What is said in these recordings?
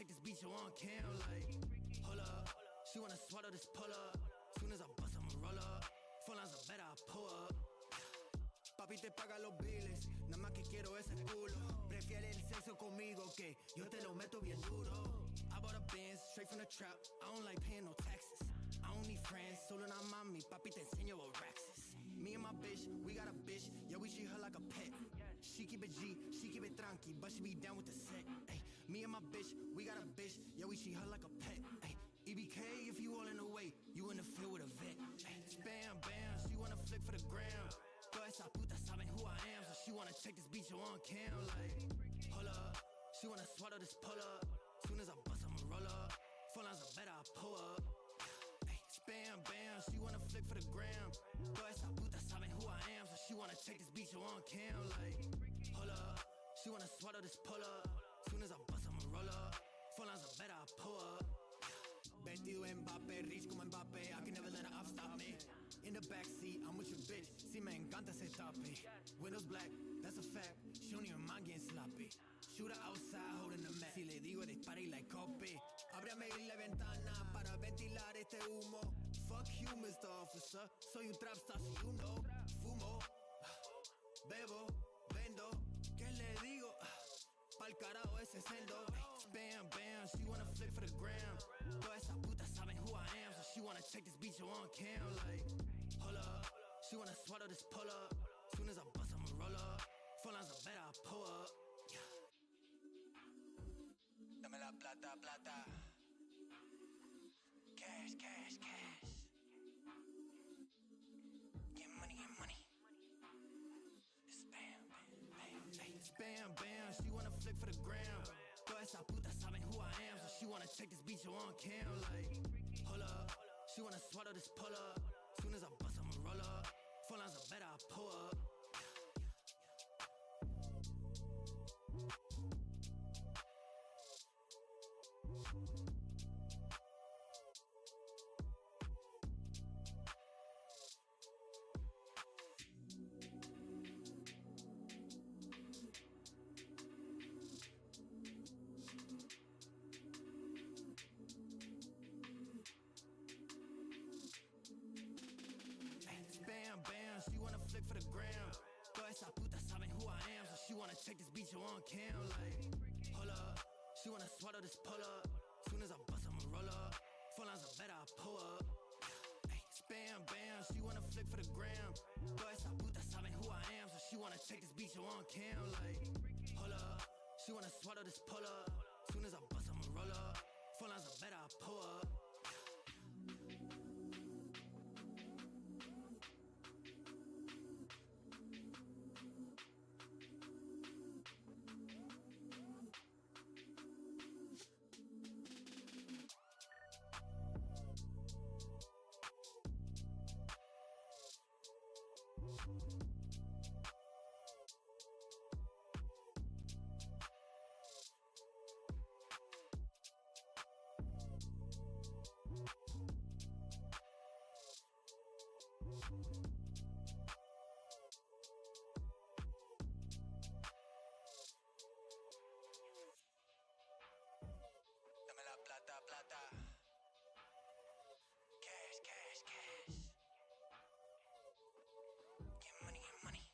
check this beat, yo, on cam, like, hold up. She wanna swallow this pull up. Soon as I bust, I'ma roll up. Phone lines are better, I pull up. Papi te paga los biles, nada más que quiero ese culo. Prefiere el sexo conmigo que yo te lo meto bien duro. I bought a Benz, straight from the trap, I don't like paying no taxes. I don't need friends, solo una mami, papi te enseño what racks is. Me and my bitch, we got a bitch, yeah we treat her like a pet. She keep it G, she keep it tranqui, but she be down with the set. Ay, me and my bitch, we got a bitch, yeah we treat her like a pet. Ay, EBK if you all in the way, you in the field with a vet. Ay, spam, bam, she wanna flick for the gram. Todas esas putas saben who I am, so she wanna check this beat, yo, on cam, like, hold up. She wanna swallow this pull up. Soon as I bust, I'ma roll up. Phone lines are better, I pull up. Ay, spam, bam, she wanna flick for the gram. Todas esas putas saben who I am, so she wanna check this beat, yo, on cam, like, hold up. She wanna swallow this pull up. Soon as I bust, I'ma roll up. Phone lines are better, I pull up. Vestido Mbappé, rich como Mbappé, I can never let her off stop me. In the backseat, I'm with your bitch, si me encanta ese topic. Windows black, that's a fact, she don't even mind getting sloppy. Shooter outside, holding the mat, si le digo dispara y like copy. Ábrame la ventana para ventilar este humo. Fuck you, Mr. Officer, soy un trap star, si you know. Fumo, bebo, vendo, ¿qué le digo? Pa'l carajo ese celdo. Bam, bam, she wanna flick for the gram. Todas esas putas saben who I am, so she wanna check this beat, yo, on cam, like, hold up. She wanna swallow this pull up. Soon as I bust, I'ma roll up. Phone lines are better, I pull up. Yeah. Dame la plata, plata. Cash, cash, cash. Get money, get money. Spam, bam, bam. Hey, spam, bam, she wanna flick for the gram. Todas esas putas saben who I am, so she wanna check this beat, yo, on cam, like, hold up. She wanna swallow this pull up. Soon as I bust, I'ma roll up. Phone lines are better, I pull up. Bam, bam, she wanna flick for the gram. Todas esas putas saben who I am, so she wanna check this beat, yo, on cam, like, hold up. She wanna swallow this pull up. Soon as I bust, I'ma roll up. Phone lines are better, I pull up. Ay, spam, bam, she wanna flick for the gram. Todas esas putas saben who I am, so she wanna check this beat, yo, on cam, like, hold up. She wanna swallow this pull up. Soon as I bust, I'ma roll up. Phone lines are better, I pull up. Dame la plata, plata. Cash, cash, cash. Get money, get money.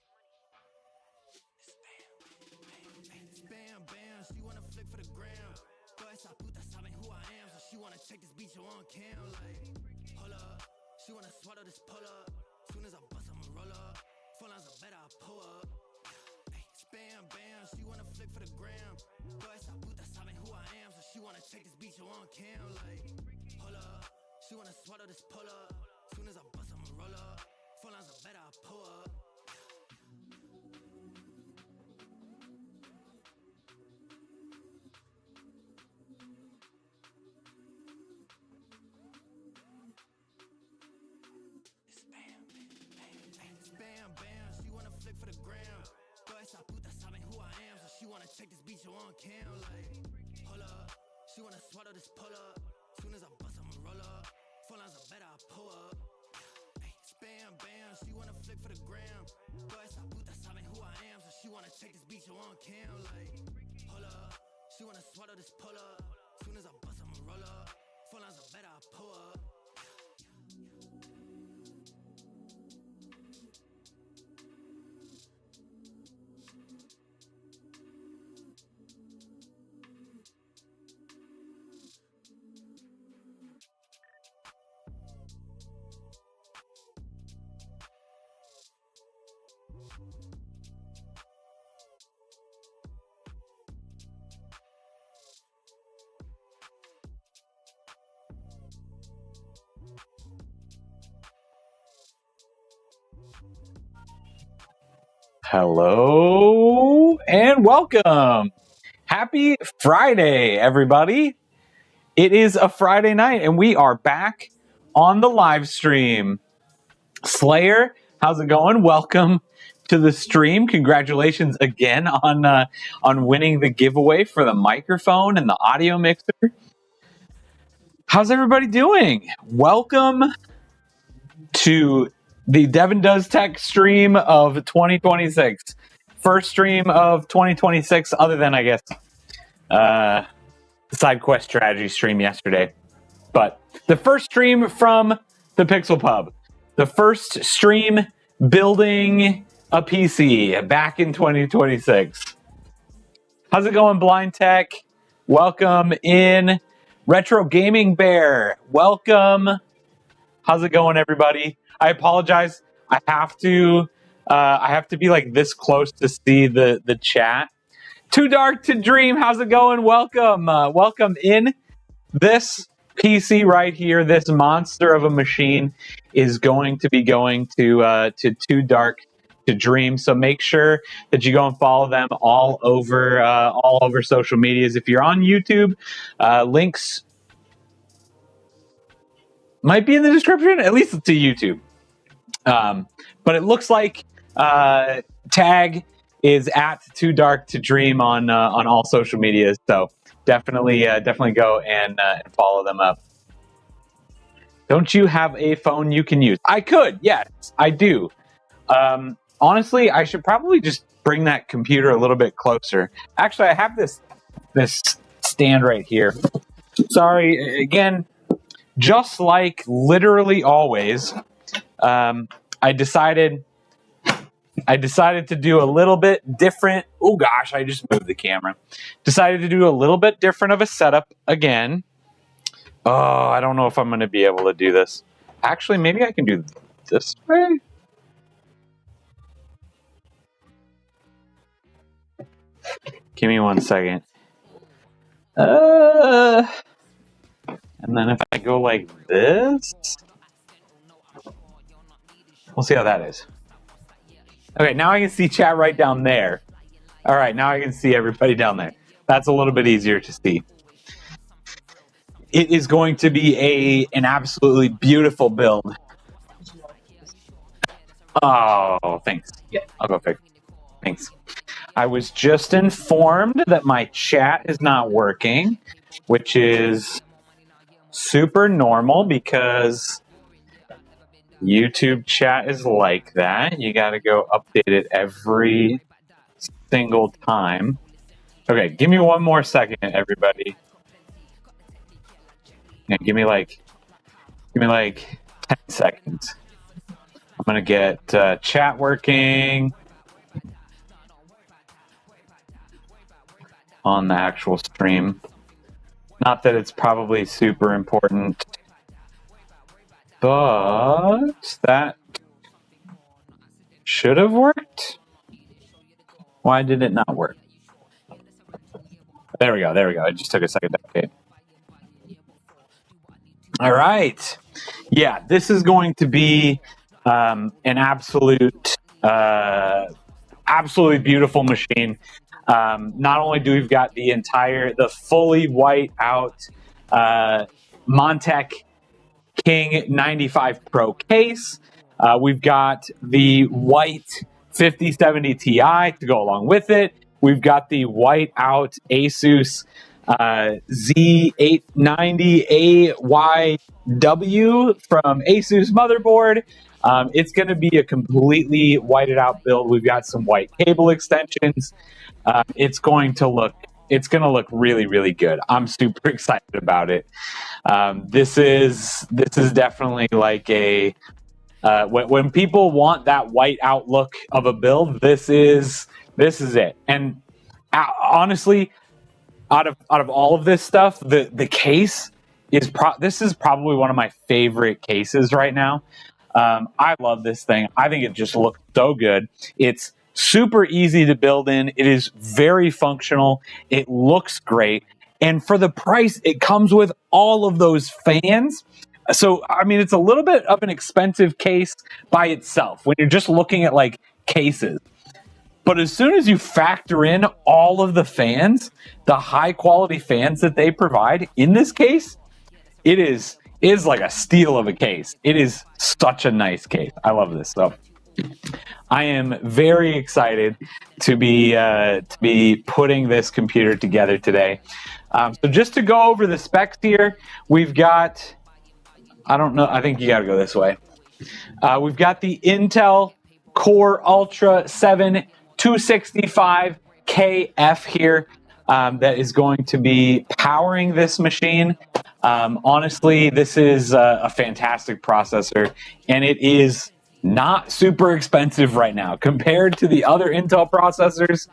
Spam, bam, bam. Spam, bam, she wanna flick for the gram. Todas esas putas saben who I am, so she wanna check this beat, yo, on cam, like, hold up. She wanna swallow this pull up. Soon as I bust, I'ma roll up. Phone lines are better, I pull up. Ay, spam, bam, she wanna flick for the gram. Todas esas putas saben who I am, so she wanna check this beat, yo, on cam, like, hold up. She wanna swallow this pull up. Soon as I bust, I'ma roll up. Phone lines are better, I pull up. Bam, bam, she wanna flick for the gram. Todas esas putas saben who I am, so she wanna check this beat, yo, on cam, like, hold up. She wanna swallow this pull up. Soon as I bust, I'ma roll up. Phone lines are better, I pull up. Ay, spam, bam, she wanna flick for the gram. Todas esas putas saben who I am, so she wanna check this beat, yo, on cam, like, hold up. She wanna swallow this pull up. Soon as I bust, I'ma roll up. Phone lines are better, I pull up. Hello and welcome. Happy Friday, everybody. It is a Friday night and we are back on the live stream. Slayer, how's it going? Welcome to the stream. Congratulations again on winning the giveaway for the microphone and the audio mixer. How's everybody doing? Welcome to the Devin Does Tech stream of 2026. First stream of 2026, other than, I guess, the Side Quest Strategy stream yesterday. But the first stream from the Pixel Pub. The first stream building a PC back in 2026. How's it going, Blind Tech? Welcome in. Retro Gaming Bear, welcome. How's it going, everybody? I apologize. I have to be like this close to see the chat. Too Dark to Dream. How's it going? Welcome. Welcome in. This PC right here, this monster of a machine, is going to be going to Too Dark to Dream. So make sure that you go and follow them all over social medias. If you're on YouTube, links might be in the description, at least to YouTube. But it looks like tag is at Too Dark to Dream on all social medias. So definitely go and follow them up. Don't you have a phone you can use? I could, yes, I do. Honestly, I should probably just bring that computer a little bit closer. Actually, I have this stand right here. Sorry, again. Just like literally always, I decided to do a little bit different. Oh gosh, I just moved the camera. Decided to do a little bit different of a setup again. Oh, I don't know if I'm going to be able to do this. Actually, maybe I can do this way. Give me 1 second. And then if I go like this, we'll see how that is. Okay, now I can see chat right down there. All right, now I can see everybody down there. That's a little bit easier to see. It is going to be an absolutely beautiful build. Oh, thanks. I'll go fix it. Thanks. I was just informed that my chat is not working, which is super normal because YouTube chat is like that. You got to go update it every single time. Okay, give me 1 more second, everybody. Yeah, give me like 10 seconds. I'm gonna get chat working on the actual stream. Not that it's probably super important, but that should have worked. Why did it not work? There we go. It just took a second to update. All right. Yeah, this is going to be an absolutely beautiful machine. Not only do we've got the fully white out Montech King 95 Pro case, we've got the white 5070 Ti to go along with it. We've got the white out Asus Z890AYW from Asus motherboard. It's going to be a completely whited out build. We've got some white cable extensions. It's going to look It's going to look really, really good. I'm super excited about it. This is definitely like a when people want that white outlook of a build, this is it. And honestly, out of all of this stuff, the case is this is probably one of my favorite cases right now. I love this thing. I think it just looks so good. It's super easy to build in. It is very functional. It looks great. And for the price, it comes with all of those fans. So, I mean, it's a little bit of an expensive case by itself when you're just looking at like cases. But as soon as you factor in all of the fans, the high quality fans that they provide in this case, it is like a steal of a case. It is such a nice case. I love this stuff. I am very excited to be putting this computer together today. So just to go over the specs here, we've got, I don't know, I think you got to go this way. We've got the Intel Core Ultra 7 265KF here that is going to be powering this machine. Honestly, this is a fantastic processor, and it is not super expensive right now compared to the other Intel processors.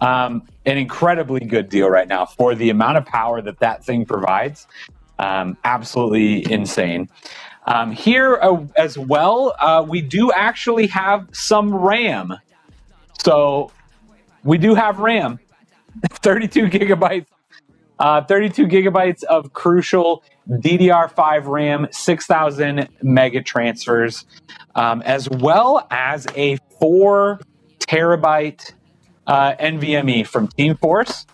An incredibly good deal right now for the amount of power that thing provides. Absolutely insane. Here as well, we do actually have some RAM. So we do have RAM, 32 gigabytes. 32 gigabytes of crucial DDR5 RAM, 6,000 mega transfers, as well as a 4 terabyte NVMe from Team Force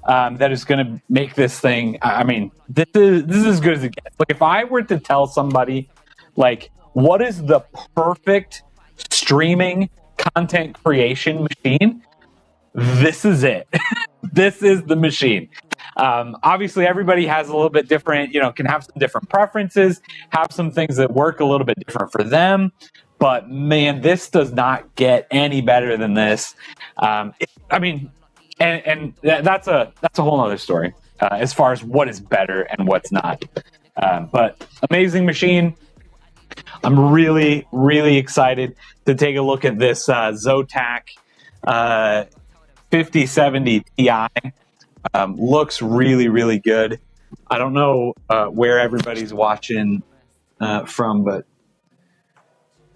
that is going to make this thing. I mean, this is as good as it gets. Like, if I were to tell somebody, like, what is the perfect streaming content creation machine, this is it. This is the machine. Obviously, everybody has a little bit different, can have some different preferences, have some things that work a little bit different for them. But man, this does not get any better than this. That's a whole other story as far as what is better and what's not. But amazing machine. I'm really, really excited to take a look at this Zotac 5070 Ti. Looks really, really good. I don't know where everybody's watching from, but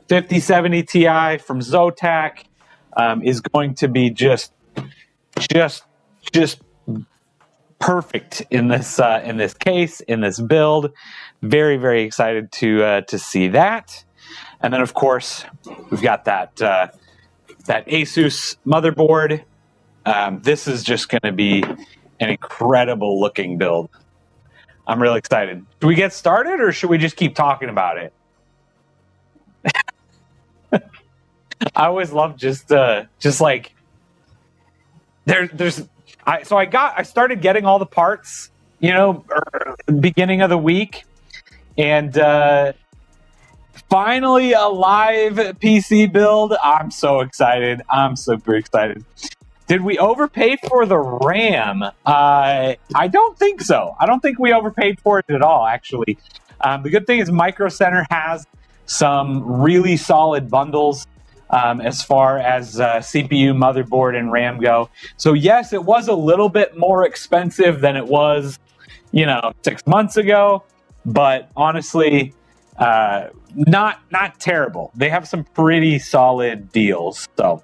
5070 Ti from Zotac is going to be just perfect in this case, in this build. Very, very excited to see that. And then, of course, we've got that Asus motherboard. This is just going to be an incredible looking build. I'm really excited. Should we get started, or should we just keep talking about it? I always love just like I started getting all the parts, beginning of the week, and finally a live PC build. I'm so excited. I'm super excited. Did we overpay for the RAM? I don't think so. I don't think we overpaid for it at all, actually. The good thing is Micro Center has some really solid bundles as far as CPU, motherboard, and RAM go. So yes, it was a little bit more expensive than it was, 6 months ago. But honestly, not terrible. They have some pretty solid deals. So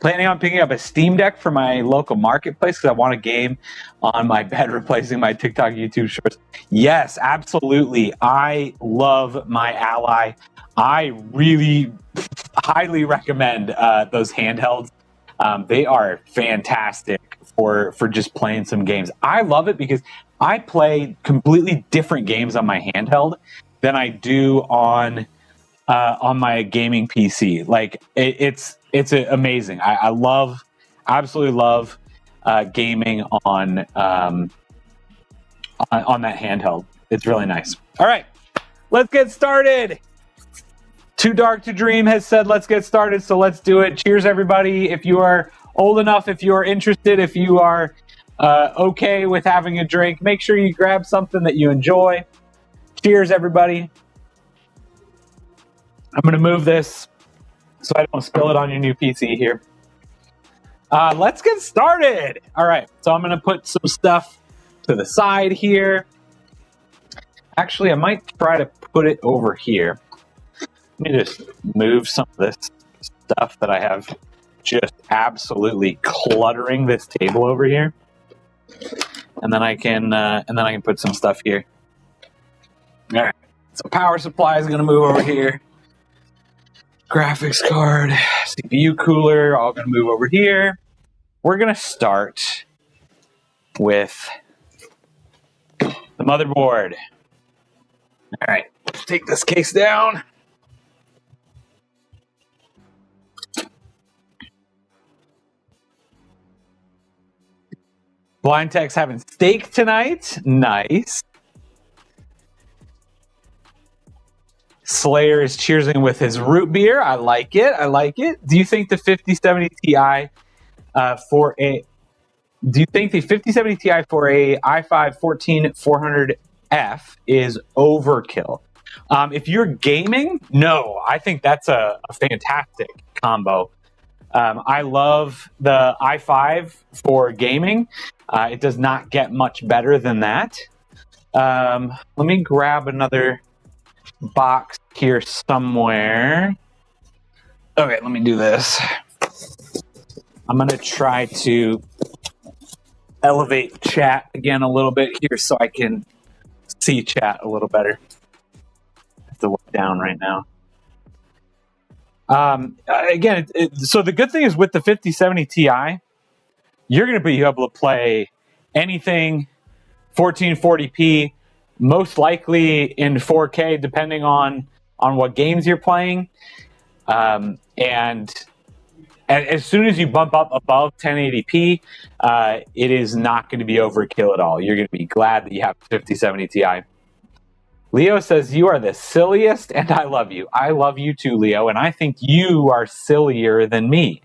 planning on picking up a Steam Deck for my local marketplace because I want a game on my bed replacing my TikTok, YouTube shorts. Yes, absolutely. I love my Ally. I really highly recommend those handhelds. They are fantastic for just playing some games. I love it because I play completely different games on my handheld than I do on my gaming PC. Like it's amazing. I absolutely love gaming on that handheld. It's really nice. All right, let's get started. Too Dark to Dream has said, let's get started. So let's do it. Cheers, everybody. If you are old enough, if you are interested, if you are okay with having a drink, make sure you grab something that you enjoy. Cheers, everybody. I'm going to move this so I don't spill it on your new PC here. Let's get started. All right, so I'm going to put some stuff to the side here. Actually, I might try to put it over here. Let me just move some of this stuff that I have just absolutely cluttering this table over here, and then I can put some stuff here. All right, so power supply is going to move over here. Graphics card, CPU cooler, all going to move over here. We're going to start with the motherboard. All right, let's take this case down. Blind Tech's having steak tonight. Nice. Slayer is cheersing with his root beer. I like it. I like it. Do you think the 5070 Ti for a i5 14400F is overkill? If you're gaming, no. I think that's a fantastic combo. I love the i5 for gaming. It does not get much better than that. Let me grab another box here somewhere. Okay, let me do this. I'm going to try to elevate chat again a little bit here so I can see chat a little better. I have to look down right now. Again, so the good thing is with the 5070 Ti, you're going to be able to play anything 1440p, most likely in 4K, depending on what games you're playing. And as soon as you bump up above 1080p, it is not going to be overkill at all. You're going to be glad that you have the 5070 Ti. Leo says, you are the silliest, and I love you. I love you too, Leo, and I think you are sillier than me.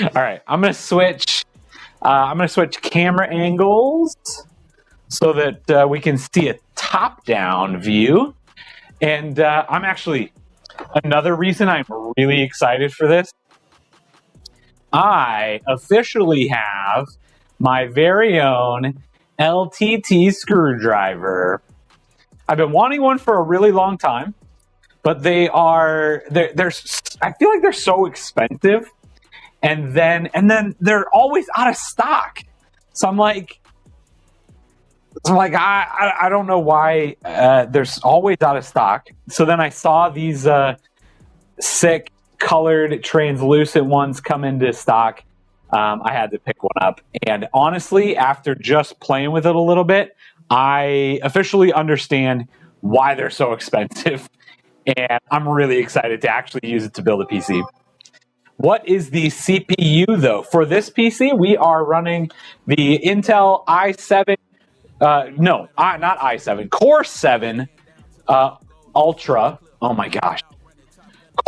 All right, I'm going to switch camera angles so that we can see a top-down view. And I'm actually, another reason I'm really excited for this, I officially have my very own LTT screwdriver. I've been wanting one for a really long time, but they're I feel like they're so expensive, and then they're always out of stock. So I'm like I don't know why there's always out of stock. So then I saw these sick colored translucent ones come into stock. I had to pick one up, and honestly, after just playing with it a little bit, I officially understand why they're so expensive, and I'm really excited to actually use it to build a PC. What is the CPU, though? For this PC, we are running the Intel i7, not i7, Core 7 Ultra, oh my gosh,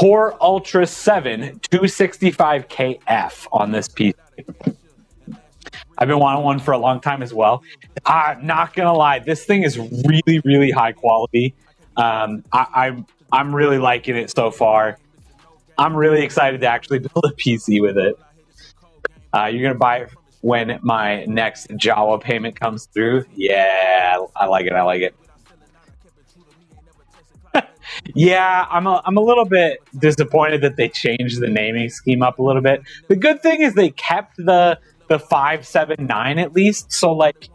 Core Ultra 7 265KF on this PC. I've been wanting one for a long time as well. I'm not gonna lie, this thing is really, really high quality. I'm really liking it so far. I'm really excited to actually build a PC with it. You're gonna buy it when my next Jawa payment comes through. Yeah, I like it. I like it. Yeah, I'm a little bit disappointed that they changed the naming scheme up a little bit. The good thing is they kept the 579 at least. So like,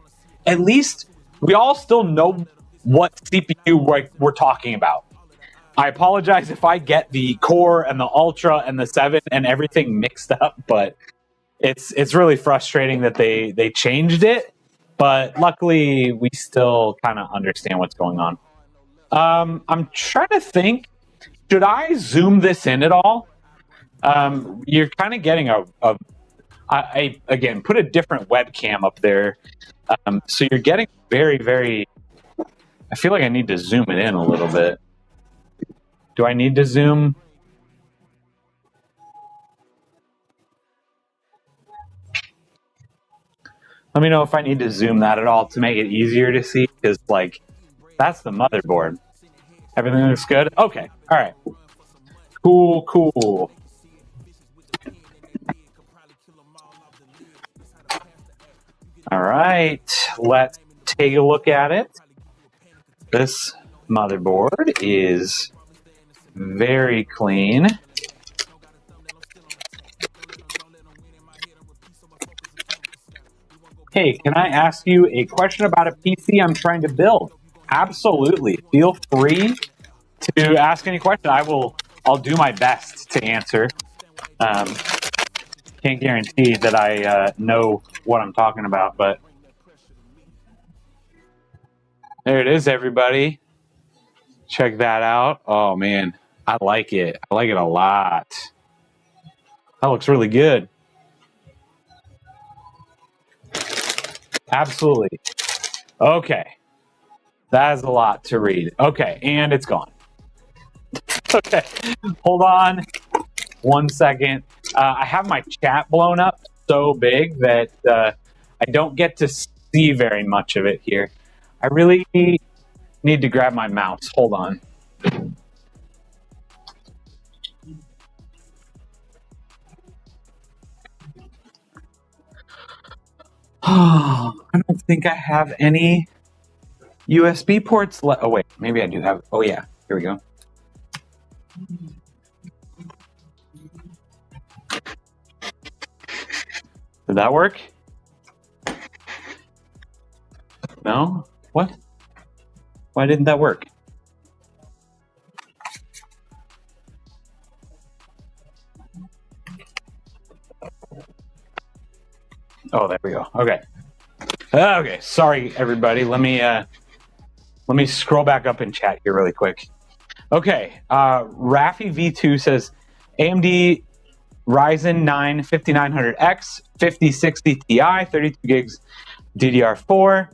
at least we all still know what CPU we're talking about. I apologize if I get the Core and the Ultra and the 7 and everything mixed up, but it's really frustrating that they changed it. But luckily, we still kind of understand what's going on. I'm trying to think, should I zoom this in at all? You're kind of getting again, put a different webcam up there. So you're getting very, very, I feel like I need to zoom it in a little bit. Do I need to zoom? Let me know if I need to zoom that at all to make it easier to see, because, like, that's the motherboard. Everything looks good? Okay. All right. Cool. All right. Let's take a look at it. This motherboard is very clean. Hey, can I ask you a question about a PC I'm trying to build? Absolutely. Feel free to ask any question. I'll do my best to answer. Can't guarantee that I know what I'm talking about, but there it is, everybody. Check that out. Oh man, I like it. I like it a lot. That looks really good. Absolutely. Okay. That is a lot to read. Okay, and it's gone. Okay, hold on 1 second. I have my chat blown up so big that I don't get to see very much of it here. I really need to grab my mouse. Hold on. Oh, I don't think I have any USB ports left. Oh, wait, maybe I do have. Oh, yeah, here we go. Did that work? No? What? Why didn't that work? Oh, there we go. Okay. Okay. Sorry, everybody. Let me scroll back up in chat here really quick. Okay. Rafi V2 says AMD Ryzen 9 5900X 5060 Ti 32 gigs DDR4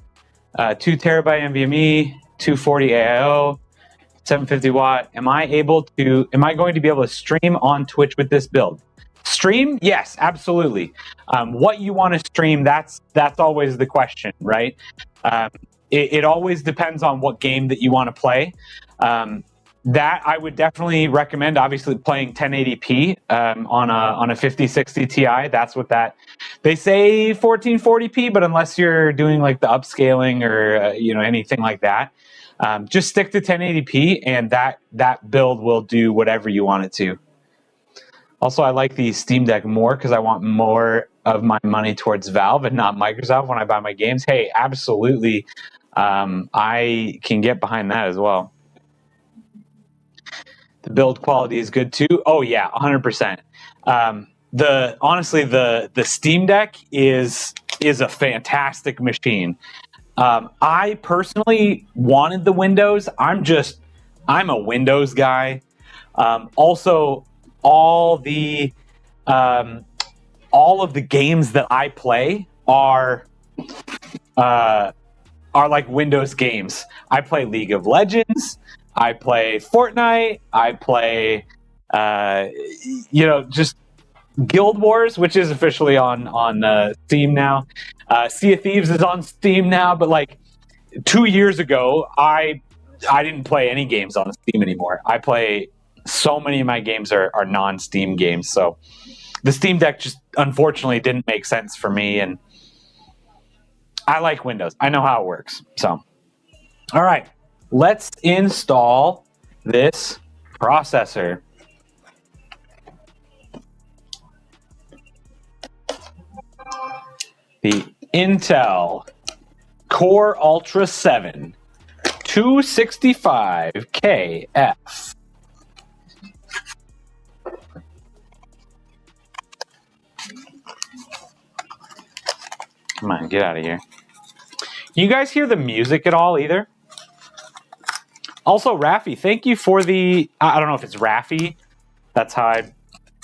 2 terabyte NVMe 240 AIO 750 watt. Am I going to be able to stream on Twitch with this build? Stream? Yes, absolutely. What you want to stream, that's always the question, right? It always depends on what game that you want to play. That I would definitely recommend, obviously, playing 1080p on a 5060 Ti. That's what that... They say 1440p, but unless you're doing like the upscaling or anything like that, just stick to 1080p, and that build will do whatever you want it to. Also, I like the Steam Deck more because I want more of my money towards Valve and not Microsoft when I buy my games. Hey, absolutely. I can get behind that as well. The build quality is good too. Oh yeah, 100%. Honestly, the Steam Deck is a fantastic machine. I personally wanted the Windows. I'm a Windows guy. Also, all of the games that I play are like Windows games. I play League of Legends. I play Fortnite. I play, just Guild Wars, which is officially on Steam now. Sea of Thieves is on Steam now, but like 2 years ago, I didn't play any games on Steam anymore. I play so many of my games are non-Steam games, so the Steam Deck just unfortunately didn't make sense for me, and I like Windows. I know how it works. So, all right, let's install this processor. The Intel Core Ultra 7 265KF. Come on, get out of here. Can you guys hear the music at all either? Also, Rafi, thank you for the... I don't know if it's Rafi. That's how I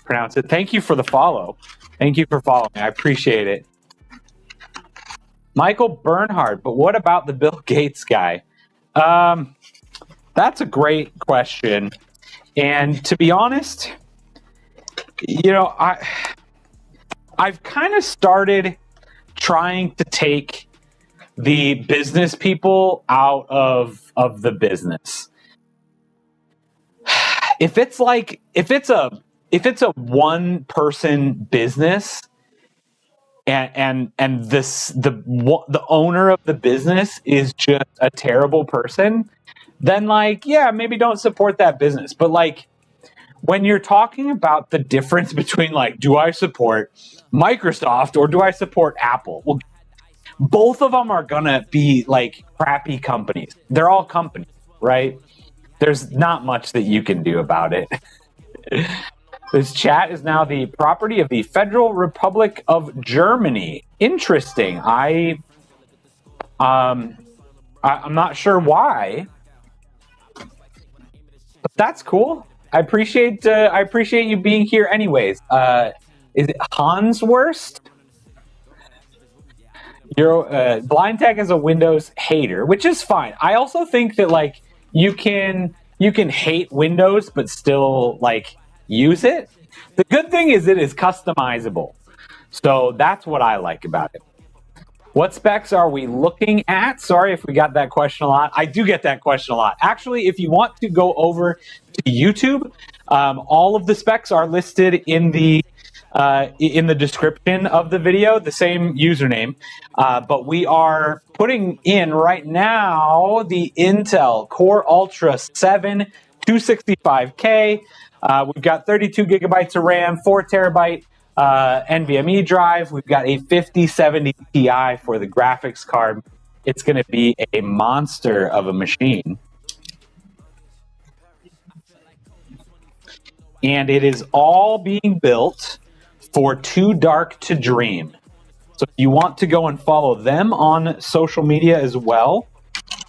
pronounce it. Thank you for the follow. Thank you for following. I appreciate it. Michael Bernhardt, but what about the Bill Gates guy? That's a great question. And to be honest, I've kind of started trying to take the business people out of the business. If it's a one person business and the owner of the business is just a terrible person, then like, yeah, maybe don't support that business. But like, when you're talking about the difference between like, do I support Microsoft or do I support Apple? Well, both of them are gonna be like crappy companies. They're all companies, right? There's not much that you can do about it. This chat is now the property of the Federal Republic of Germany. Interesting. I'm not sure why, but that's cool. I appreciate you being here anyways. Is it Hanswurst? Blind Tech is a Windows hater, which is fine. I also think that like you can hate Windows but still like use it. The good thing is it is customizable. So that's what I like about it. What specs are we looking at? Sorry if we got that question a lot. I do get that question a lot. Actually, if you want to go over to YouTube, all of the specs are listed in the description of the video, the same username. But we are putting in right now the Intel Core Ultra 7 265K. We've got 32 gigabytes of RAM, 4 terabyte NVMe drive. We've got a 5070 Ti for the graphics card. It's going to be a monster of a machine. And it is all being built for Too Dark to Dream. So if you want to go and follow them on social media as well.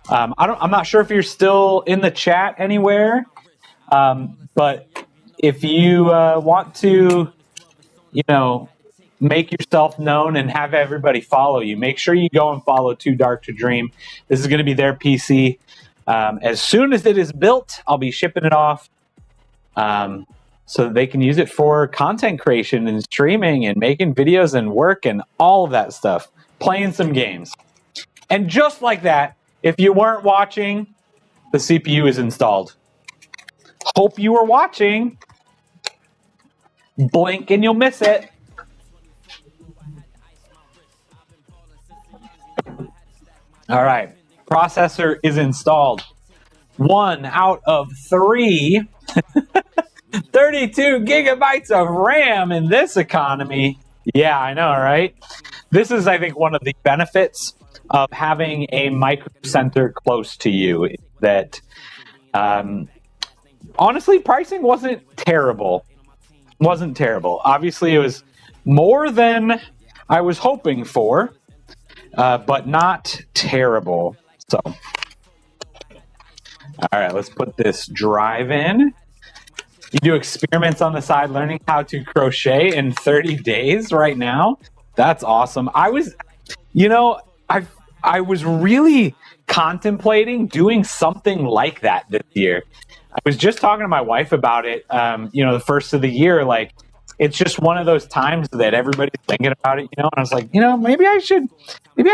I'm not sure if you're still in the chat anywhere, but if you want to, make yourself known and have everybody follow you, make sure you go and follow Too Dark to Dream. This is going to be their PC. As soon as it is built, I'll be shipping it off so that they can use it for content creation and streaming and making videos and work and all of that stuff, playing some games. And just like that, if you weren't watching, the CPU is installed. Hope you were watching. Blink and you'll miss it. All right. Processor is installed. 1 out of 3. 32 gigabytes of RAM in this economy. Yeah, I know, right? This is, I think, one of the benefits of having a Micro Center close to you. That, honestly, pricing wasn't terrible. Obviously, it was more than I was hoping for, but not terrible. So, all right, let's put this drive in. You do experiments on the side learning how to crochet in 30 days right now. That's awesome. I was really contemplating doing something like that this year. I was just talking to my wife about it, the first of the year. Like, it's just one of those times that everybody's thinking about it, and I was like, maybe I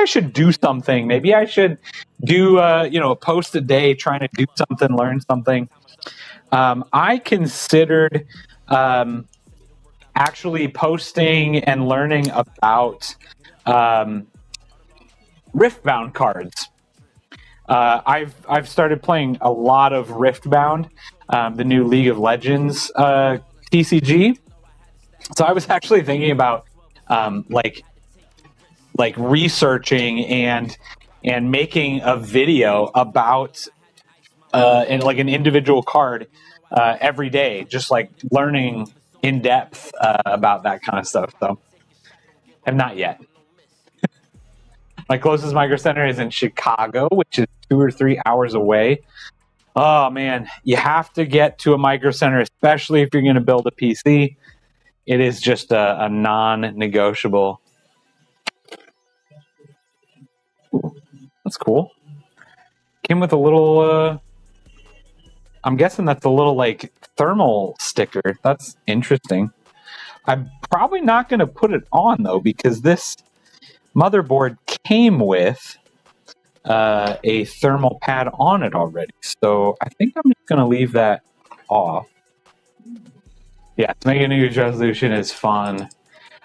should do something. Maybe I should do, a post a day, trying to do something, learn something. I considered actually posting and learning about Riftbound cards. I've started playing a lot of Riftbound, the new League of Legends TCG. So I was actually thinking about like researching and making a video about and like an individual card every day, just like learning in depth about that kind of stuff. So I'm not yet. My closest Micro Center is in Chicago, which is 2 or 3 hours away. Oh man, you have to get to a Micro Center, especially if you're going to build a PC. It is just a non-negotiable. Ooh, that's cool. Came with a little, I'm guessing that's a little like thermal sticker. That's interesting. I'm probably not going to put it on though, because this motherboard came with a thermal pad on it already. So I think I'm just going to leave that off. Yeah, to make a New Year's resolution is fun.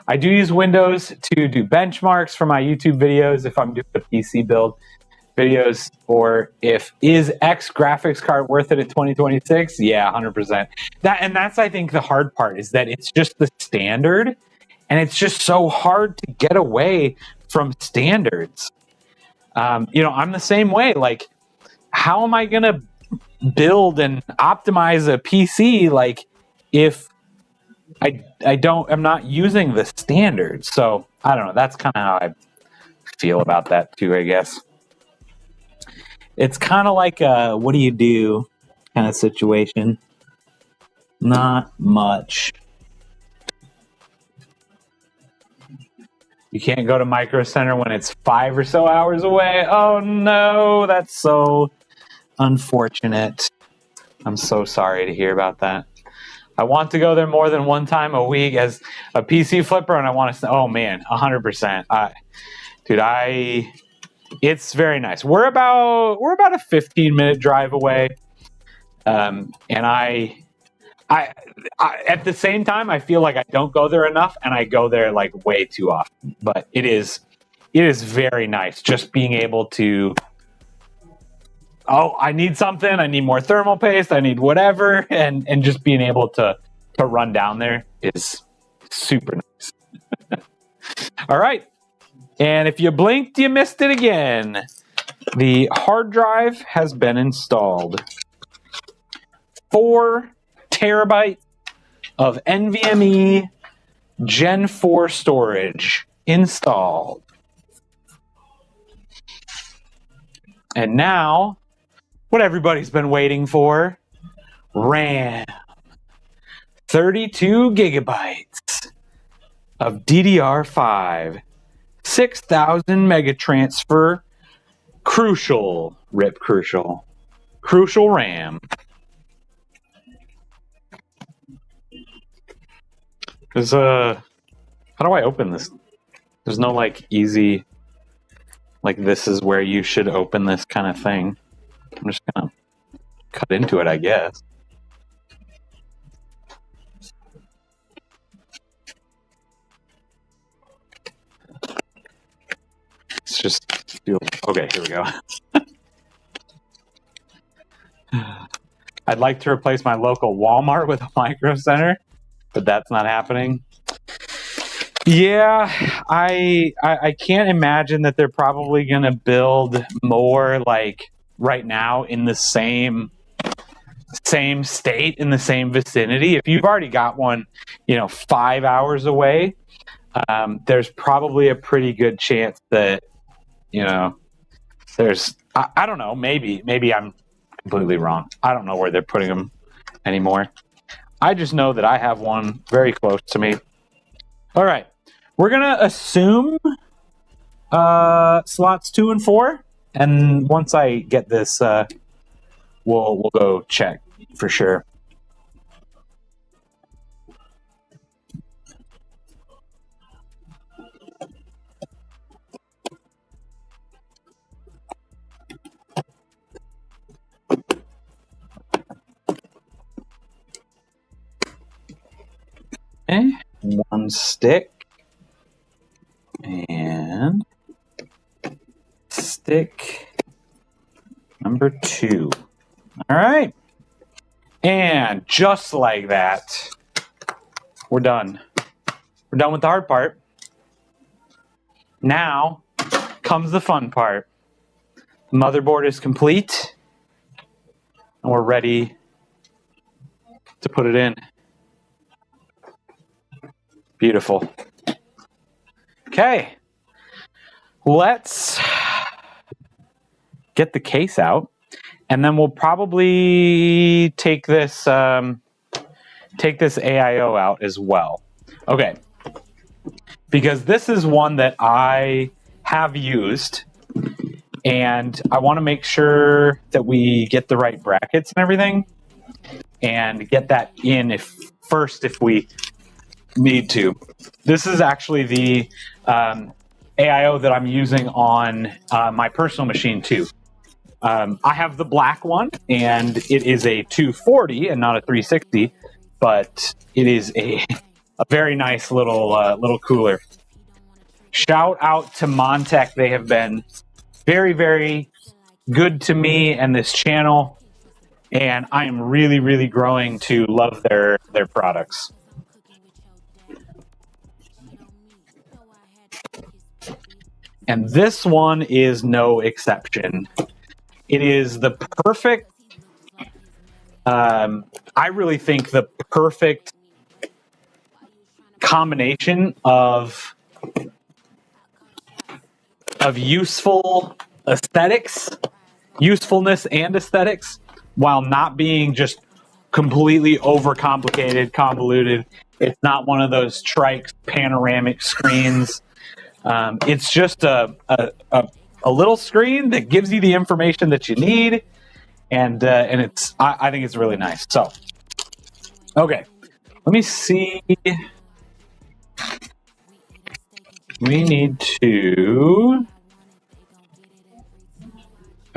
I do use Windows to do benchmarks for my YouTube videos if I'm doing a PC build videos, or if is X graphics card worth it at 2026? Yeah, 100%. That's I think the hard part is that it's just the standard, and it's just so hard to get away from standards. I'm the same way. Like, how am I gonna build and optimize a PC like if I'm not using the standards? So I don't know. That's kind of how I feel about that too, I guess. It's kind of like a what do you do kind of situation. Not much. You can't go to Micro Center when it's 5 or so hours away. Oh no, that's so unfortunate. I'm so sorry to hear about that. I want to go there more than one time a week as a PC flipper, and I want to. Oh man, 100%. Dude, it's very nice. We're about a 15-minute drive away, and I at the same time I feel like I don't go there enough, and I go there like way too often. But it is very nice just being able to. Oh, I need something. I need more thermal paste. I need whatever, and just being able to run down there is super nice. All right, and if you blinked, you missed it again. The hard drive has been installed. 4 terabytes of NVMe Gen 4 storage installed, and now. What everybody's been waiting for, RAM, 32 gigabytes of DDR5, 6,000 mega transfer, crucial RAM. How do I open this? There's no like easy, like this is where you should open this kind of thing. I'm just gonna cut into it, I guess. It's just okay. Here we go. I'd like to replace my local Walmart with a Micro Center, but that's not happening. Yeah, I can't imagine that they're probably gonna build more like. Right now in the same state, in the same vicinity. If you've already got one 5 hours away, there's probably a pretty good chance that there's I don't know, maybe I'm completely wrong. I don't know where they're putting them anymore. I just know that I have one very close to me. All right, we're gonna assume slots 2 and 4. And once I get this, we'll go check for sure. Okay, 1 stick and stick number 2. All right. And just like that, we're done. We're done with the hard part. Now comes the fun part. The motherboard is complete, and we're ready to put it in. Beautiful. Okay. Let's get the case out, and then we'll probably take this AIO out as well. Okay, because this is one that I have used, and I want to make sure that we get the right brackets and everything, and get that in if we need to. This is actually the AIO that I'm using on my personal machine too. I have the black one, and it is a 240 and not a 360, but it is a very nice little cooler. Shout out to Montech. They have been very, very good to me and this channel, and I am really, really growing to love their products. And this one is no exception. It is the perfect, I really think the perfect combination of usefulness and aesthetics, while not being just completely overcomplicated, convoluted. It's not one of those trike panoramic screens. It's just a little screen that gives you the information that you need, and it's I think it's really nice. So, okay, let me see. We need to.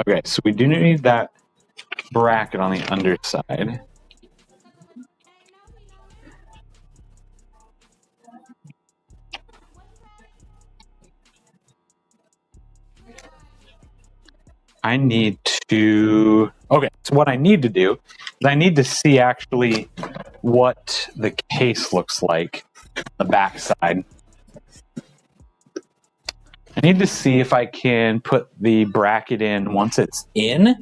Okay, so we do need that bracket on the underside. I need to. Okay, so what I need to do is I need to see actually what the case looks like on the back side. I need to see if I can put the bracket in once it's in.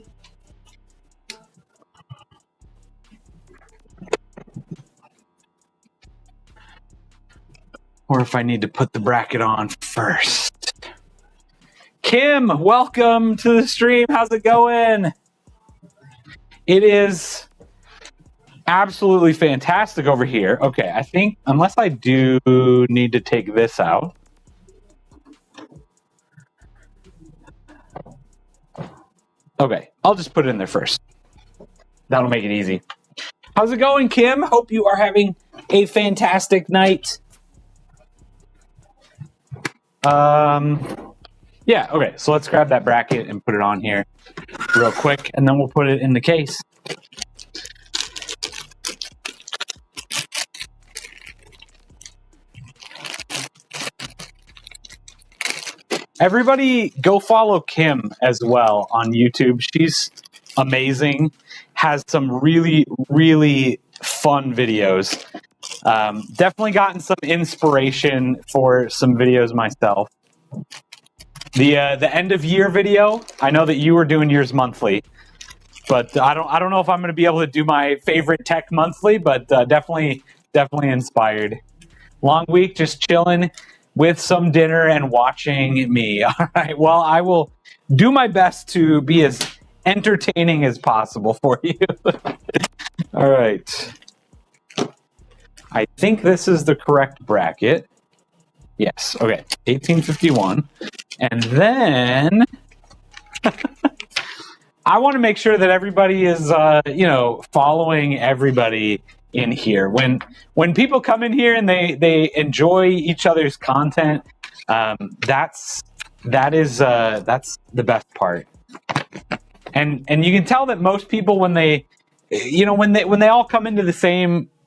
Or if I need to put the bracket on first. Kim, welcome to the stream. How's it going? It is absolutely fantastic over here. Okay, I think unless I do need to take this out. Okay, I'll just put it in there first. That'll make it easy. How's it going, Kim? Hope you are having a fantastic night. Yeah, okay, so let's grab that bracket and put it on here real quick, and then we'll put it in the case. Everybody go follow Kim as well on YouTube. She's amazing, has some really, really fun videos. Definitely gotten some inspiration for some videos myself. The end of year video, I know that you were doing yours monthly, but I don't know if I'm going to be able to do my favorite tech monthly, but definitely inspired. Long week, just chilling with some dinner and watching me. All right. Well, I will do my best to be as entertaining as possible for you. All right. I think this is the correct bracket. Yes. Okay. 1851. And then I want to make sure that everybody is, following everybody in here. When people come in here and they enjoy each other's content, that's the best part. And you can tell that most people when they all come into the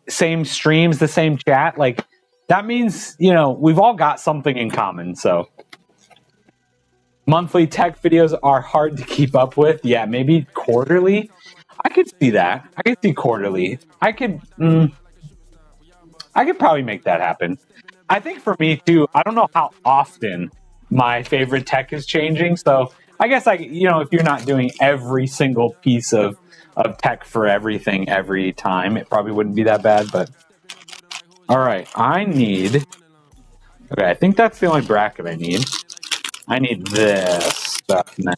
same streams, the same chat, like that means, we've all got something in common. So monthly tech videos are hard to keep up with. Yeah, maybe quarterly. I could see that. I could see quarterly. I could probably make that happen. I think for me too, I don't know how often my favorite tech is changing. So I guess if you're not doing every single piece of tech for everything every time, it probably wouldn't be that bad. But all right, I think that's the only bracket I need. I need this stuff now.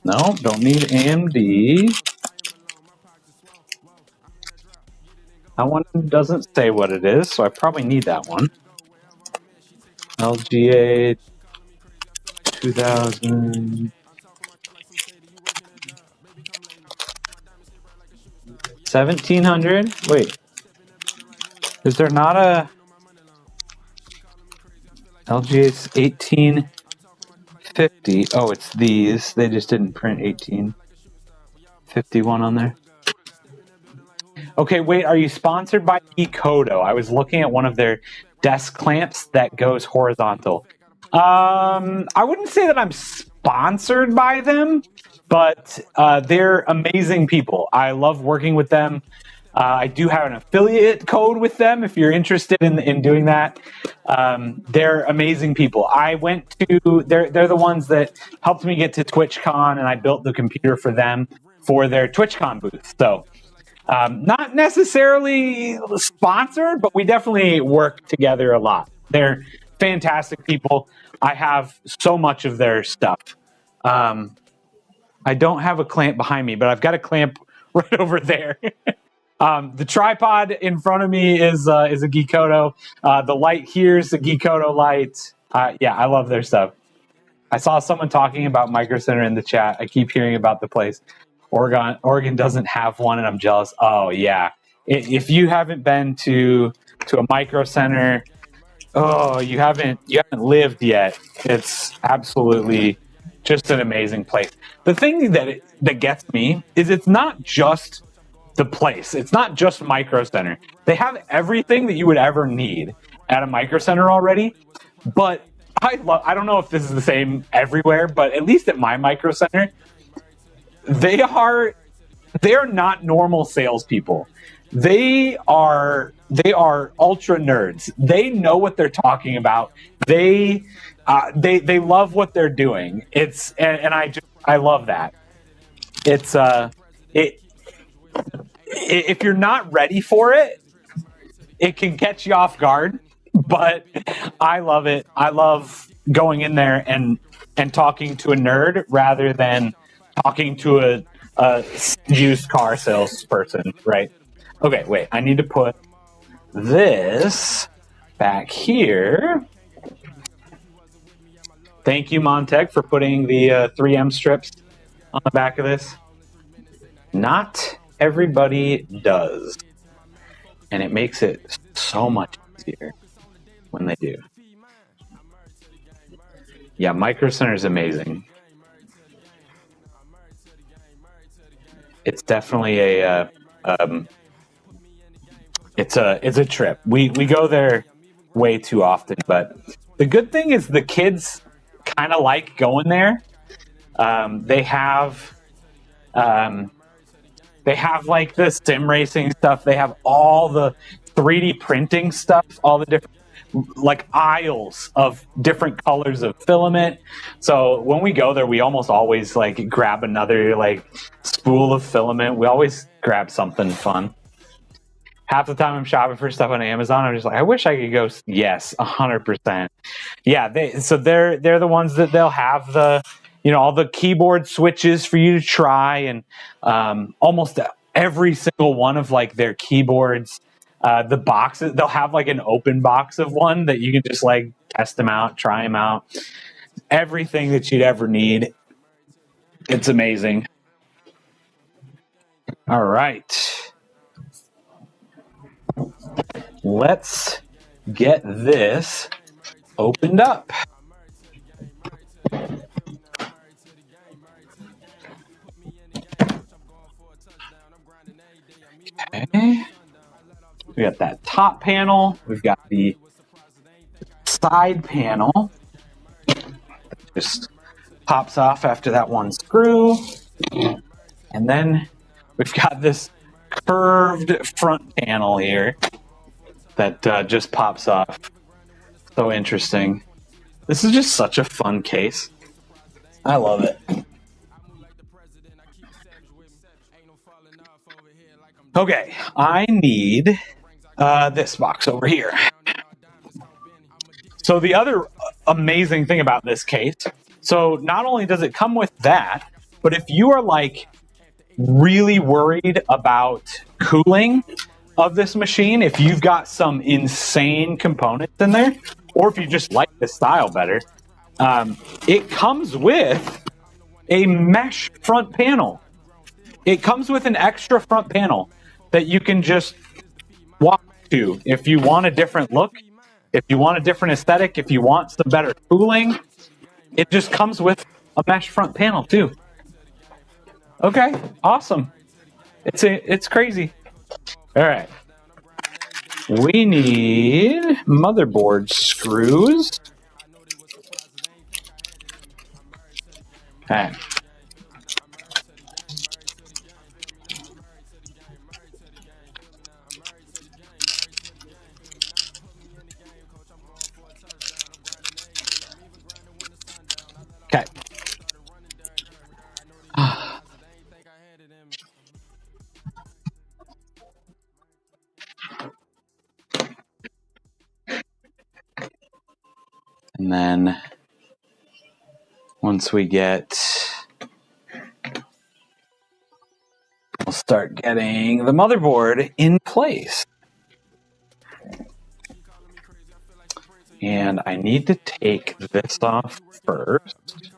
No, don't need AMD. That one doesn't say what it is, so I probably need that one. LGA 2000. 1700. Wait, is there not a LGA's 1850? Oh, it's these. They just didn't print 1851 on there. Okay, wait, are you sponsored by Geekoto? I was looking at one of their desk clamps that goes horizontal. I wouldn't say that I'm sponsored by them, but they're amazing people. I love working with them. I do have an affiliate code with them if you're interested in doing that. They're amazing people. I went to, they're the ones that helped me get to TwitchCon, and I built the computer for them for their TwitchCon booth. So not necessarily sponsored, but we definitely work together a lot. They're fantastic people. I have so much of their stuff. I don't have a clamp behind me, but I've got a clamp right over there. The tripod in front of me is a Geekoto. The light here is a Geekoto light. Yeah, I love their stuff. I saw someone talking about Micro Center in the chat. I keep hearing about the place. Oregon doesn't have one, and I'm jealous. Oh yeah, if you haven't been to a Micro Center, oh, you haven't lived yet. It's absolutely just an amazing place. The thing that gets me is it's not just the place. It's not just Micro Center. They have everything that you would ever need at a Micro Center already. But I don't know if this is the same everywhere, but at least at my Micro Center, they are not normal salespeople. They are ultra nerds. They know what they're talking about. They love what they're doing. I love that. If you're not ready for it, it can catch you off guard. But I love it. I love going in there and talking to a nerd rather than talking to a used car salesperson, right? Okay, wait. I need to put this back here. Thank you, Montec, for putting the 3M strips on the back of this. Not everybody does. And it makes it so much easier when they do. Yeah, Micro Center is amazing. It's definitely it's a trip. We go there way too often, but the good thing is the kids kind of like going there. They have like the sim racing stuff. They have all the 3D printing stuff, all the different like aisles of different colors of filament. So when we go there, we almost always like grab another like spool of filament. We always grab something fun. Half the time I'm shopping for stuff on Amazon, I'm just like, I wish I could go. Yes, 100%. Yeah, they're the ones that they'll have the, all the keyboard switches for you to try, and almost every single one of like their keyboards. The boxes, they'll have like an open box of one that you can just like test them out, try them out. Everything that you'd ever need. It's amazing. All right. Let's get this opened up. Okay. We got that top panel. We've got the side panel. Just pops off after that one screw. And then we've got this curved front panel here that just pops off. So interesting. This is just such a fun case. I love it. Okay, I need this box over here. So the other amazing thing about this case, so not only does it come with that, but if you are like really worried about cooling of this machine, if you've got some insane components in there, or if you just like the style better, it comes with a mesh front panel. It comes with an extra front panel that you can just walk to. If you want a different look, if you want a different aesthetic, if you want some better cooling, it just comes with a mesh front panel too. Okay, awesome. It's crazy. All right. We need motherboard screws. Okay. Okay. And then once we get, we'll start getting the motherboard in place. And I need to take this off first.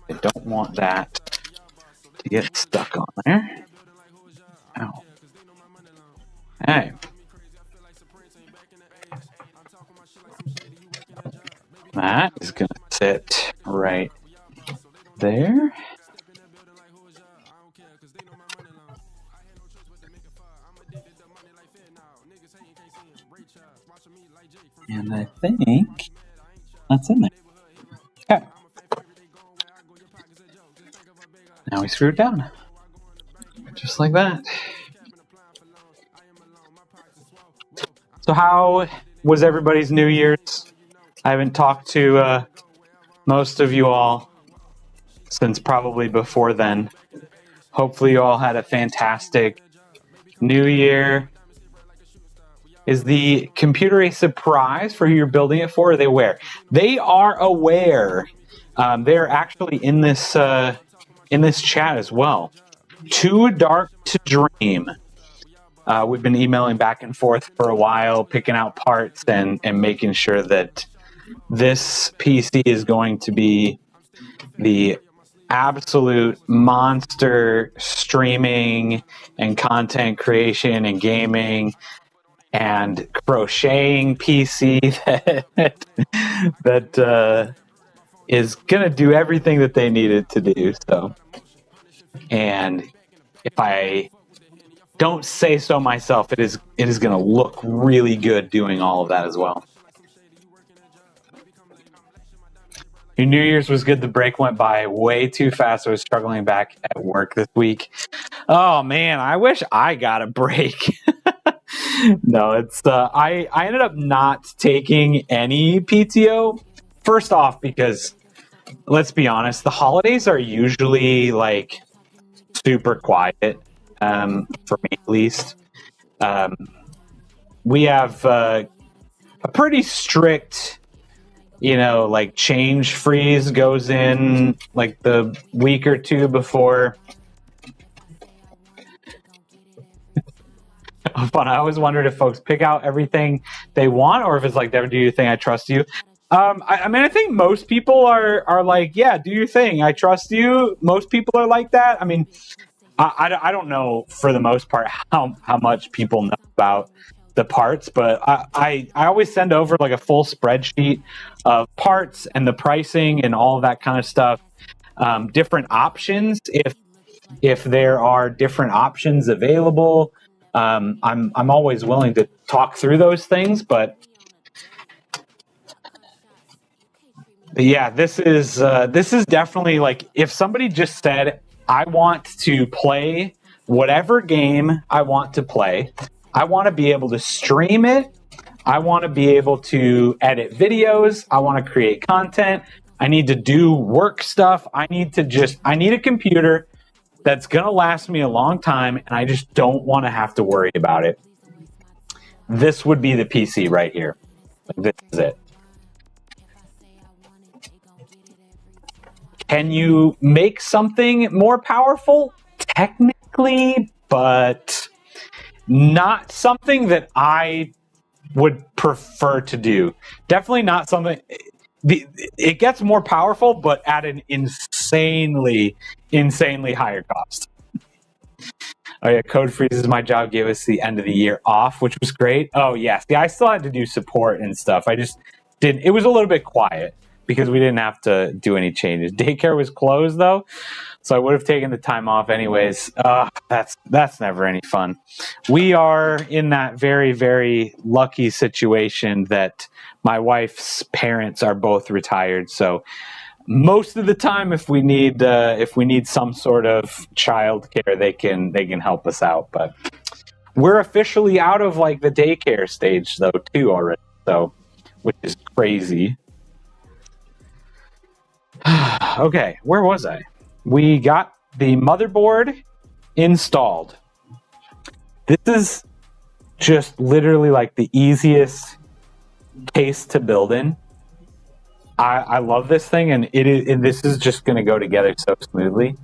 I don't want that to get stuck on there. Ow. Hey. That is going to sit right there. And I think that's in there. Okay. Now we screw it down. Just like that. So how was everybody's New Year's? I haven't talked to most of you all since probably before then. Hopefully you all had a fantastic New Year. Is the computer a surprise for who you're building it for? Or are they aware? They are aware. They're actually in this chat as well. Too Dark to Dream. We've been emailing back and forth for a while, picking out parts and making sure that this PC is going to be the absolute monster streaming and content creation and gaming and crocheting PC that is going to do everything that they needed to do. So, and if I don't say so myself, it is going to look really good doing all of that as well. Your New Year's was good. The break went by way too fast. I was struggling back at work this week. Oh man, I wish I got a break. No, it's I ended up not taking any PTO. First off, because let's be honest, the holidays are usually like super quiet, for me at least. We have a pretty strict, like change freeze goes in like the week or two before. Fun. I always wondered if folks pick out everything they want or if it's like, never do your thing, I trust you. I mean, I think most people are like, yeah, do your thing, I trust you. Most people are like that. I mean, I don't know for the most part how much people know about the parts, but I always send over like a full spreadsheet of parts and the pricing and all of that kind of stuff. Different options, if there are different options available. I'm always willing to talk through those things, but yeah, this is definitely like, if somebody just said, I want to play whatever game I want to play, I want to be able to stream it, I want to be able to edit videos, I want to create content, I need to do work stuff, I need a computer that's going to last me a long time, and I just don't want to have to worry about it. This would be the PC right here. This is it. Can you make something more powerful? Technically, but not something that I would prefer to do. Definitely not something. It gets more powerful, but at an insanely higher cost. Oh yeah, Code Freezes my job gave us the end of the year off, which was great. Oh yeah, see, I still had to do support and stuff. I just didn't. It was a little bit quiet because we didn't have to do any changes. Daycare was closed though, so I would have taken the time off anyways. That's never any fun. We are in that very, very lucky situation that my wife's parents are both retired, so most of the time, if we need some sort of childcare, they can help us out. But we're officially out of like the daycare stage though too already, so which is crazy. Okay, where was I? We got the motherboard installed. This is just literally like the easiest case to build in. I love this thing, and this is just going to go together so smoothly.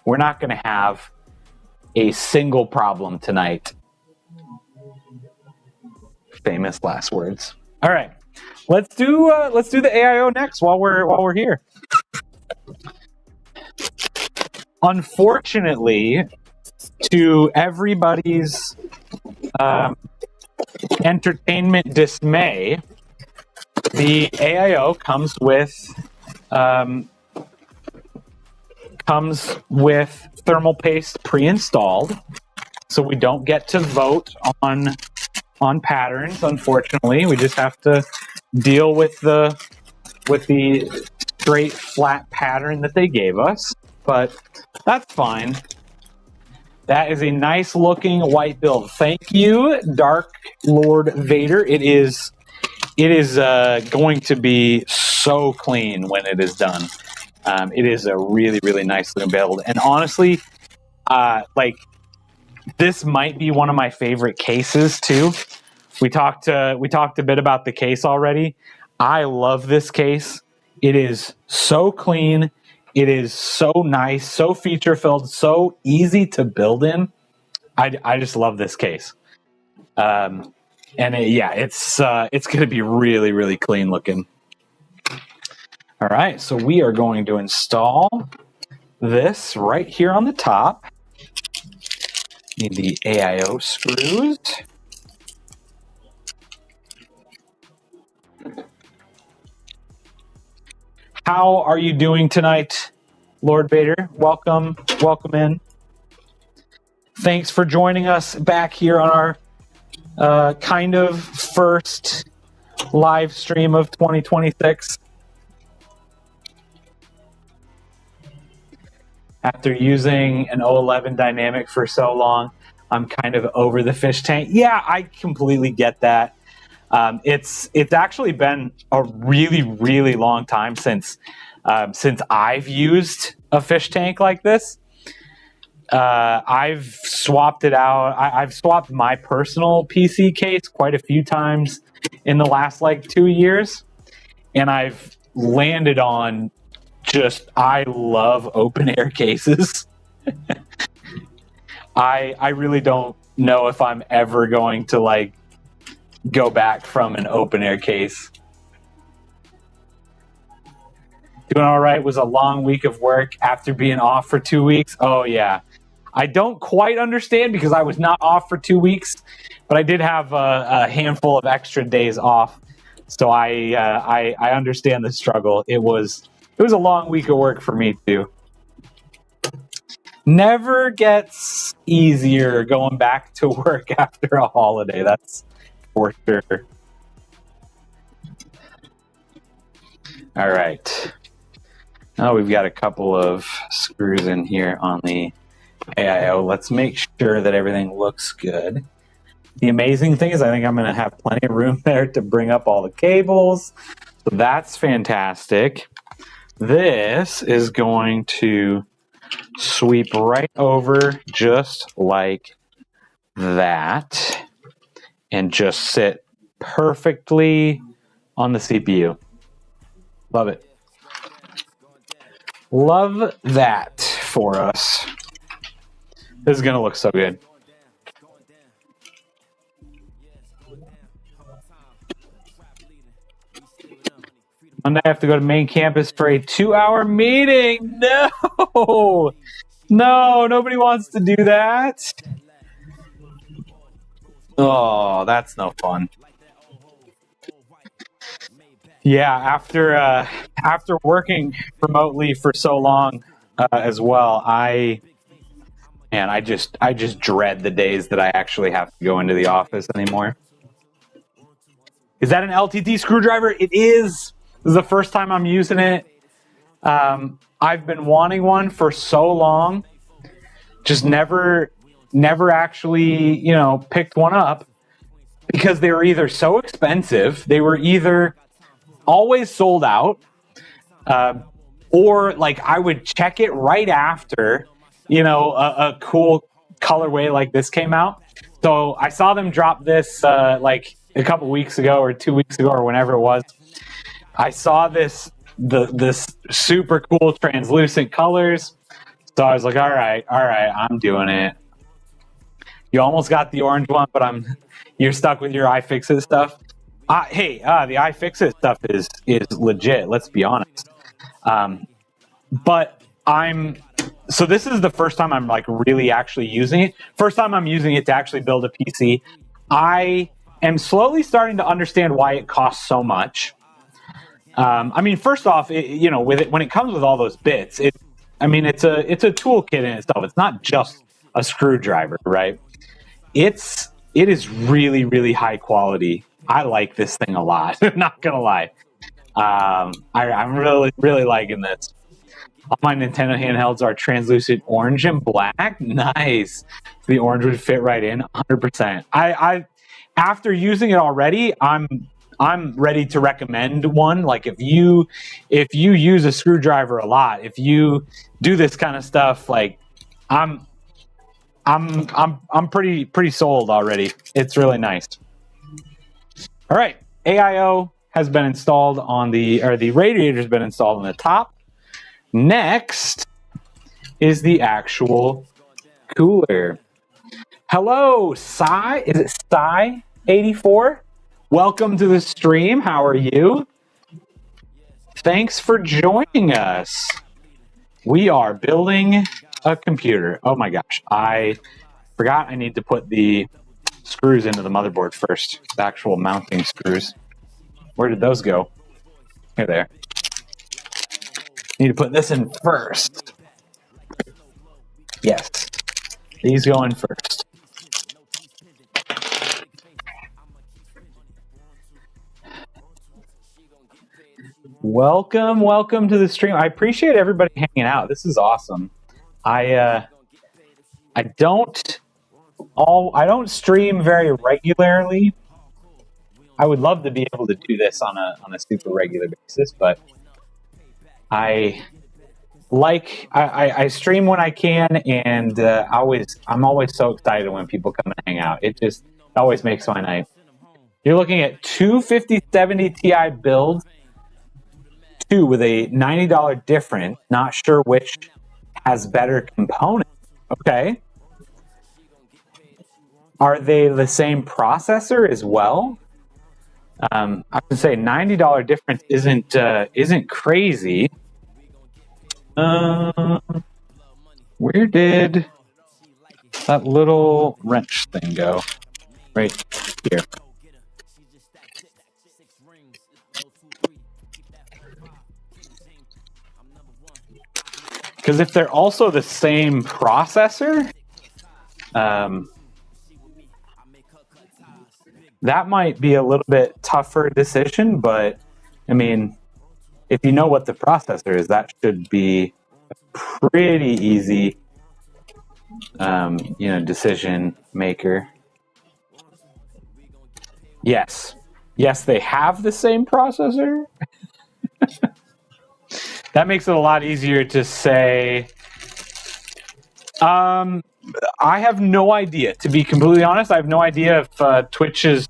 We're not going to have a single problem tonight. Famous last words. All right, let's do the AIO next while we're here. Unfortunately, to everybody's entertainment dismay, the AIO comes with thermal paste pre-installed, so we don't get to vote on patterns. Unfortunately, we just have to deal with the straight flat pattern that they gave us. But that's fine. That is a nice looking white build. Thank you, Dark Lord Vader. It is going to be so clean when it is done. It is a really, really nice looking build. And honestly, this might be one of my favorite cases too. We talked a bit about the case already. I love this case. It is so clean. It is so nice, so feature filled, so easy to build in. I just love this case. And it's going to be really, really clean looking. All right, so we are going to install this right here on the top. Need the AIO screws. How are you doing tonight, Lord Vader? Welcome in. Thanks for joining us back here on our kind of first live stream of 2026. After using an O11 dynamic for so long, I'm kind of over the fish tank. Yeah, I completely get that. It's actually been a really, really long time since I've used a fish tank like this. I've swapped it out. I've swapped my personal PC case quite a few times in the last 2 years, and I've landed on I love open air cases. I really don't know if I'm ever going to go back from an open air case. Doing all right. Was a long week of work after being off for 2 weeks. Oh yeah. I don't quite understand because I was not off for 2 weeks, but I did have a handful of extra days off. So I understand the struggle. It was a long week of work for me too. Never gets easier going back to work after a holiday. That's for sure. All right. Now we've got a couple of screws in here on the AIO. Let's make sure that everything looks good. The amazing thing is I think I'm going to have plenty of room there to bring up all the cables. So that's fantastic. This is going to sweep right over just like that and just sit perfectly on the CPU. Love it. Love that for us. This is going to look so good. Monday I have to go to main campus for a 2-hour meeting. No, nobody wants to do that. Oh, that's no fun. Yeah, after working remotely for so long as well, I just dread the days that I actually have to go into the office anymore. Is that an LTT screwdriver? It is. This is the first time I'm using it. I've been wanting one for so long, just never actually, picked one up because they were either so expensive, they were either always sold out, or like I would check it right after, a cool colorway like this came out. So I saw them drop this like a couple weeks ago or 2 weeks ago or whenever it was. I saw this super cool translucent colors. So I was like, all right, I'm doing it. You almost got the orange one, but you're stuck with your iFixit stuff. The iFixit stuff is legit. Let's be honest. But so this is the first time I'm like really actually using it. First time I'm using it to actually build a PC. I am slowly starting to understand why it costs so much. First off, when it comes with all those bits, it's a toolkit in itself. It's not just a screwdriver, right? It is really, really high quality. I like this thing a lot. I'm not gonna lie. I'm really, really liking this. All my Nintendo handhelds are translucent orange and black. Nice. The orange would fit right in 100%. I after using it already, I'm ready to recommend one. Like if you use a screwdriver a lot, if you do this kind of stuff, like I'm pretty sold already. It's really nice. All right, AIO has been installed the radiator's been installed on the top. Next is the actual cooler. Hello, Sai. Is it Sai84? Welcome to the stream. How are you? Thanks for joining us. We are building a computer. Oh my gosh. I forgot I need to put the screws into the motherboard first. The actual mounting screws. Where did those go? Here they are. Need to put this in first. Yes. These go in first. Welcome to the stream. I appreciate everybody hanging out. This is awesome. I don't stream very regularly. I would love to be able to do this on a super regular basis, but I stream when I can, and I'm always so excited when people come and hang out. It always makes my night. You're looking at two 5070 Ti builds, two with a $90 difference. Not sure which has better components. Okay. Are they the same processor as well? I would say $90 difference isn't crazy. Where did that little wrench thing go? Right here. Because if they're also the same processor, that might be a little bit tougher decision, but I mean, if you know what the processor is, that should be a pretty easy, decision maker. Yes, they have the same processor. That makes it a lot easier to say. I have no idea. To be completely honest, I have no idea if Twitch is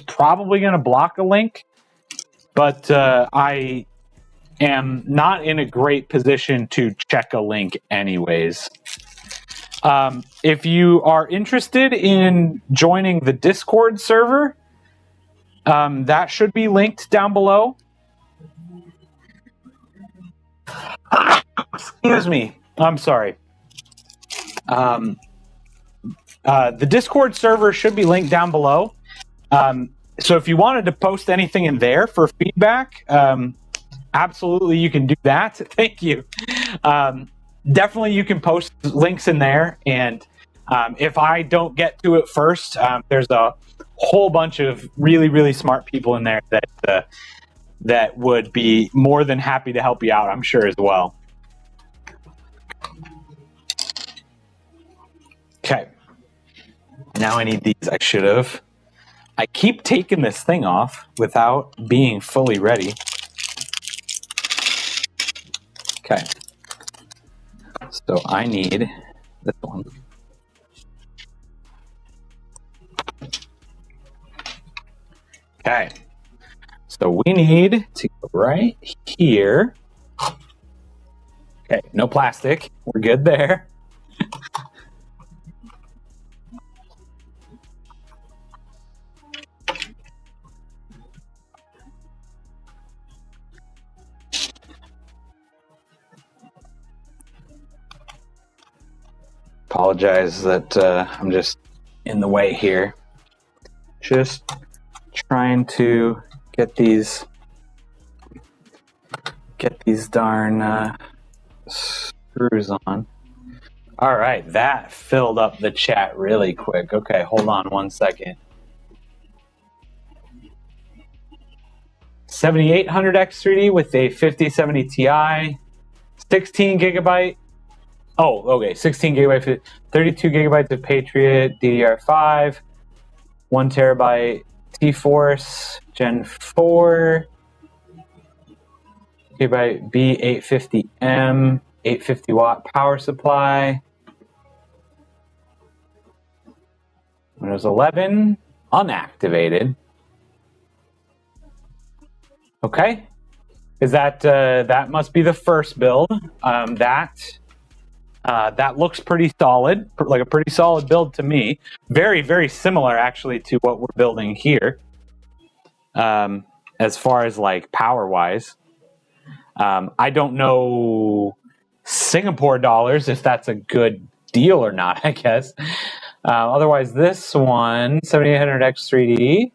probably going to block a link, but I am not in a great position to check a link anyways. If you are interested in joining the Discord server, that should be linked down below. Excuse me. I'm sorry. The Discord server should be linked down below. So if you wanted to post anything in there for feedback, absolutely you can do that. Thank you. Definitely you can post links in there, and if I don't get to it first, there's a whole bunch of really, really smart people in there that would be more than happy to help you out, I'm sure, as well. Okay. Now I need these. I should have. I keep taking this thing off without being fully ready. Okay. So I need this one. Okay. So we need to go right here. Okay, no plastic. We're good there. Apologize that I'm just in the way here. Just trying to get these darn screws on. All right, that filled up the chat really quick. Okay, hold on 1 second. 7800X3D with a 5070 Ti, 16 gigabyte. Oh, okay, 16 gigabyte, 32 gigabytes of Patriot DDR5, 1 terabyte T-Force Gen 4, gigabyte B850M, 850 watt power supply. Windows 11 unactivated. Okay, is that that must be the first build? That looks pretty solid, like a pretty solid build to me. Very, very similar actually to what we're building here. As far as like power wise, I don't know Singapore dollars if that's a good deal or not, I guess. Otherwise, this one, 7800X3D,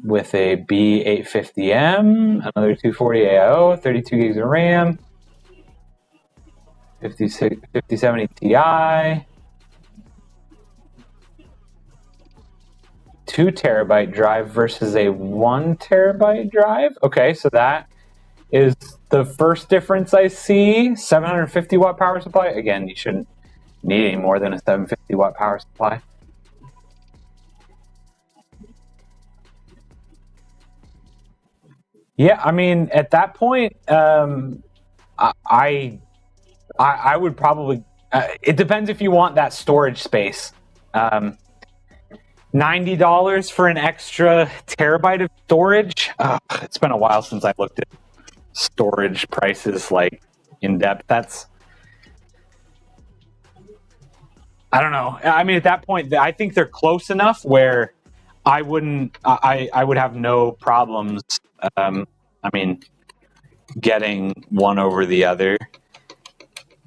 with a B850M, another 240 AIO, 32 gigs of RAM, 5070 Ti, 2 terabyte drive versus a 1 terabyte drive. Okay, so that is the first difference I see. 750 watt power supply. Again, you shouldn't need any more than a 750 watt power supply. Yeah, I mean, at that point, I would probably. It depends if you want that storage space. $90 for an extra terabyte of storage. It's been a while since I looked at storage prices like in depth. I don't know. I mean, at that point, I think they're close enough where I would have no problems. I mean, getting one over the other.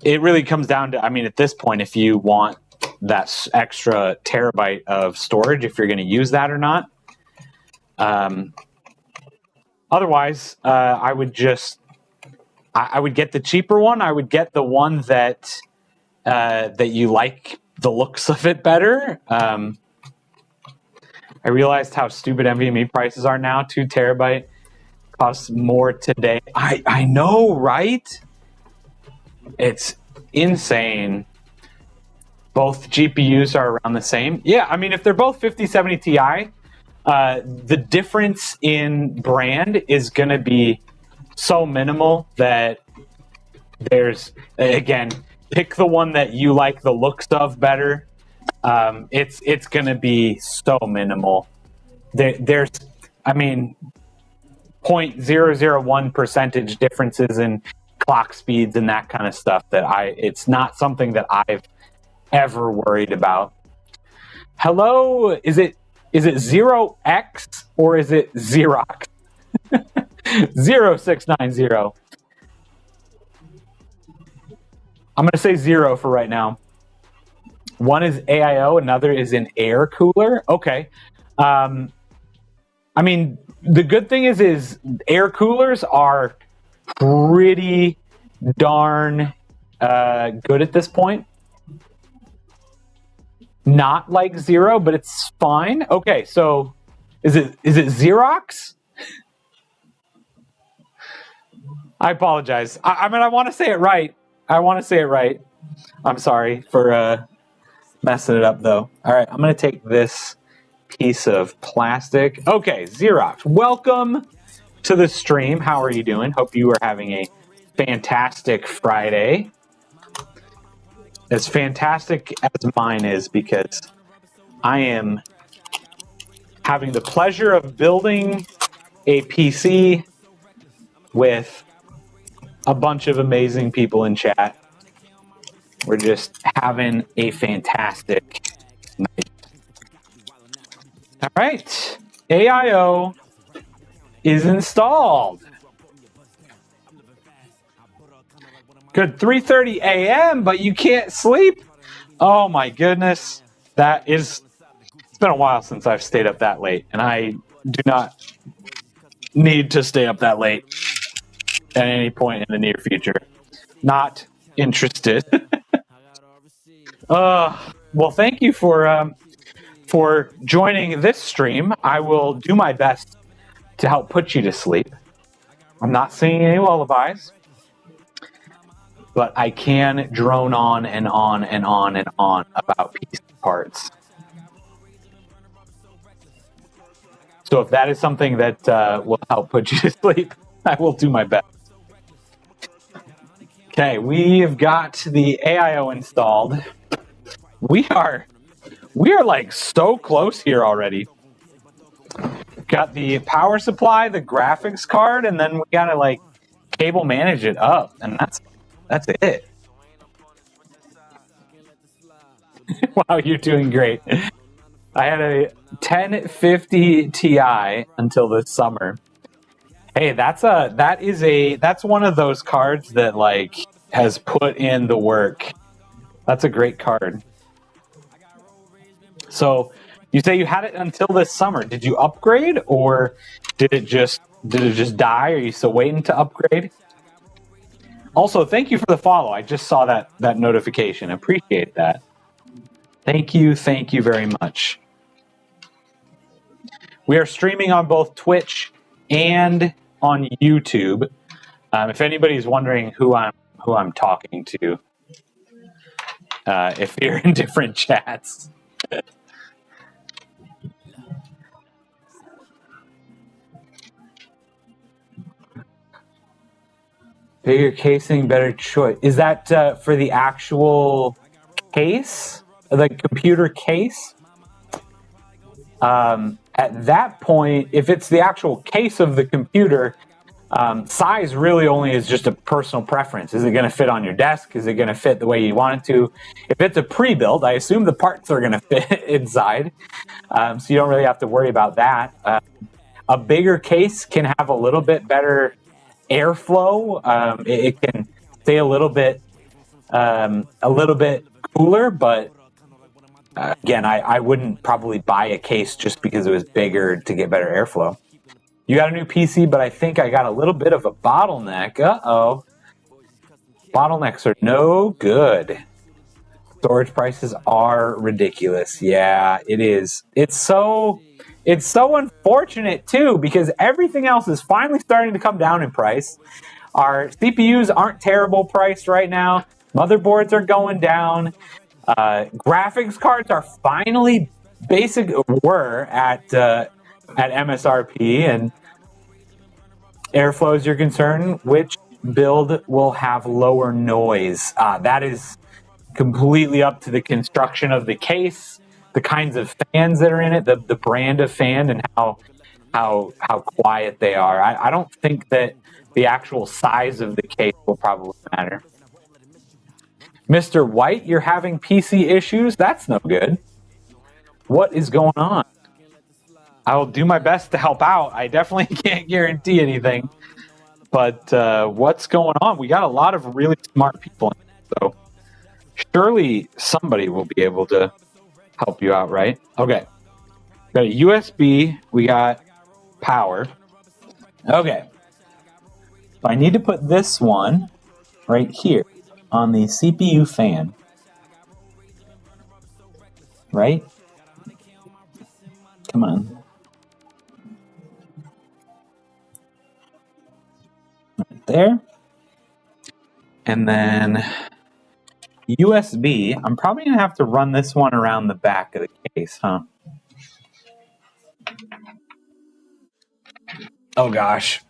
It really comes down to, I mean, at this point, if you want that extra terabyte of storage, if you're going to use that or not. Otherwise, I would get the cheaper one. I would get the one that you like the looks of it better. I realized how stupid NVMe prices are now. 2 terabyte costs more today. I know, right? It's insane. Both GPUs are around the same. Yeah, I mean, if they're both 5070 Ti, the difference in brand is going to be so minimal that there's, again, pick the one that you like the looks of better. It's going to be so minimal. There's, I mean, 0.001 percentage differences in clock speeds and that kind of stuff it's not something that I've ever worried about. Hello, is it 0x or is it Xerox? 0690. I'm going to say 0 for right now. One is AIO, another is an air cooler. Okay. I mean, the good thing is air coolers are pretty darn good at this point. Not like Zero, but it's fine. Okay, so is it Xerox? I apologize. I mean, I want to say it right. I'm sorry for messing it up, though. All right, I'm going to take this piece of plastic. Okay, Xerox, welcome to the stream. How are you doing? Hope you are having a fantastic Friday. As fantastic as mine is, because I am having the pleasure of building a PC with a bunch of amazing people in chat. We're just having a fantastic night. All right, AIO is installed. Good, 3:30 a.m., but you can't sleep? Oh my goodness. It's been a while since I've stayed up that late, and I do not need to stay up that late at any point in the near future. Not interested. Well, thank you for joining this stream. I will do my best to help put you to sleep. I'm not singing any lullabies, but I can drone on and on and on and on about PC parts. So if that is something that will help put you to sleep, I will do my best. Okay, we've got the AIO installed. We are like so close here already. Got the power supply, the graphics card, and then we gotta like cable manage it up, and that's it. Wow, you're doing great. I had a 1050 Ti until this summer. Hey, that's one of those cards that like has put in the work. That's a great card. So you say you had it until this summer. Did you upgrade, or did it just die? Are you still waiting to upgrade? Also, thank you for the follow. I just saw that notification. Appreciate that. Thank you very much. We are streaming on both Twitch and on YouTube. If anybody's wondering who I'm talking to, if you're in different chats. Bigger casing, better choice. Is that for the actual case, the computer case? At that point, if it's the actual case of the computer, size really only is just a personal preference. Is it going to fit on your desk? Is it going to fit the way you want it to? If it's a pre-built, I assume the parts are going to fit inside, so you don't really have to worry about that. A bigger case can have a little bit better airflow. It can stay a little bit cooler, but again, I wouldn't probably buy a case just because it was bigger to get better airflow. You got a new PC, but I think I got a little bit of a bottleneck. Uh-oh. Bottlenecks are no good. Storage prices are ridiculous. Yeah, it is. It's so unfortunate, too, because everything else is finally starting to come down in price. Our CPUs aren't terrible priced right now. Motherboards are going down. Graphics cards are finally were at MSRP, and airflow is your concern. Which build will have lower noise? That is completely up to the construction of the case, the kinds of fans that are in it, the brand of fan, and how quiet they are. I don't think that the actual size of the case will probably matter. Mr. White, you're having PC issues? That's no good. What is going on? I will do my best to help out. I definitely can't guarantee anything. But what's going on? We got a lot of really smart people in it, so Surely somebody will be able to help you out, right? Okay. Got a USB. We got power. Okay. So I need to put this one right here on the CPU fan. Right? Come on. Right there. And then USB. I'm probably going to have to run this one around the back of the case, huh? Oh, gosh.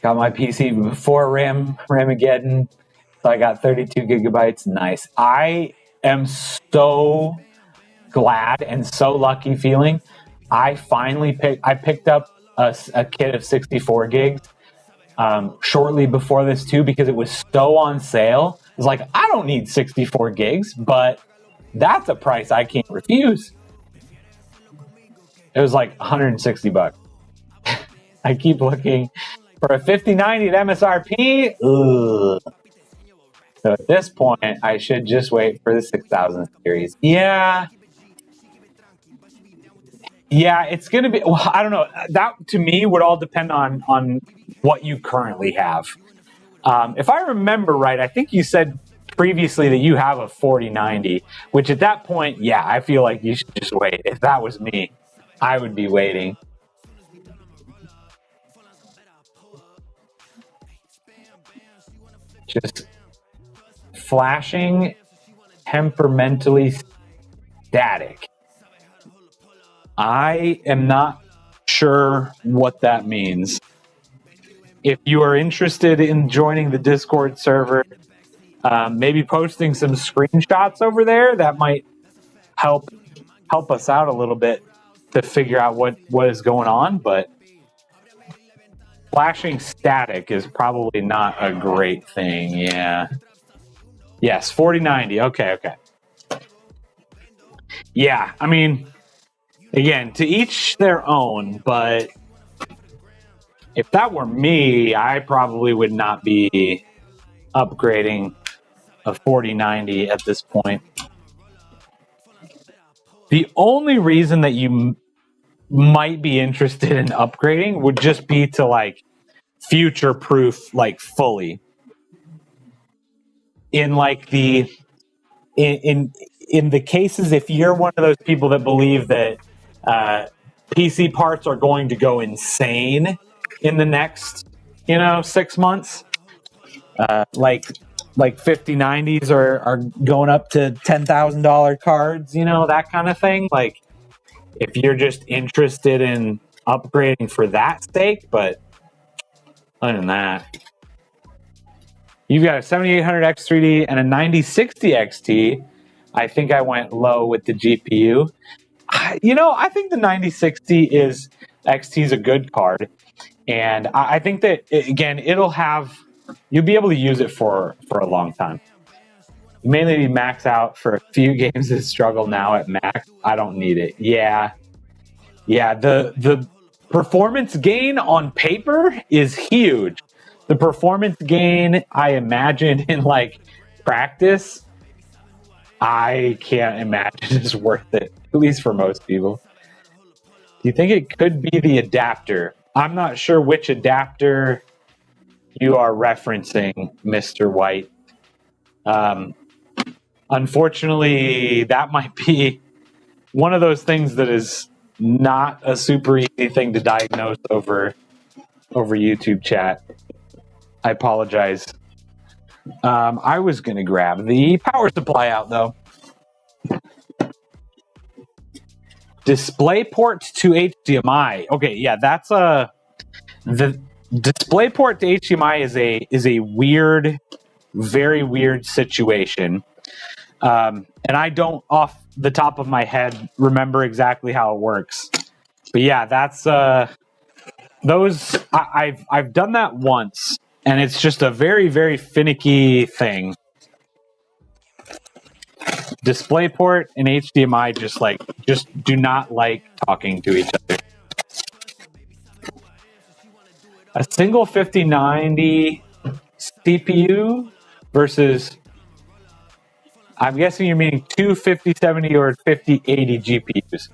Got my PC before Ramageddon. So I got 32 gigabytes. Nice. I am so glad and so lucky feeling. I finally picked up a kit of 64 gigs shortly before this too, because it was so on sale. I was like, I don't need 64 gigs, but that's a price I can't refuse. It was like 160 bucks. I keep looking for a 5090 at MSRP. Ugh. So at this point, I should just wait for the 6000 series. Yeah, it's going to be, well, I don't know. That to me would all depend on what you currently have. If I remember right, I think you said previously that you have a 4090, which at that point, yeah, I feel like you should just wait. If that was me, I would be waiting. Just flashing temperamentally static. I am not sure what that means. If you are interested in joining the Discord server, maybe posting some screenshots over there, that might help us out a little bit to figure out what is going on. But flashing static is probably not a great thing. Yeah. Yes, 4090. Okay. Yeah, I mean, again, to each their own, but if that were me, I probably would not be upgrading a 4090 at this point. The only reason that you might be interested in upgrading would just be to like future proof, like fully. In like the in the cases, if you're one of those people that believe that PC parts are going to go insane in the next 6 months, like 5090s are going up to $10,000 cards, that kind of thing. Like if you're just interested in upgrading for that sake, but other than that, you've got a 7800 X3D and a 9060 XT. I think I went low with the GPU. I think the 9060 XT is a good card. And I think that, again, you'll be able to use it for a long time. You may need to max out for a few games that struggle now at max. I don't need it. Yeah. The performance gain on paper is huge. The performance gain, I imagine, in like practice, I can't imagine is worth it, at least for most people. Do you think it could be the adapter? I'm not sure which adapter you are referencing, Mr. White. Unfortunately, that might be one of those things that is not a super easy thing to diagnose over YouTube chat. I apologize. I was going to grab the power supply out, though. DisplayPort to HDMI. Okay, yeah, that's the DisplayPort to HDMI is a weird, very weird situation. And I don't, off the top of my head, remember exactly how it works. But yeah, that's those. I've done that once. And it's just a very, very finicky thing. DisplayPort and HDMI just do not like talking to each other. A single 5090 CPU versus, I'm guessing you're meaning two 5070 or 5080 GPUs.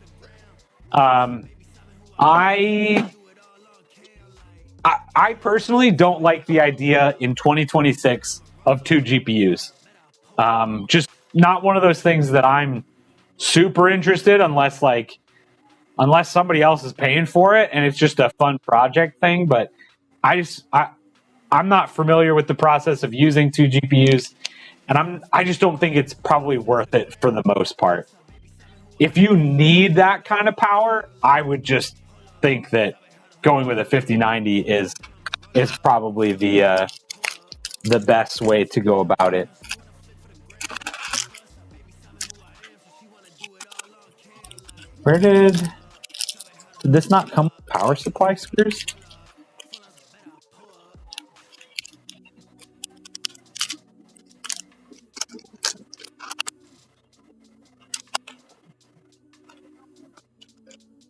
I personally don't like the idea in 2026 of two GPUs. Just not one of those things that I'm super interested unless somebody else is paying for it and it's just a fun project thing. But I'm not familiar with the process of using two GPUs, and I just don't think it's probably worth it for the most part. If you need that kind of power, I would just think that going with a 5090 is probably the best way to go about it. Where did this not come with power supply screws?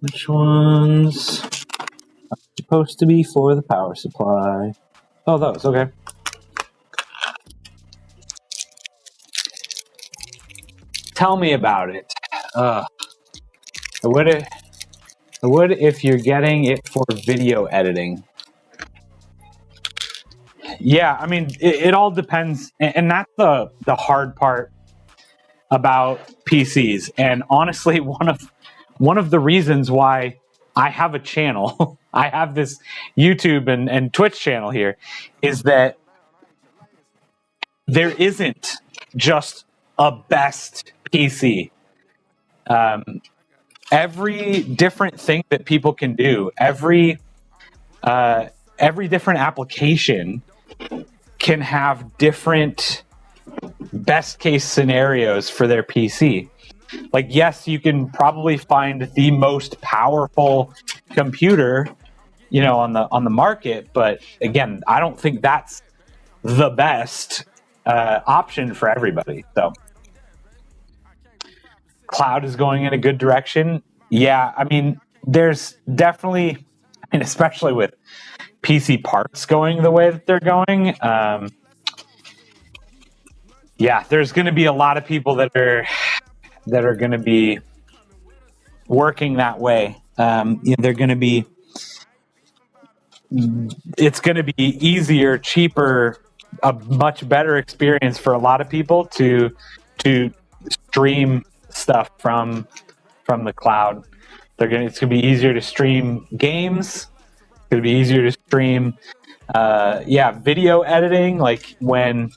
Which ones are supposed to be for the power supply? Oh, those, okay. Tell me about it. I would if you're getting it for video editing. Yeah, I mean, it all depends, and that's the hard part about PCs. And honestly, one of the reasons why I have a channel, I have this YouTube and Twitch channel here, is that there isn't just a best PC. Every different thing that people can do, every different application can have different best case scenarios for their PC. Like, yes, you can probably find the most powerful computer, on the market, but again, I don't think that's the best option for everybody. So cloud is going in a good direction. Yeah, I mean, there's definitely, and especially with PC parts going the way that they're going, yeah, there's going to be a lot of people that are going to be working that way. They're going to be. It's going to be easier, cheaper, a much better experience for a lot of people to stream stuff from the cloud. It's going to be easier to stream games. It's going to be easier to stream, video editing. Like when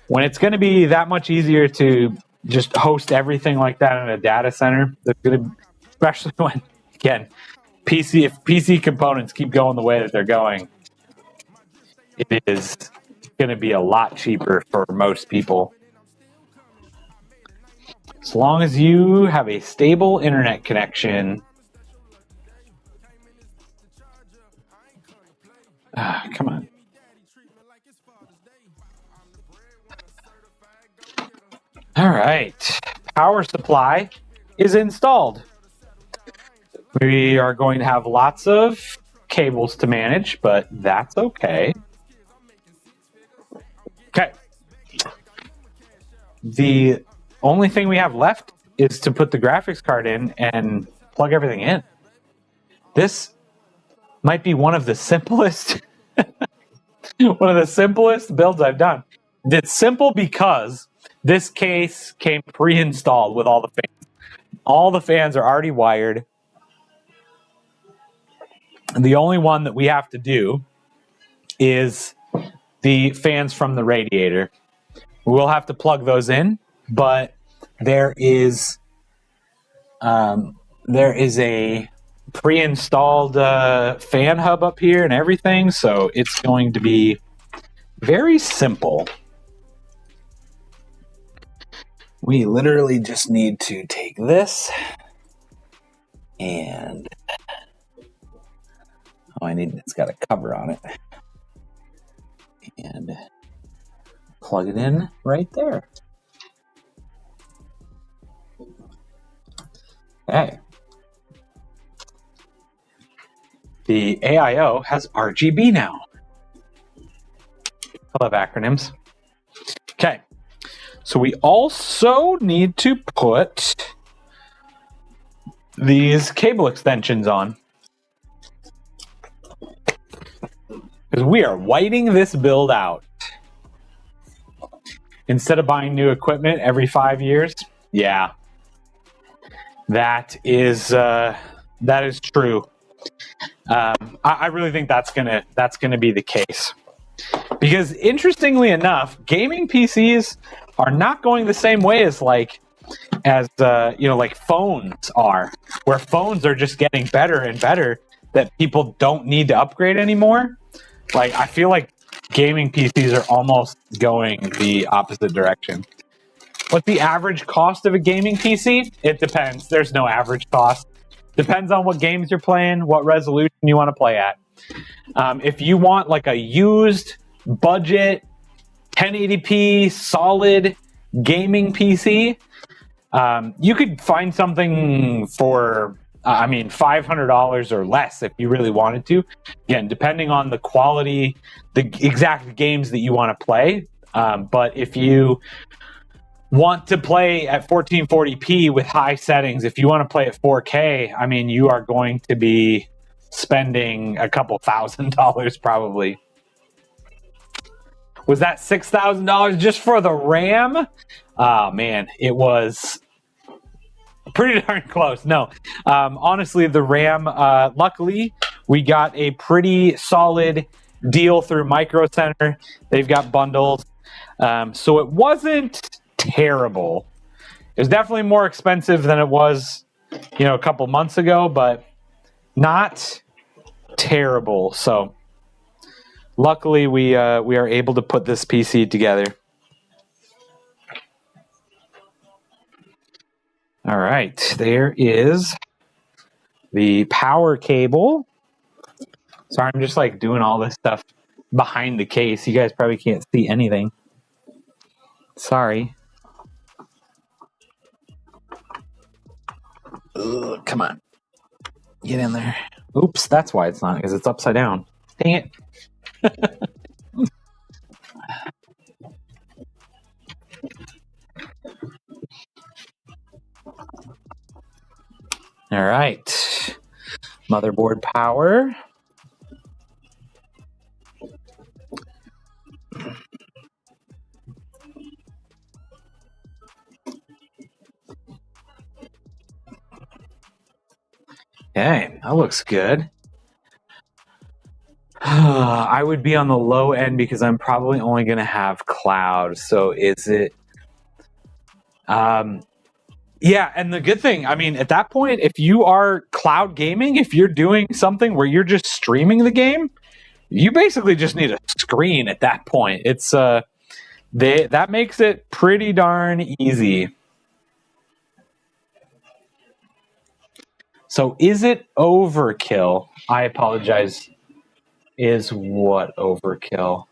it's going to be that much easier to just host everything like that in a data center. That's going to, especially when, again, if PC components keep going the way that they're going, it is going to be a lot cheaper for most people. As long as you have a stable internet connection. Come on. All right. Power supply is installed. We are going to have lots of cables to manage, but that's okay. Okay. The only thing we have left is to put the graphics card in and plug everything in. This might be one of the simplest builds I've done. It's simple because this case came pre-installed with all the fans. All the fans are already wired. And the only one that we have to do is the fans from the radiator. We'll have to plug those in, but there is a pre-installed fan hub up here and everything, so it's going to be very simple. We literally just need to take this and it's got a cover on it, and plug it in right there. Okay. The AIO has RGB now. I love acronyms. Okay. So we also need to put these cable extensions on, because we are whiting this build out. Instead of buying new equipment every 5 years, yeah, that is true. I really think that's gonna be the case, because interestingly enough, gaming PCs are not going the same way as like phones are, where phones are just getting better and better, that people don't need to upgrade anymore. Like, I feel like gaming PCs are almost going the opposite direction. What's the average cost of a gaming PC? It depends. There's no average cost. Depends on what games you're playing, what resolution you want to play at. If you want like a used budget 1080p solid gaming PC, you could find something for $500 or less if you really wanted to. Again, depending on the quality, the exact games that you want to play. But if you want to play at 1440p with high settings, if you want to play at 4K, I mean, you are going to be spending a couple $1,000 probably. Was that $6,000 just for the RAM? Oh man, it was pretty darn close. No, honestly, the RAM, luckily, we got a pretty solid deal through Micro Center. They've got bundles. So it wasn't terrible. It was definitely more expensive than it was, a couple months ago, but not terrible. So luckily, we are able to put this PC together. All right, there is the power cable. Sorry, I'm just like doing all this stuff behind the case. You guys probably can't see anything. Sorry. Ugh, come on. Get in there. Oops, that's why it's not, because it's upside down. Dang it. All right. Motherboard power. Okay, that looks good. I would be on the low end because I'm probably only going to have cloud. So is it... Yeah, and the good thing, I mean, at that point, if you are cloud gaming, if you're doing something where you're just streaming the game, you basically just need a screen at that point. It's that makes it pretty darn easy. So is it overkill? I apologize. Is what overkill?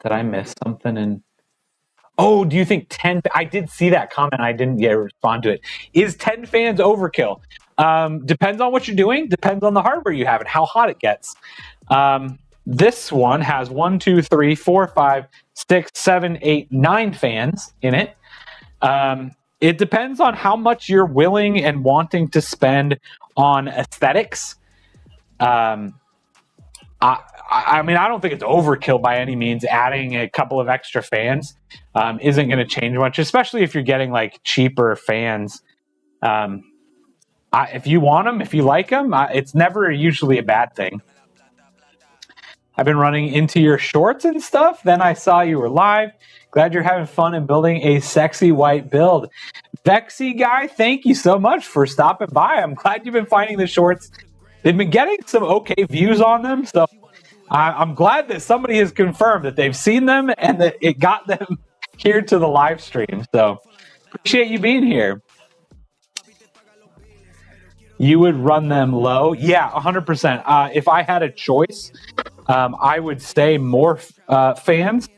Did I miss something? Oh, do you think 10... I did see that comment. I didn't respond to it. Is 10 fans overkill? Depends on what you're doing. Depends on the hardware you have and how hot it gets. This one has 1, 2, 3, 4, 5, 6, 7, 8, 9 fans in it. It depends on how much you're willing and wanting to spend on aesthetics. I mean, I don't think it's overkill by any means. Adding a couple of extra fans isn't going to change much, especially if you're getting like cheaper fans. If you want them, if you like them, it's never usually a bad thing. I've been running into your shorts and stuff. Then I saw you were live. Glad you're having fun and building a sexy white build. Vexy guy, thank you so much for stopping by. I'm glad you've been finding the shorts. They've been getting some okay views on them, so I'm glad that somebody has confirmed that they've seen them and that it got them here to the live stream. So appreciate you being here. You would run them low? Yeah, 100%. If I had a choice, I would say more fans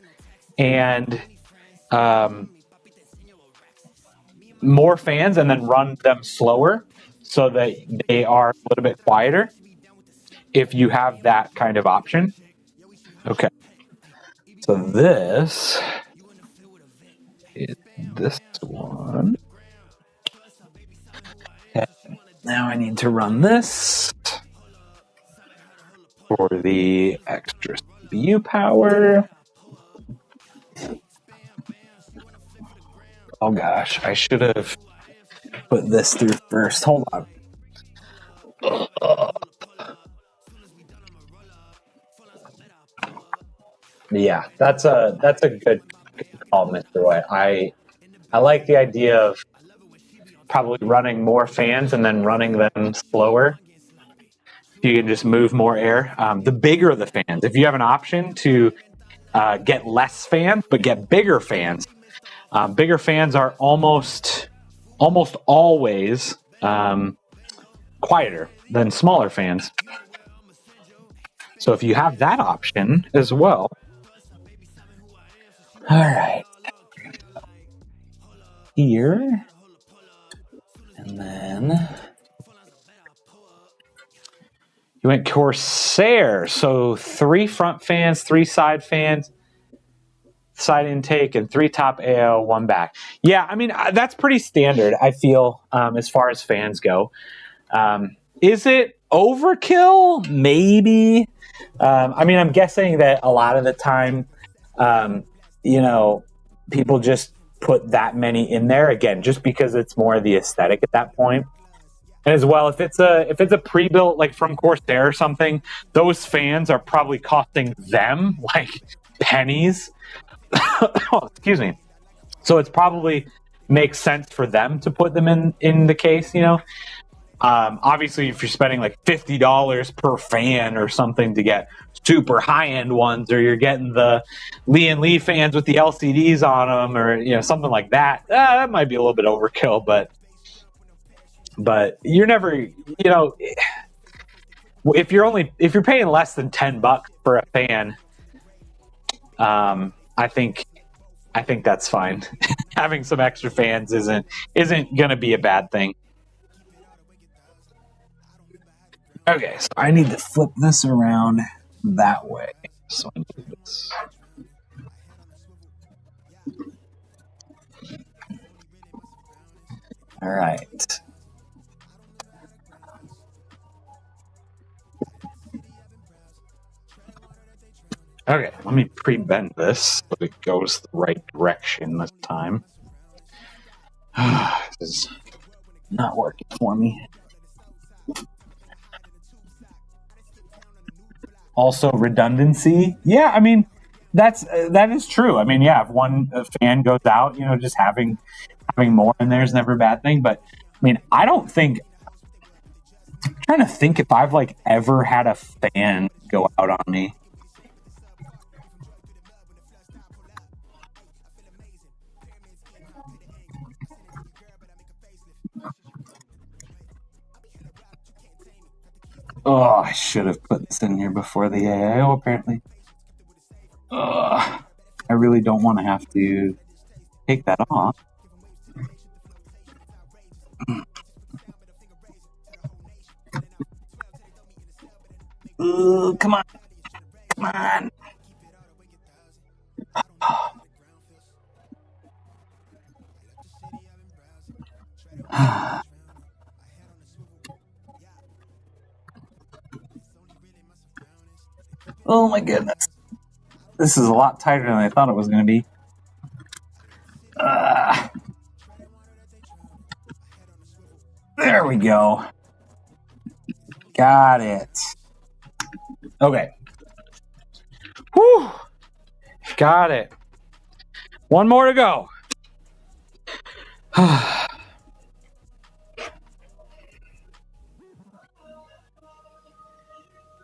and more fans and then run them slower so that they are a little bit quieter. if you have that kind of option. Okay. So this is this one. Okay. Now I need to run this for the extra CPU power. Oh gosh, I should have put this through first. Hold on. Yeah, that's a good call, Mr. Roy. I like the idea of probably running more fans and then running them slower. You can just move more air. The bigger the fans, if you have an option to get less fans but get bigger fans, bigger fans are almost always quieter than smaller fans. So if you have that option as well. All right. Here. And then you went Corsair. So 3 front fans, 3 side fans, side intake, and 3 top AO, 1 back. Yeah, I mean, that's pretty standard, I feel, as far as fans go. Is it overkill? Maybe. I mean, I'm guessing that a lot of the time, people just put that many in there, again, just because it's more the aesthetic at that point. And as well, if it's a pre-built, like from Corsair or something, those fans are probably costing them like pennies. Oh, excuse me. So it's probably makes sense for them to put them in the case, Obviously, if you're spending like $50 per fan or something to get super high-end ones, or you're getting the Lee and Lee fans with the LCDs on them, or something like that, that might be a little bit overkill. But you're never, if you're paying less than $10 for a fan, I think that's fine. Having some extra fans isn't going to be a bad thing. Okay, so I need to flip this around that way. So I do this. All right. Okay, let me pre-bend this so it goes the right direction this time. This is not working for me. Also, redundancy. Yeah, I mean, that is true. I mean, yeah, if one fan goes out, just having more in there is never a bad thing. But I mean, I'm trying to think if I've ever had a fan go out on me. Oh, I should have put this in here before the AIO, apparently. I really don't want to have to take that off. Come on. Come on. Oh my goodness. This is a lot tighter than I thought it was going to be. There we go. Got it. Okay. Whew. Got it. One more to go. Oh,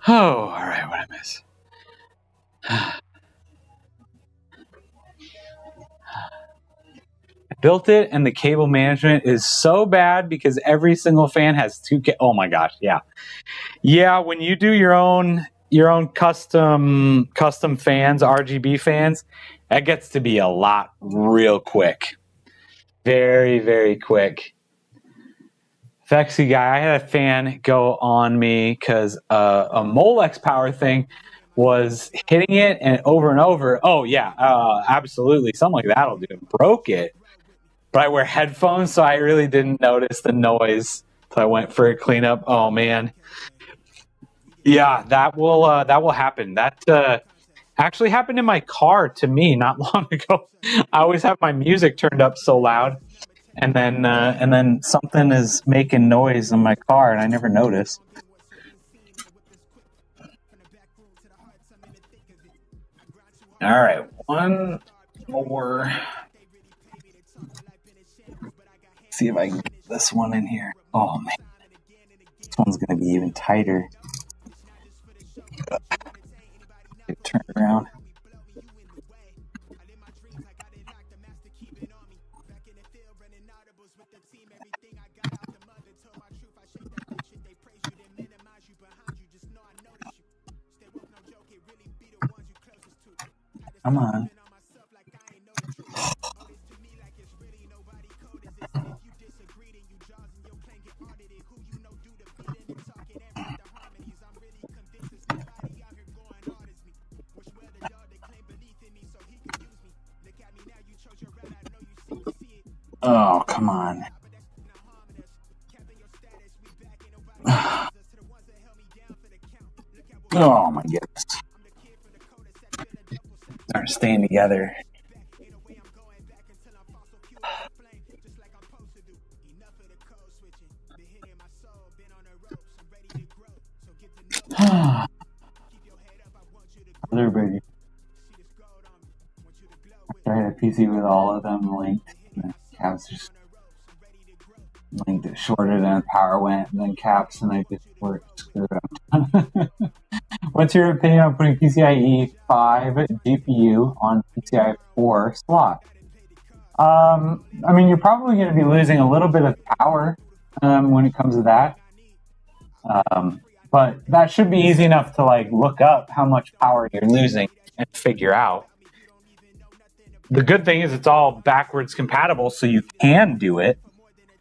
all right. What I miss? I built it, and the cable management is so bad because every single fan has 2. Oh my gosh, yeah. When you do your own custom fans, RGB fans, that gets to be a lot real quick. Very, very quick. Vexy guy, I had a fan go on me because a Molex power thing was hitting it and over. Oh yeah, absolutely, something like that'll do. Broke it, but I wear headphones, so I really didn't notice the noise. So I went for a cleanup. Oh man, yeah, that will happen. That actually happened in my car to me not long ago. I always have my music turned up so loud, and then something is making noise in my car, and I never notice. All right, one more. See if I can get this one in here. Oh man, this one's gonna be even tighter. Turn it around. Come on. Oh, come on. Oh my goodness. Aren't staying together. Other baby. I had a PC with all of them linked. And Caps just linked it shorter than power went, and then Caps, and I just worked. Screwed up. What's your opinion on putting PCIe 5 GPU on PCIe 4 slot? I mean, you're probably going to be losing a little bit of power when it comes to that. But that should be easy enough to like look up how much power you're losing and figure out. The good thing is it's all backwards compatible, so you can do it.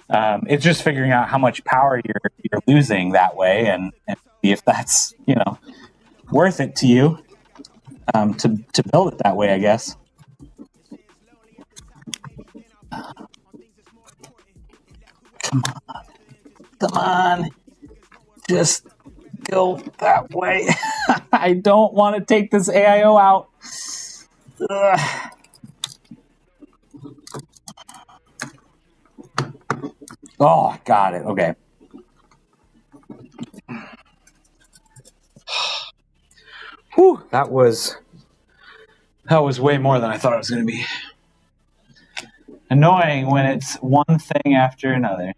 It's just figuring out how much power you're losing that way, and see if that's worth it to you to build it that way, I guess. Come on, just go that way. I don't want to take this AIO out. Ugh. Oh, got it. Okay. Whew, that was way more than I thought it was going to be. Annoying when it's one thing after another.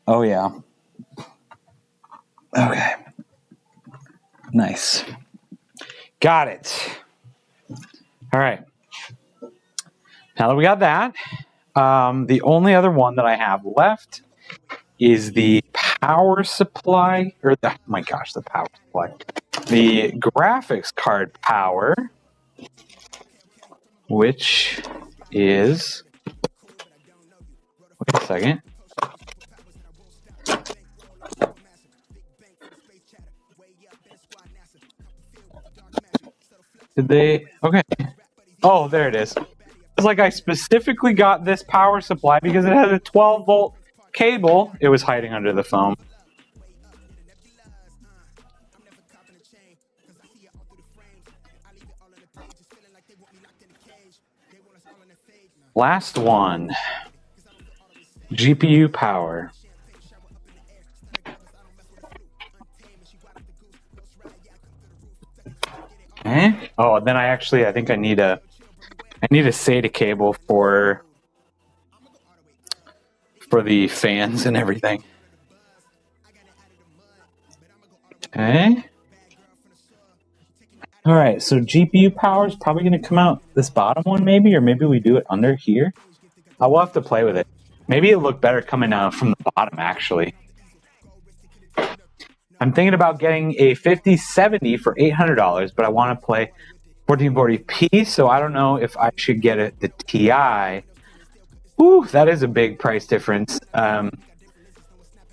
Oh, yeah. Okay. Nice. Got it. All right. Now that we got that, the only other one that I have left is the power supply, or the power supply. The graphics card power, which is, wait a second. Did they? Okay. Oh, there it is. It's like I specifically got this power supply because it has a 12-volt cable. It was hiding under the foam. Last one. GPU power. Okay. Oh, then I think I need a SATA cable for the fans and everything. Okay. All right, so GPU power is probably going to come out this bottom one maybe, or maybe we do it under here. I will have to play with it. Maybe it'll look better coming out from the bottom, actually. I'm thinking about getting a 5070 for $800, but I want to play 1440p, so I don't know if I should get the Ti. Ooh, that is a big price difference.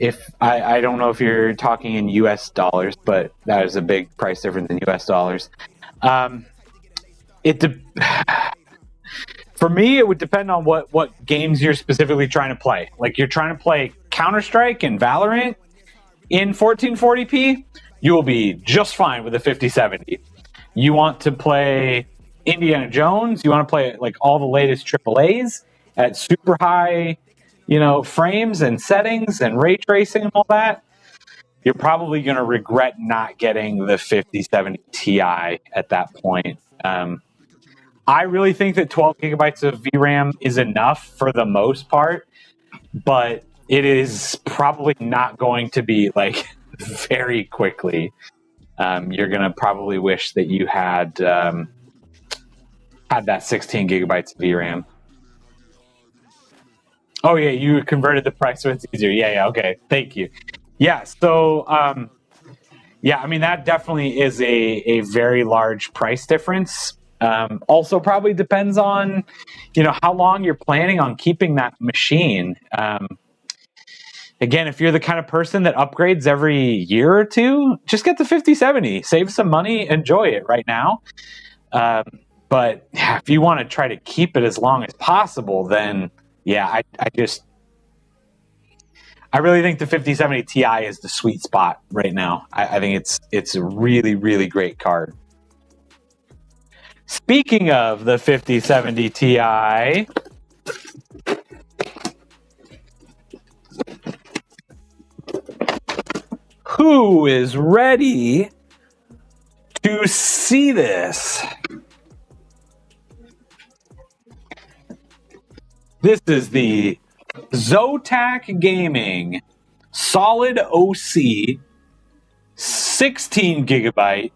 if I don't know if you're talking in US dollars, but that is a big price difference in US dollars. For me, it would depend on what games you're specifically trying to play. Like, you're trying to play Counter-Strike and Valorant in 1440p, you will be just fine with a 5070. You want to play Indiana Jones, you want to play like all the latest AAAs at super high, frames and settings and ray tracing and all that, you're probably going to regret not getting the 5070 Ti at that point. I really think that 12 gigabytes of VRAM is enough for the most part, but it is probably not going to be like very quickly. You're going to probably wish that you had that 16 gigabytes of VRAM. Oh yeah, you converted the price so it's easier. Yeah, okay. Thank you. Yeah, so that definitely is a very large price difference. Also probably depends on, how long you're planning on keeping that machine. Again, if you're the kind of person that upgrades every year or two, just get the 5070. Save some money, enjoy it right now. But if you want to try to keep it as long as possible, then I really think the 5070 Ti is the sweet spot right now. I think it's a really, really great card. Speaking of the 5070 Ti, who is ready to see this? This is the Zotac Gaming Solid OC 16 gigabyte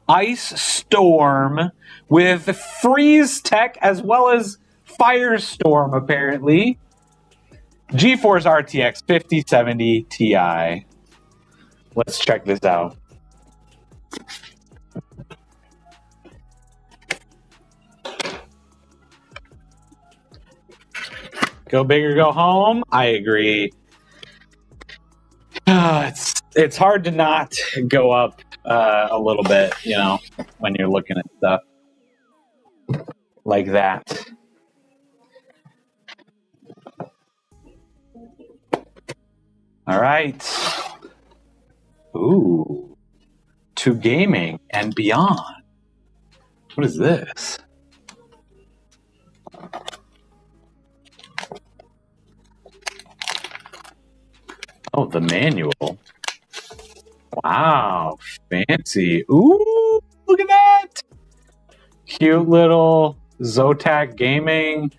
Ice Storm with Freeze Tech as well as Firestorm, apparently. GeForce RTX 5070 Ti. Let's check this out. Go big or go home. I agree. It's hard to not go up a little bit, when you're looking at stuff like that. All right. Ooh. To gaming and beyond. What is this? Oh, the manual. Wow, fancy. Ooh, look at that. Cute little Zotac Gaming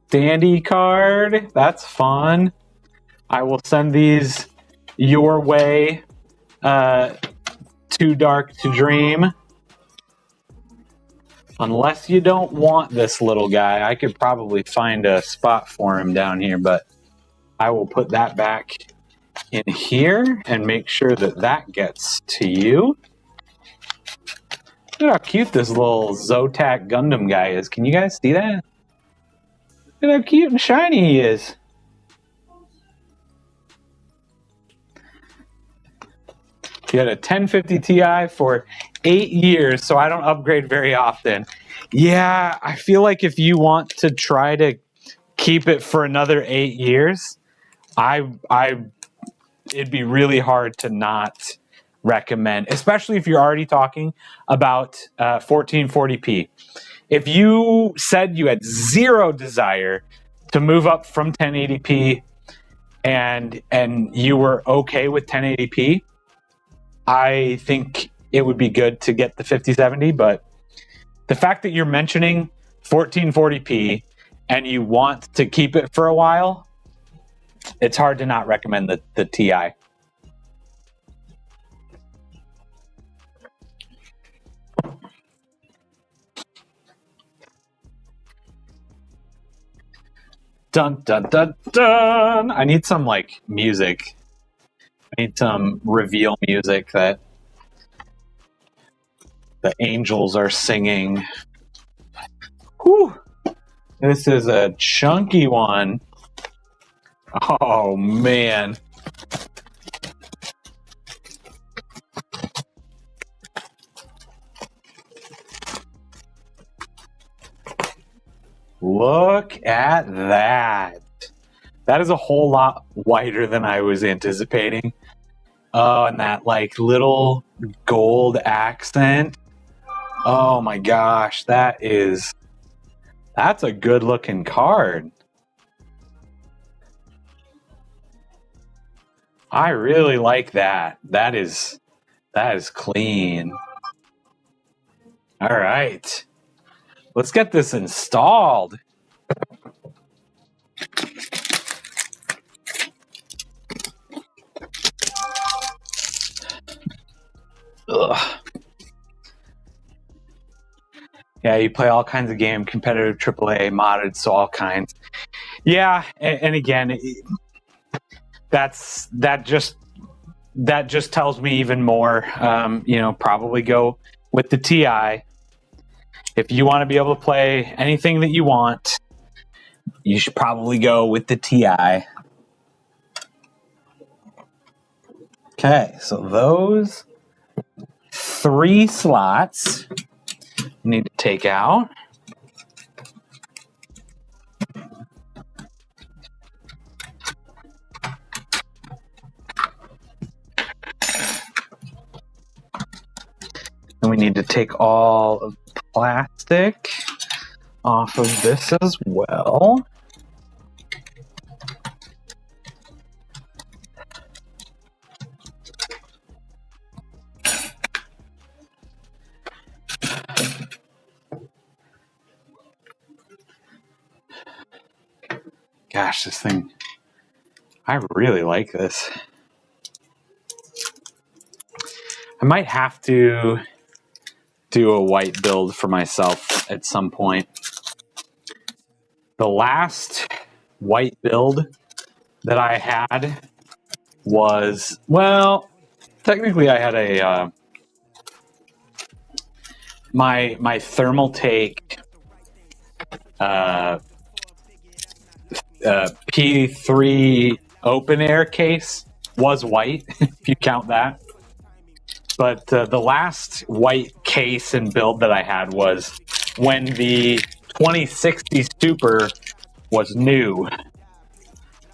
standee card. That's fun. I will send these your way. Too dark to dream. Unless you don't want this little guy, I could probably find a spot for him down here, but I will put that back in here and make sure that gets to you. Look at how cute this little Zotac Gundam guy is. Can you guys see that? Look at how cute and shiny he is. You had a 1050 Ti for 8 years, so I don't upgrade very often. Yeah, I feel like if you want to try to keep it for another 8 years, it'd be really hard to not recommend, especially if you're already talking about 1440p. If you said you had zero desire to move up from 1080p and you were okay with 1080p, I think it would be good to get the 5070, but the fact that you're mentioning 1440p and you want to keep it for a while, it's hard to not recommend the Ti. Dun, dun, dun, dun. I need some music. I need some reveal music that the angels are singing. Whew. This is a chunky one. Oh, man. Look at that. That is a whole lot whiter than I was anticipating. Oh, and that like little gold accent. Oh my gosh, that's a good looking card. I really like that. That is clean. All right. Let's get this installed. Ugh. Yeah, you play all kinds of games, competitive, AAA, modded, so all kinds. Yeah, and again, that just tells me even more. Probably go with the TI. If you want to be able to play anything that you want, you should probably go with the TI. Okay, so those 3 slots need to take out. And we need to take all of the plastic off of this as well. Gosh, this thing, I really like this. I might have to do a white build for myself at some point. The last white build that I had was, well, technically I had a my Thermaltake P3 open air case was white, if you count that. But the last white case and build that I had was when the 2060 Super was new.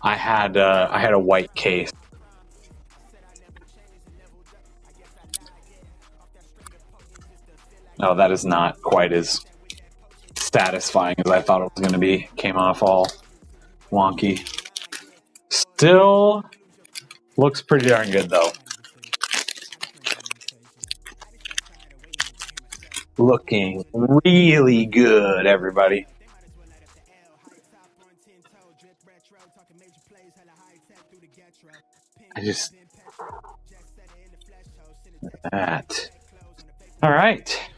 I had a white case. Oh, that is not quite as satisfying as I thought it was going to be. Came off all wonky. Still looks pretty darn good, though. Looking really good, everybody. That. All right.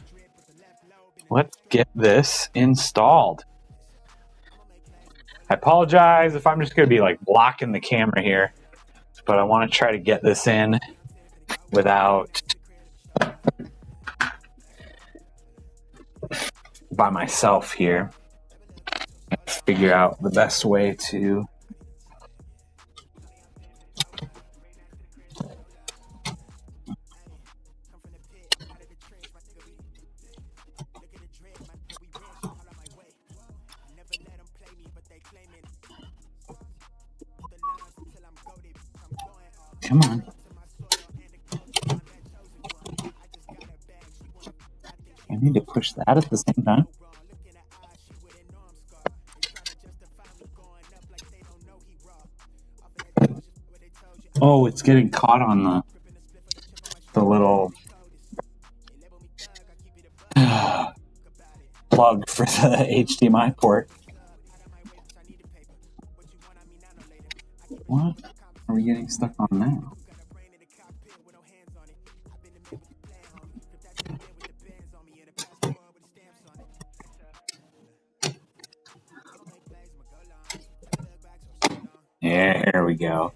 Let's get this installed. I apologize if I'm just going to be like blocking the camera here, but I want to try to get this in without by myself here. Let's figure out the best way to come on. I need to push that at the same time. Oh, it's getting caught on the little plug for the HDMI port. What are we getting stuck on now? There we go.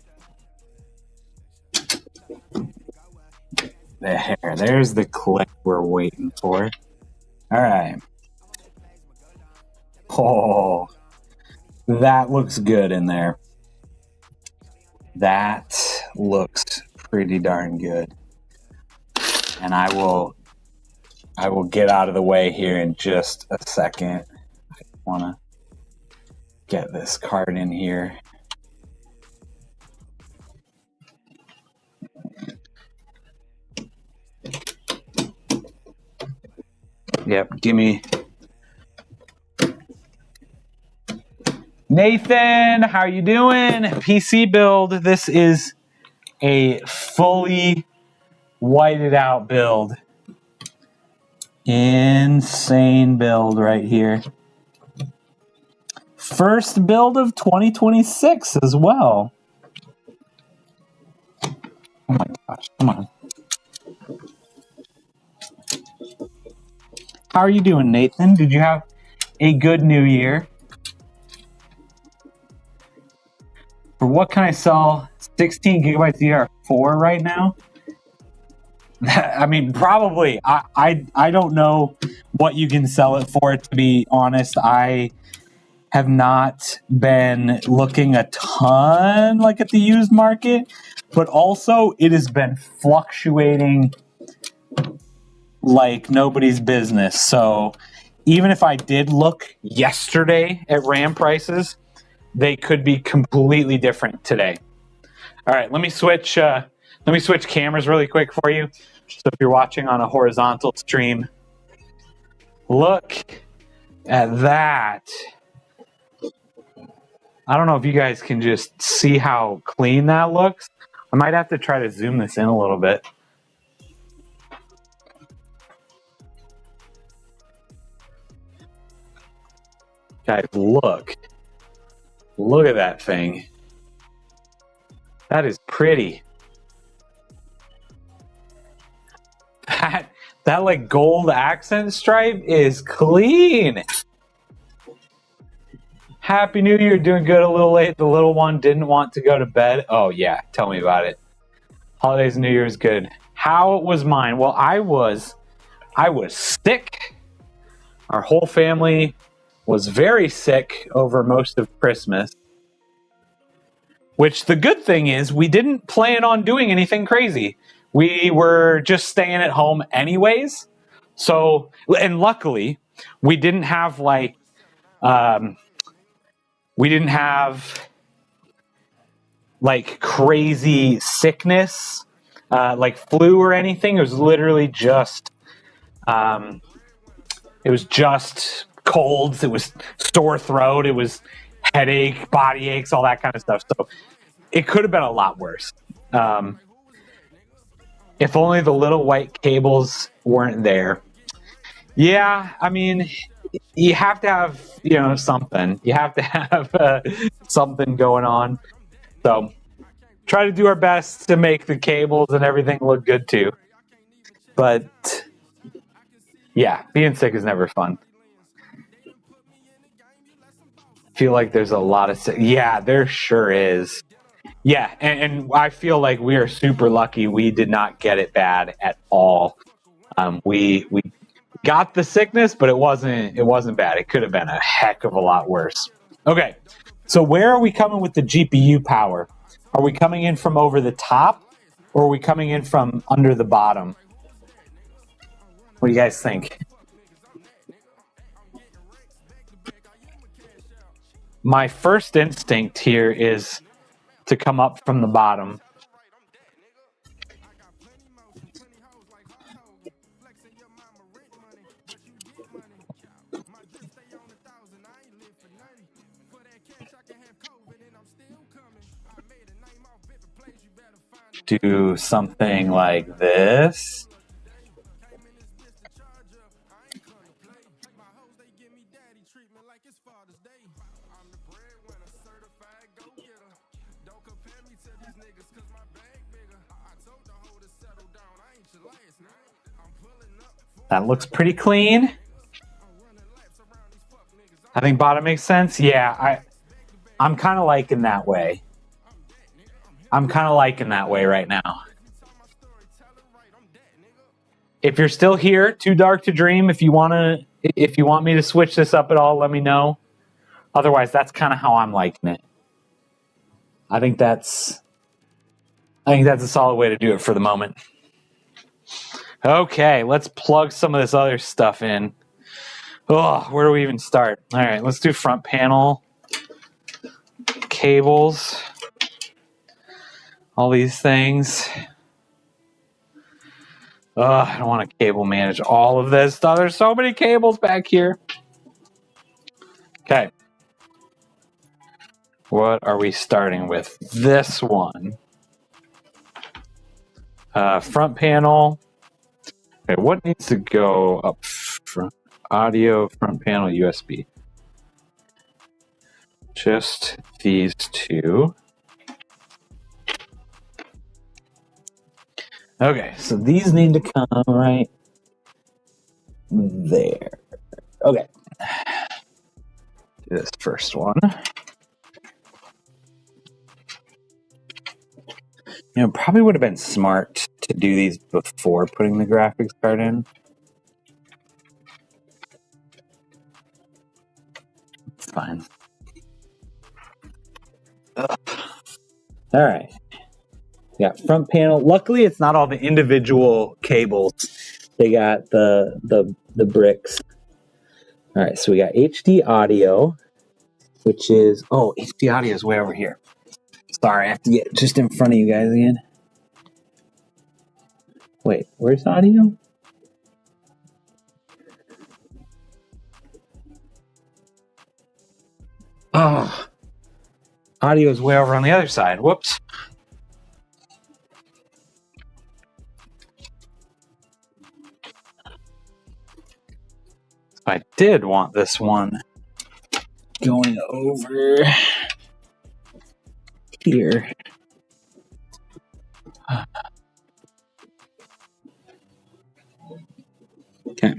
There's the click we're waiting for. All right. Oh, that looks good in there. That looks pretty darn good. And I will get out of the way here in just a second. I want to get this card in here. Yep, give me Nathan. How you doing? PC build. This is a fully whited out build. Insane build right here. First build of 2026 as well. Oh my gosh, come on. How are you doing, Nathan? Did you have a good new year? For what can I sell 16 gigabytes DDR4 right now? I mean, probably. I don't know what you can sell it for, to be honest. I have not been looking a ton like at the used market, but also it has been fluctuating like nobody's business. So even if I did look yesterday at RAM prices, they could be completely different today. All right, let me switch cameras really quick for you. So if you're watching on a horizontal stream, look at that. I don't know if you guys can just see how clean that looks. I might have to try to zoom this in a little bit. Guys, look at that thing. That is pretty. That like gold accent stripe is clean. Happy New Year. Doing good. A little late. The little one didn't want to go to bed. Oh yeah, tell me about it. Holidays and New Year's good. How was mine? Well, I was sick. Our whole family was very sick over most of Christmas. Which the good thing is we didn't plan on doing anything crazy. We were just staying at home anyways. So, and luckily, we didn't have like, crazy sickness, like flu or anything. It was literally just, colds. It was sore throat. It was headache, body aches, all that kind of stuff. So it could have been a lot worse. If only the little white cables weren't there. Yeah, I mean, you have to have, something. You have to have something going on. So try to do our best to make the cables and everything look good too. But yeah, being sick is never fun. Feel like there's a lot of sick. Yeah, there sure is. Yeah, and I feel like we are super lucky we did not get it bad at all. We got the sickness, but it wasn't bad. It could have been a heck of a lot worse. Okay, so where are we coming with the GPU power? Are we coming in from over the top, or are we coming in from under the bottom? What do you guys think? My first instinct here is to come up from the bottom. Do something like this. That looks pretty clean. I think bottom makes sense. Yeah, I'm kind of liking that way. I'm kind of liking that way right now. If you're still here, Too Dark to Dream, if you want me to switch this up at all, let me know. Otherwise, that's kind of how I'm liking it. I think that's a solid way to do it for the moment. Okay, let's plug some of this other stuff in. Oh, where do we even start? All right, let's do front panel. cables, all these things. I don't want to cable manage all of this stuff. There's so many cables back here. Okay. What are we starting with? This one. Front panel. Okay, what needs to go up front? Audio, front panel, USB. Just these two. Okay, so these need to come right there. Okay. Do this first one. You know, probably would have been smart to do these before putting the graphics card in. It's fine. Ugh. All right. Yeah, front panel. Luckily, it's not all the individual cables. They got the bricks. All right, so we got HD audio, which is HD audio is way over here. Sorry, I have to get just in front of you guys again. Wait, where's audio? Oh, audio is way over on the other side. Whoops. I did want this one going over here. Okay.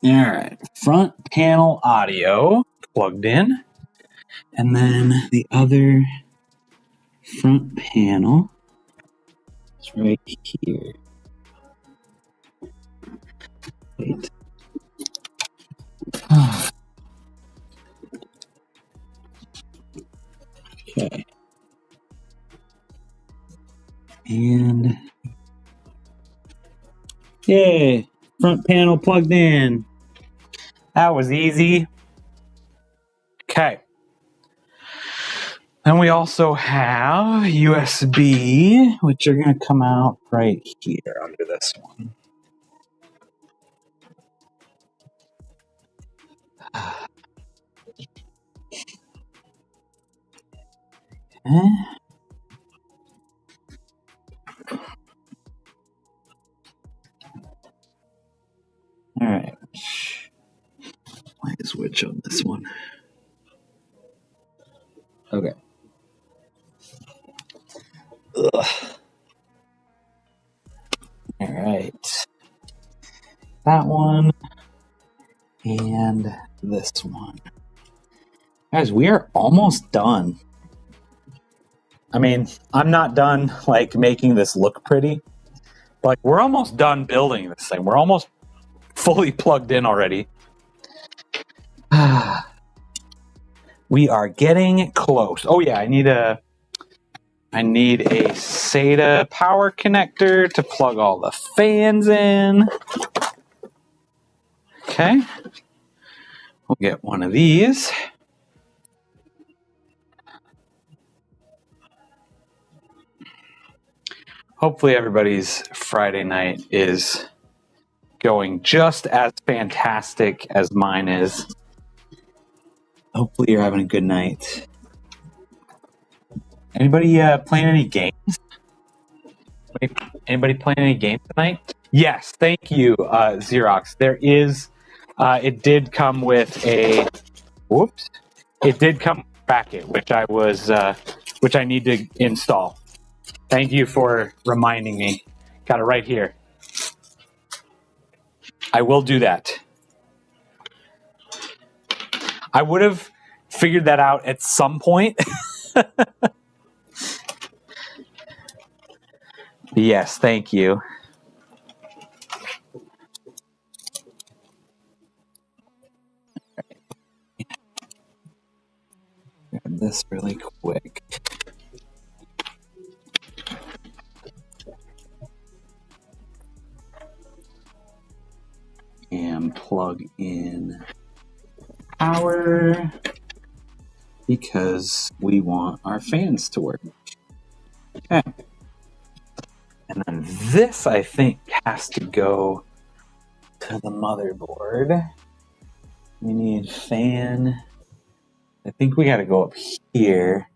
All right, front panel audio plugged in, and then the other front panel is right here. Wait. Okay. And yay, front panel plugged in. That was easy. Okay. Then we also have USB, which are going to come out right here under this one. Okay. All right. Light switch on this one. Okay. Ugh. All right. That one and this one. Guys, we are almost done. I mean, I'm not done like making this look pretty, but we're almost done building this thing. We're almost fully plugged in already. We are getting close. Oh yeah, I need a SATA power connector to plug all the fans in. Okay. We'll get one of these. Hopefully everybody's Friday night is going just as fantastic as mine is. Hopefully you're having a good night. Anybody playing any games? Anybody playing any games tonight? Yes, thank you, Xerox. There is, it did come with a, whoops. It did come with a bracket, which I need to install. Thank you for reminding me. Got it right here. I will do that. I would have figured that out at some point. Yes, thank you. grab this really quick. And plug in power because we want our fans to work. Okay. And then this, I think, has to go to the motherboard. We need fan. I think we got to go up here.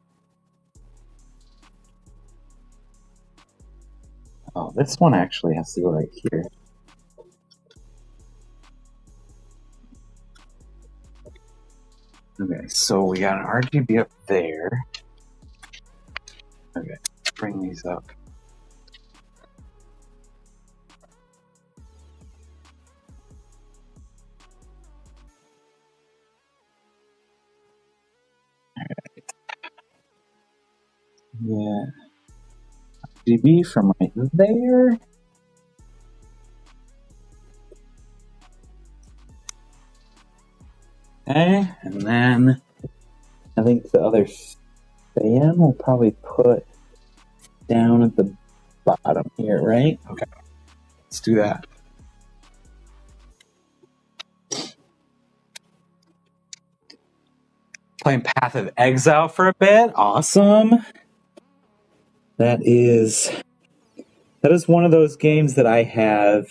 Oh, this one actually has to go right here. Okay, so we got an RGB up there. Okay, bring these up. Alright. Yeah. RGB from right there. Okay, and then I think the other fan will probably put down at the bottom here, right? Okay, let's do that. Playing Path of Exile for a bit. Awesome. That is one of those games that I have,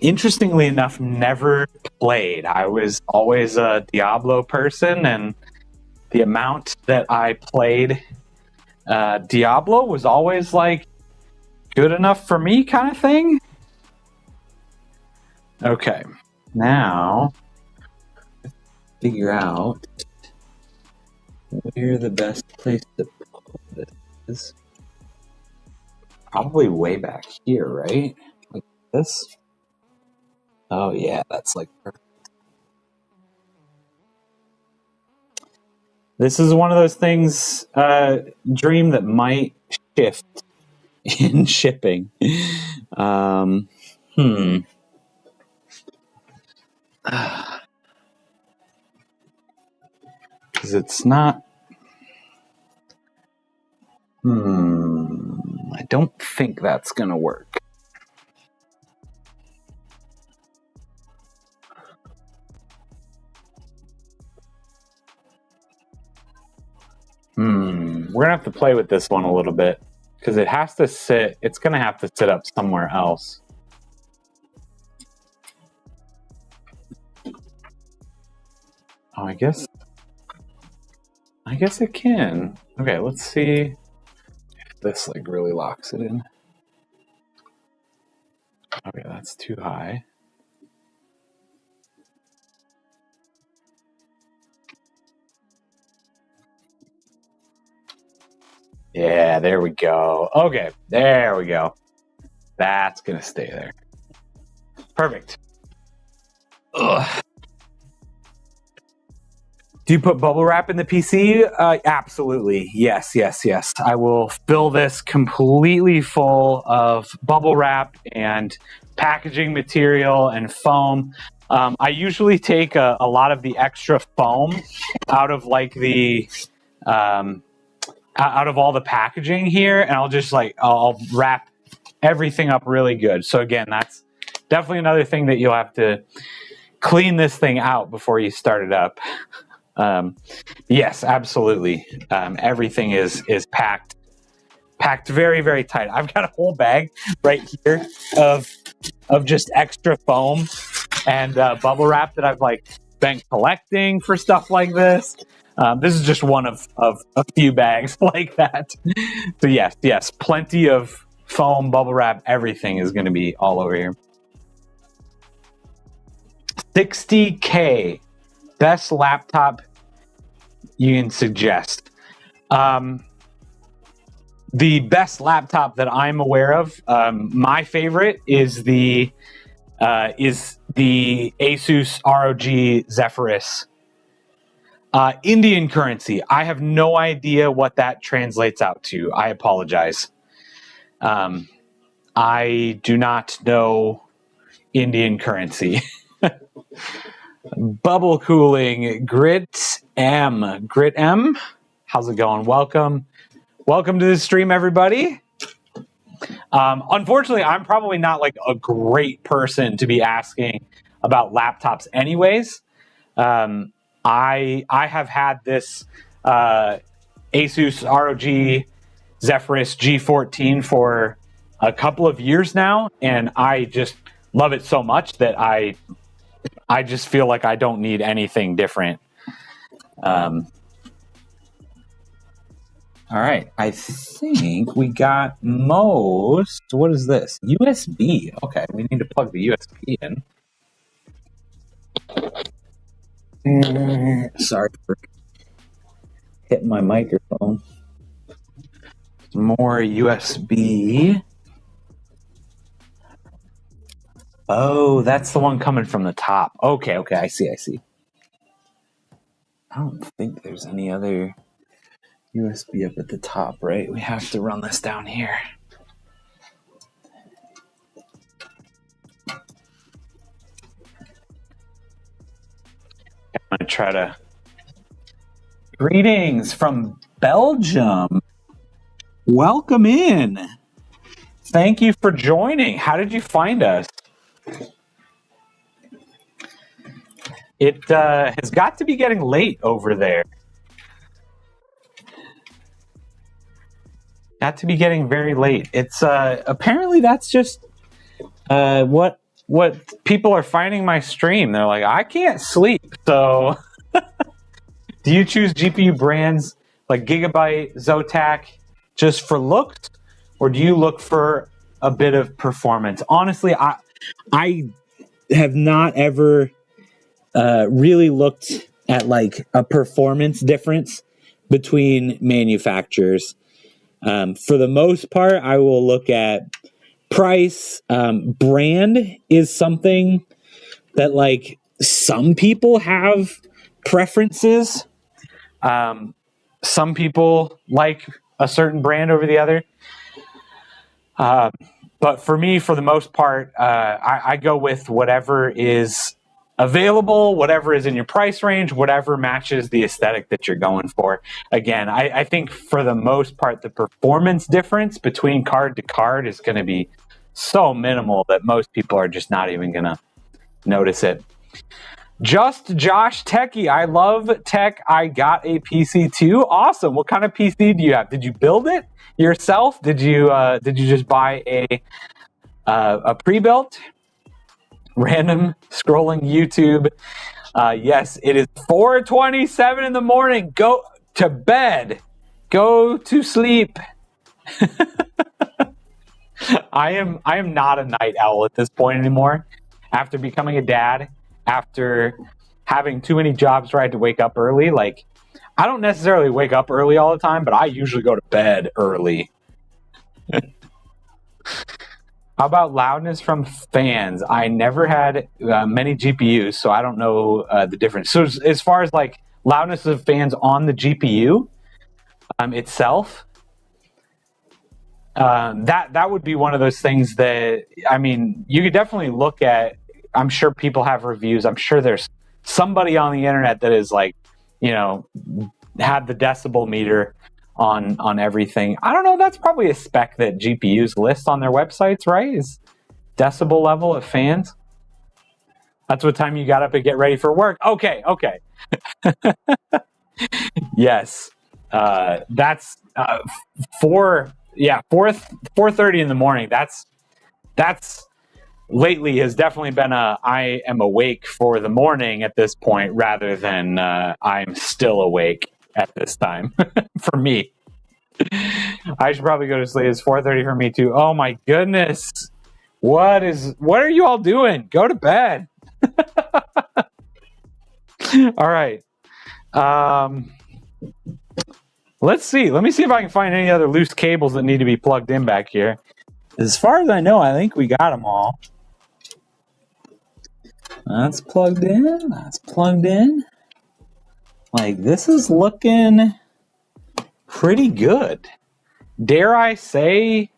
interestingly enough, never played. I was always a Diablo person, and the amount that I played Diablo was always like good enough for me kind of thing. Okay, now figure out where the best place to put this is. Probably way back here, right? Like this? Oh yeah, that's like perfect. This is one of those things, Dream, that might shift in shipping. Because it's not. I don't think that's gonna work. We're gonna have to play with this one a little bit because it has to sit. It's gonna have to sit up somewhere else. Oh, I guess it can. Okay, let's see if this like really locks it in. Okay, that's too high. Yeah, there we go. Okay, there we go. That's gonna stay there. Perfect. Ugh. Do you put bubble wrap in the PC? Absolutely. Yes. I will fill this completely full of bubble wrap and packaging material and foam. I usually take a lot of the extra foam out of like the out of all the packaging here, and I'll wrap everything up really good. So again, that's definitely another thing that you'll have to clean this thing out before you start it up. Yes, absolutely. Everything is packed very, very tight. I've got a whole bag right here of just extra foam and bubble wrap that I've like been collecting for stuff like this. This is just one of a few bags like that. So yes, plenty of foam, bubble wrap, everything is going to be all over here. 60K. Best laptop you can suggest. The best laptop that I'm aware of, my favorite is the Asus ROG Zephyrus. Indian currency. I have no idea what that translates out to. I apologize. I do not know Indian currency. Bubble cooling, Grit M. Grit M, how's it going? Welcome to the stream, everybody. Unfortunately, I'm probably not like a great person to be asking about laptops anyways. I have had this Asus ROG Zephyrus G14 for a couple of years now, and I just love it so much that I just feel like I don't need anything different. All right, I think we got most. What is this? USB. Okay, we need to plug the USB in. Sorry for hitting my microphone. More USB. Oh, that's the one coming from the top. Okay, I see. I don't think there's any other USB up at the top, right? We have to run this down here. I'm going to try to... Greetings from Belgium. Welcome in. Thank you for joining. How did you find us? It has got to be getting late over there. Got to be getting very late. It's apparently that's just what people are finding my stream. They're like, I can't sleep. So do you choose GPU brands like Gigabyte, Zotac just for looks, or do you look for a bit of performance? Honestly, I have not ever really looked at like a performance difference between manufacturers. For the most part, I will look at price. Brand is something that like some people have preferences. Some people like a certain brand over the other. But for me, for the most part, I go with whatever is available, whatever is in your price range, whatever matches the aesthetic that you're going for. Again, I think for the most part, the performance difference between card to card is going to be so minimal that most people are just not even going to notice it. Just Josh Techie, I love tech. I got a PC too. Awesome. What kind of PC do you have? Did you build it yourself? Did you just buy a pre-built? Random scrolling YouTube. Yes, it is 4:27 in the morning. Go to bed. Go to sleep. I am not a night owl at this point anymore. After becoming a dad, after having too many jobs where I had to wake up early, like I don't necessarily wake up early all the time, but I usually go to bed early. How about loudness from fans? I never had many GPUs, so I don't know the difference. So as far as like loudness of fans on the GPU itself, that would be one of those things that, I mean, you could definitely look at. I'm sure people have reviews. I'm sure there's somebody on the internet that is like, you know, had the decibel meter on everything. I don't know. That's probably a spec that GPUs list on their websites, right? Is decibel level of fans. That's what time you got up and get ready for work. Okay. Yes. That's 4:30 in the morning. That's lately has definitely been I am awake for the morning at this point rather than I'm still awake at this time. For me, I should probably go to sleep. It's 4:30 for me too. Oh my goodness, what are you all doing? Go to bed. All right, let's see. Let me see if I can find any other loose cables that need to be plugged in back here. As far as I know, I think we got them all. That's plugged in. Like, this is looking pretty good. Dare I say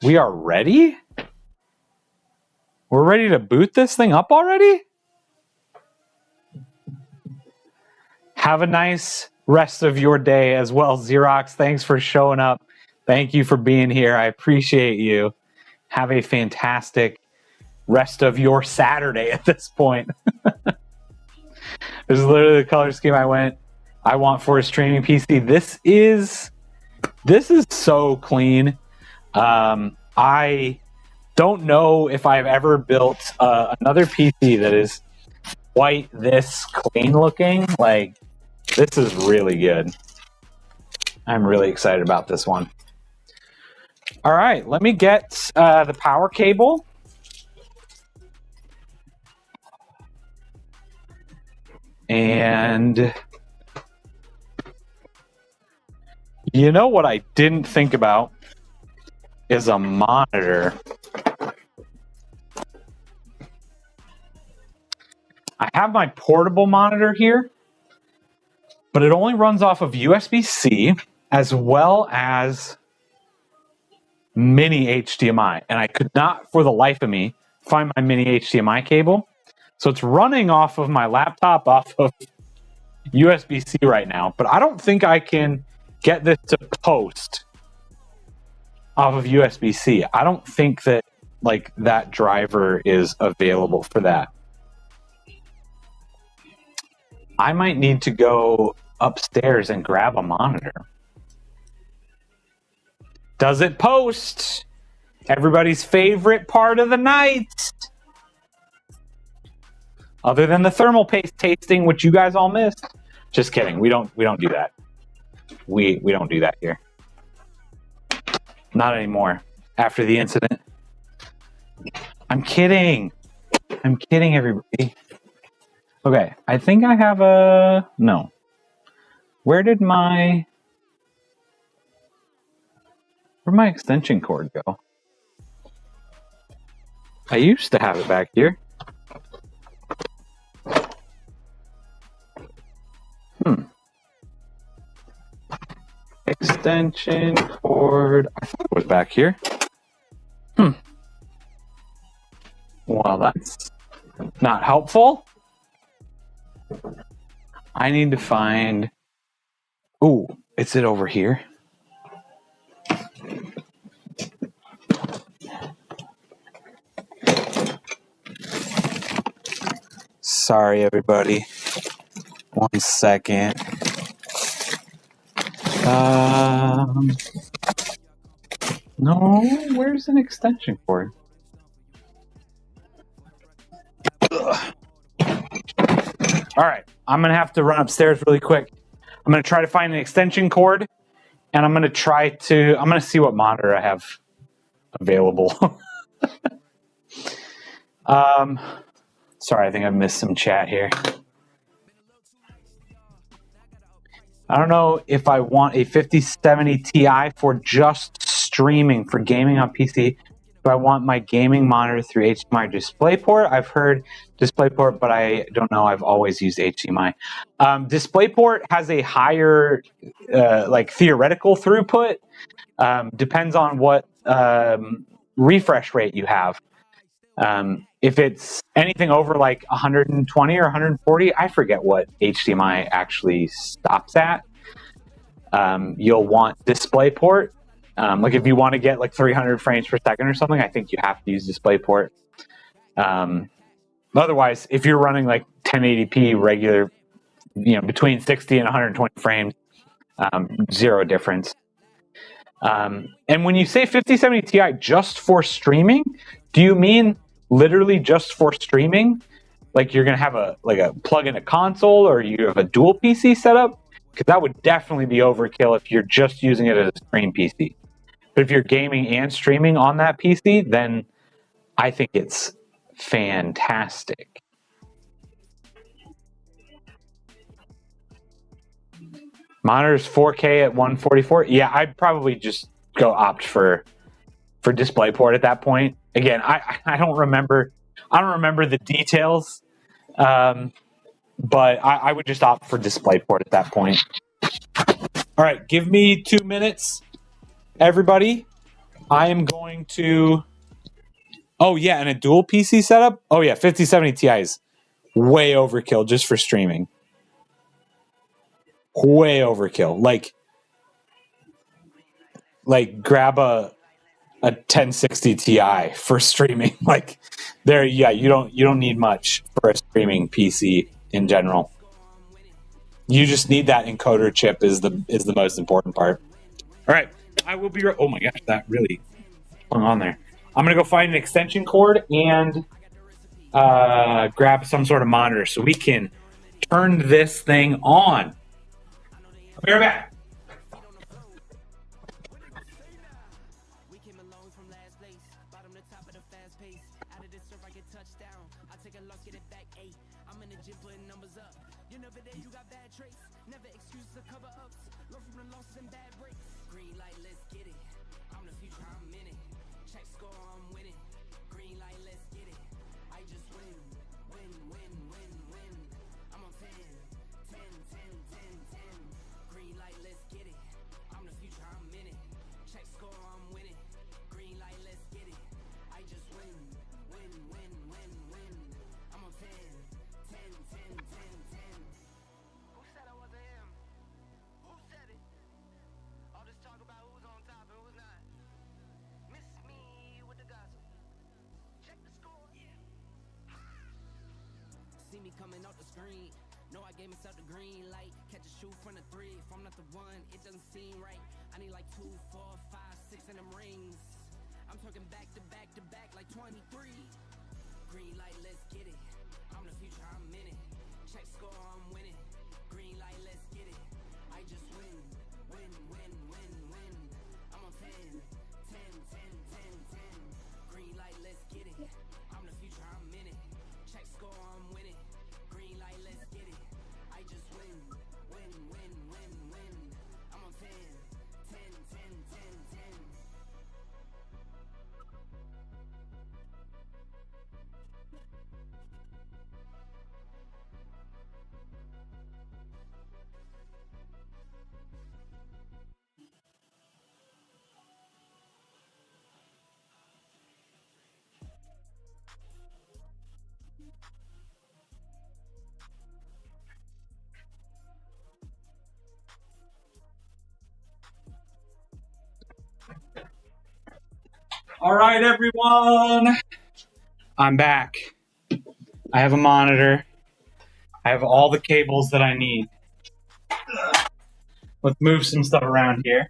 we are ready? We're ready to boot this thing up already? Have a nice rest of your day as well, Xerox. Thanks for showing up. Thank you for being here. I appreciate you. Have a fantastic rest of your Saturday at this point. This is literally the color scheme I want for a streaming PC. This is so clean. I don't know if I've ever built another PC that is quite this clean looking. Like, this is really good. I'm really excited about this one. All right, let me get the power cable. And you know what I didn't think about is a monitor. I have my portable monitor here, but it only runs off of USB-C as well as mini HDMI. And I could not, for the life of me, find my mini HDMI cable. So it's running off of my laptop, off of USB-C right now. But I don't think I can get this to post off of USB-C. I don't think that like that driver is available for that. I might need to go upstairs and grab a monitor. Does it post? Everybody's favorite part of the night. Other than the thermal paste tasting, which you guys all missed. Just kidding. We don't do that. We don't do that here. Not anymore. After the incident. I'm kidding. I'm kidding, everybody. Okay, I think I have a... No. Where'd my extension cord go? I used to have it back here. Extension cord. I thought it was back here. Well, that's not helpful. I need to find... Ooh, is it over here? Sorry, everybody. 1 second. No, where's an extension cord? Ugh. All right, I'm going to have to run upstairs really quick. I'm going to try to find an extension cord, and I'm going to see what monitor I have available. Sorry, I think I missed some chat here. I don't know if I want a 5070 Ti for just streaming, for gaming on PC. Do I want my gaming monitor through HDMI DisplayPort? I've heard DisplayPort, but I don't know. I've always used HDMI. DisplayPort has a higher, theoretical throughput. Depends on what refresh rate you have. If it's anything over like 120 or 140, I forget what HDMI actually stops at. You'll want DisplayPort. Like if you want to get like 300 frames per second or something, I think you have to use DisplayPort. Otherwise, if you're running like 1080p regular, between 60 and 120 frames, zero difference. And when you say 5070 Ti just for streaming, do you mean literally just for streaming? Like you're going to have a plug in a console, or you have a dual PC setup? Because that would definitely be overkill if you're just using it as a stream PC. But if you're gaming and streaming on that PC, then I think it's fantastic. Monitors 4K at 144. Yeah, I'd probably just go opt for DisplayPort at that point. Again, I don't remember the details, but I would just opt for DisplayPort at that point. All right, give me 2 minutes, everybody. I am going to... Oh, yeah, and a dual PC setup? Oh, yeah, 5070 Ti is way overkill just for streaming. way overkill. Like grab a 1060 Ti for streaming. Like there, yeah, you don't need much for a streaming PC in general. You just need that encoder chip is the most important part. All right, I will be. Oh my gosh, that really hung on there. I'm gonna go find an extension cord and grab some sort of monitor so we can turn this thing on. I'll be right back. See me coming out the screen. No, I gave myself the green light. Catch a shoe from the three. If I'm not the one, it doesn't seem right. I need like 2, 4, 5, 6 in them rings. I'm talking back to back to back like 23. Green light, let's get it. I'm the future, I'm in it. Check score, I'm winning. Green light, let's get it. I just win, win, win, win, win. I'm on 10, 10, 10, 10, 10. Green light, let's get it. I'm the future, I'm in it. Check score, I'm winning. Green light, let's get it. I just win, win, win, win, win. I'm on 10, 10, 10, 10, 10. All right, everyone. I'm back. I have a monitor. I have all the cables that I need. Let's move some stuff around here.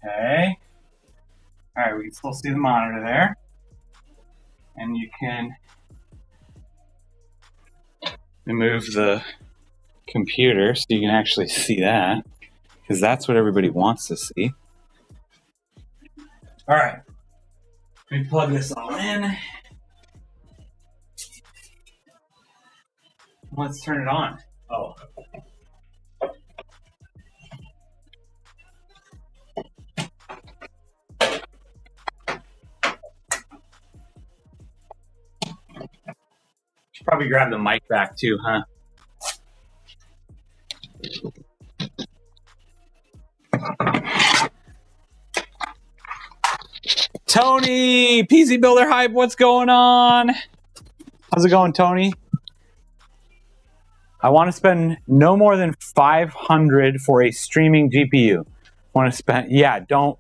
Okay. All right, we can still see the monitor there. And you can move the computer so you can actually see that, because that's what everybody wants to see. All right. Let me plug this all in. Let's turn it on. Oh. Should probably grab the mic back too, huh? Tony, PC Builder Hype, what's going on? How's it going, Tony? I want to spend no more than $500 for a streaming GPU. Want to spend? Yeah, don't.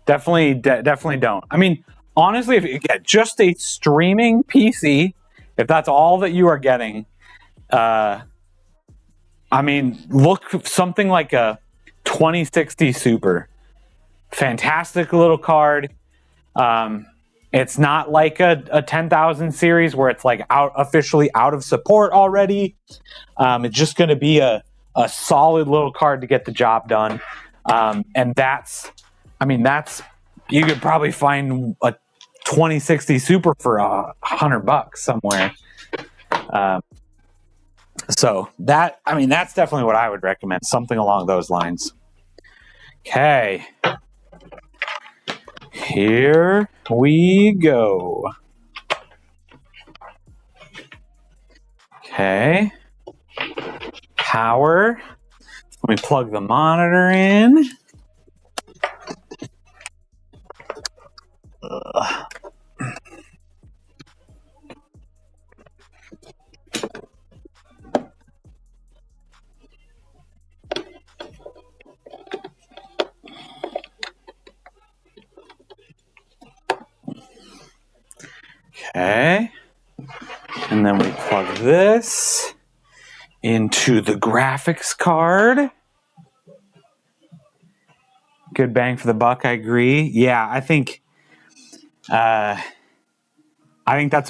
Definitely don't. I mean, honestly, if you get just a streaming PC, if that's all that you are getting, I mean, look something like a 2060 Super. Fantastic little card. It's not like a 10,000 series where it's like officially out of support already. It's just going to be a solid little card to get the job done. And that's, you could probably find a 2060 Super for $100 somewhere. So that's definitely what I would recommend. Something along those lines. Okay. Here we go. Okay. Power. Let me plug the monitor in. Okay. And then we plug this into the graphics card. Good bang for the buck, I agree. Yeah, I think that's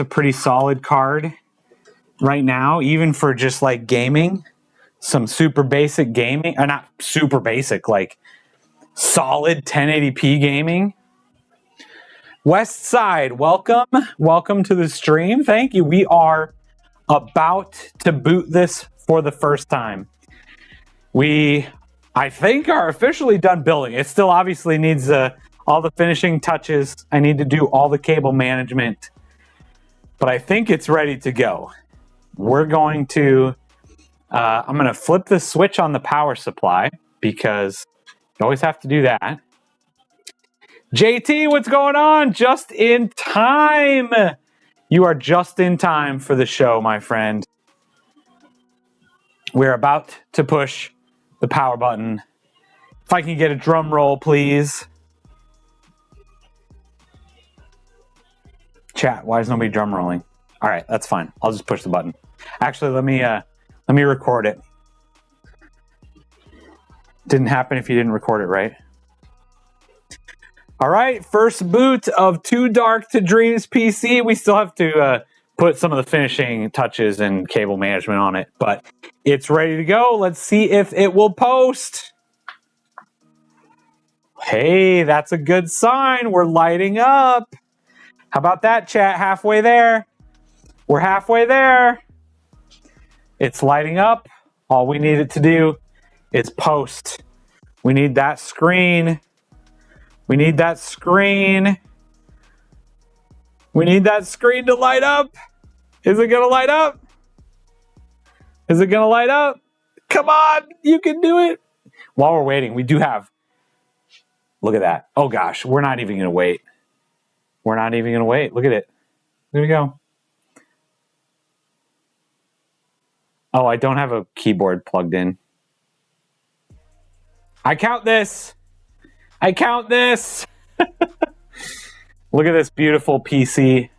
a pretty solid card right now, even for just like gaming. Some super basic gaming, or not super basic, like solid 1080p gaming. West Side, welcome to the stream. Thank you. We are about to boot this for the first time. We, I think, are officially done building. It still obviously needs all the finishing touches. I need to do all the cable management, but I think it's ready to go. We're going to, I'm going to flip the switch on the power supply because you always have to do that. JT, what's going on? Just in time. You are just in time for the show, my friend. We're about to push the power button. If I can get a drum roll, please. Chat, why is nobody drum rolling? All right, that's fine. I'll just push the button. Actually, let me record it. Didn't happen if you didn't record it, right? All right, first boot of Too Dark to Dreams PC. We still have to put some of the finishing touches and cable management on it, but it's ready to go. Let's see if it will post. Hey, that's a good sign. We're lighting up. How about that, chat? Halfway there. We're halfway there. It's lighting up. All we need it to do is post. We need that screen. We need that screen. We need that screen to light up. Is it going to light up? Is it going to light up? Come on, you can do it. While we're waiting, we do have, look at that. Oh gosh, we're not even going to wait. We're not even going to wait. Look at it. There we go. Oh, I don't have a keyboard plugged in. I count this. I count this. Look at this beautiful PC.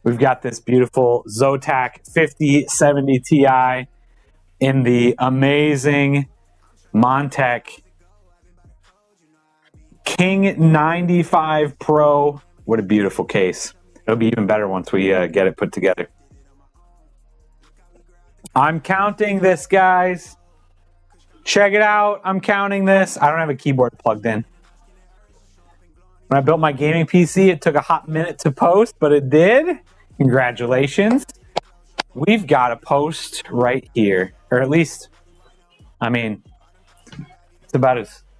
We've got this beautiful Zotac 5070 Ti in the amazing Montech King 95 Pro. What a beautiful case. It'll be even better once we get it put together. I'm counting this, guys. Check it out. I'm counting this. I don't have a keyboard plugged in. When I built my gaming PC, it took a hot minute to post, but it did. Congratulations. We've got a post right here. Or at least, I mean,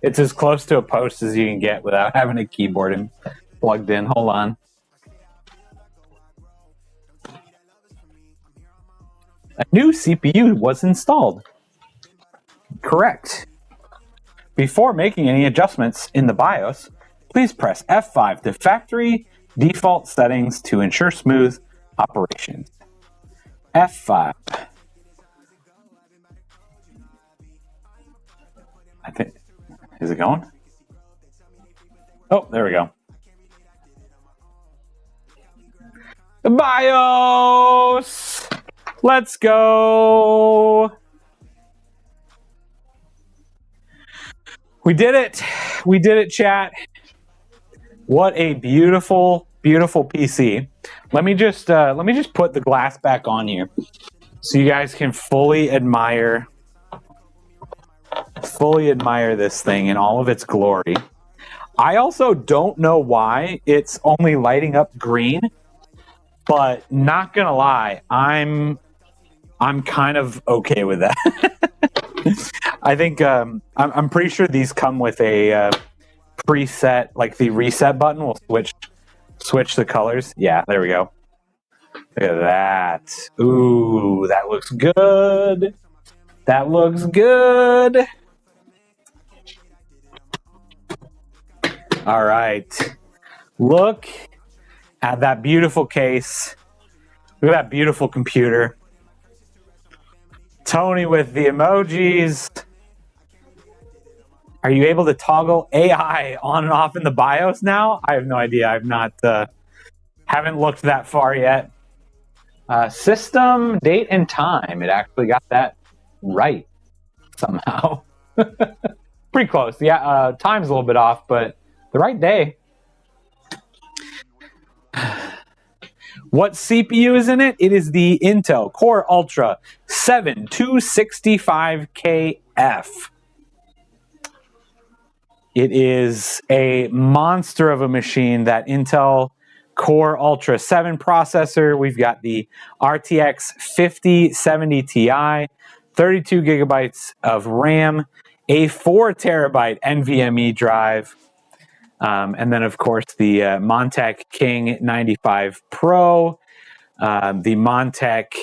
it's as close to a post as you can get without having a keyboard plugged in. Hold on. A new CPU was installed. Correct. Before making any adjustments in the BIOS, please press F5 to factory default settings to ensure smooth operations. F5. I think, is it going? Oh, there we go. BIOS! Let's go! We did it! We did it, chat. What a beautiful, beautiful PC. Let me just put the glass back on here so you guys can fully admire this thing in all of its glory. I also don't know why it's only lighting up green, but not gonna lie, I'm kind of okay with that. I think I'm pretty sure these come with a preset, like the reset button will switch the colors. Yeah, there we go. Look at that. Ooh, that looks good. That looks good. All right. Look Add that beautiful case. Look at that beautiful computer. Tony with the emojis. Are you able to toggle AI on and off in the BIOS now? I have no idea. I've not, haven't looked that far yet. System, date, and time. It actually got that right somehow. Pretty close. Yeah, time's a little bit off, but the right day. What CPU is in it? It is the Intel Core Ultra 7265KF. It is a monster of a machine, that Intel Core Ultra 7 processor. We've got the RTX 5070 Ti, 32 gigabytes of RAM, a 4 terabyte NVMe drive, and then, of course, the Montech King 95 Pro, the Montech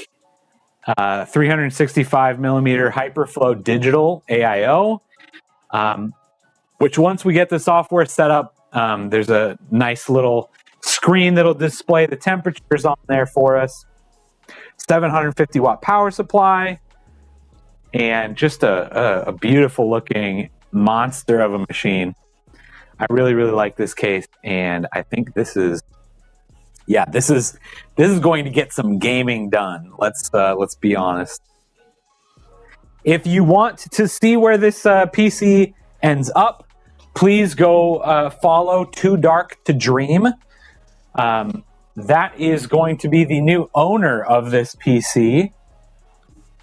365 millimeter HyperFlow Digital AIO, which once we get the software set up, there's a nice little screen that'll display the temperatures on there for us. 750 watt power supply, and just a beautiful looking monster of a machine. I really, really like this case, and I think this is going to get some gaming done. Let's be honest. If you want to see where this PC ends up, please go follow Too Dark to Dream. That is going to be the new owner of this PC.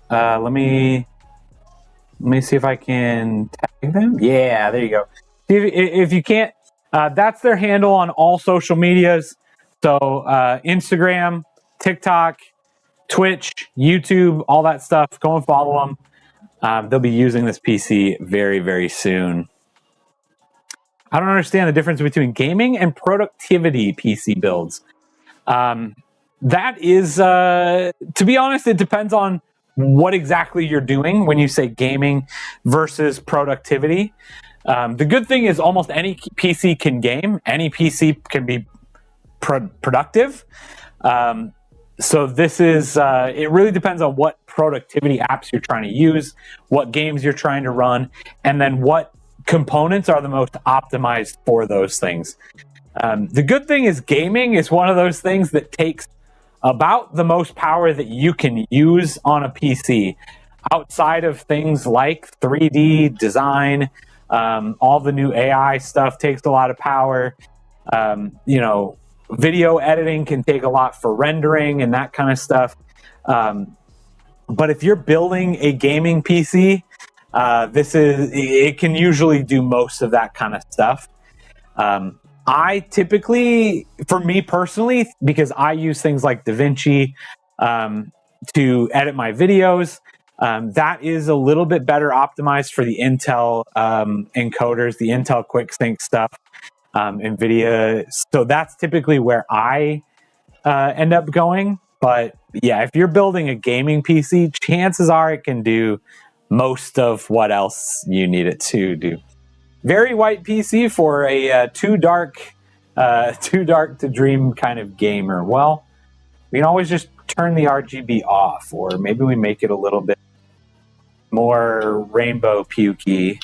Let me see if I can tag them. Yeah, there you go. If you can't, that's their handle on all social medias. So Instagram, TikTok, Twitch, YouTube, all that stuff. Go and follow them. They'll be using this PC very, very soon. I don't understand the difference between gaming and productivity PC builds. That is, to be honest, it depends on what exactly you're doing when you say gaming versus productivity. The good thing is almost any PC can game. Any PC can be productive. So this is, it really depends on what productivity apps you're trying to use, what games you're trying to run, and then what components are the most optimized for those things. The good thing is gaming is one of those things that takes about the most power that you can use on a PC. Outside of things like 3D design, all the new AI stuff takes a lot of power. Video editing can take a lot for rendering and that kind of stuff. But if you're building a gaming PC, it can usually do most of that kind of stuff. I typically, for me personally, because I use things like DaVinci to edit my videos, that is a little bit better optimized for the Intel encoders, the Intel QuickSync stuff, NVIDIA. So that's typically where I end up going. But yeah, if you're building a gaming PC, chances are it can do most of what else you need it to do. Very white PC for a too dark to dream kind of gamer. Well, we can always just turn the RGB off, or maybe we make it a little bit more rainbow pukey.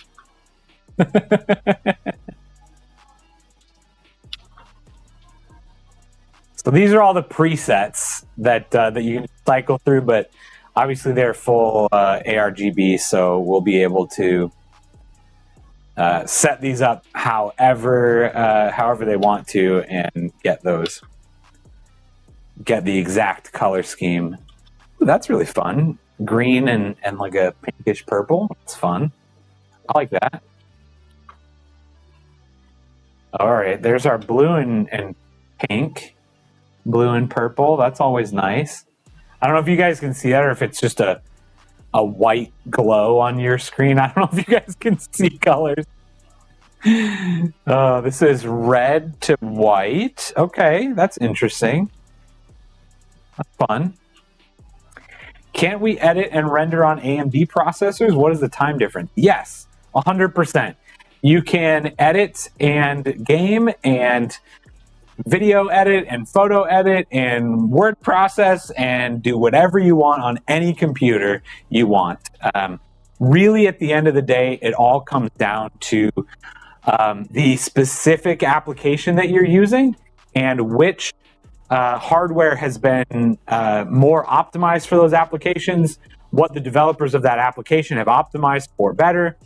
So these are all the presets that you can cycle through, but obviously they're full ARGB, so we'll be able to set these up however they want to and get the exact color scheme. Ooh, that's really fun. Green and like a pinkish purple. It's fun. I like that. All right, there's our blue and pink. Blue and purple. That's always nice. I don't know if you guys can see that or if it's just a white glow on your screen. I don't know if you guys can see colors. This is red to white. Okay, that's interesting. That's fun. Can't we edit and render on AMD processors? What is the time difference? Yes, 100%. You can edit and game and video edit and photo edit and word process and do whatever you want on any computer you want. Really, at the end of the day, it all comes down to the specific application that you're using and which hardware has been more optimized for those applications, what the developers of that application have optimized for better.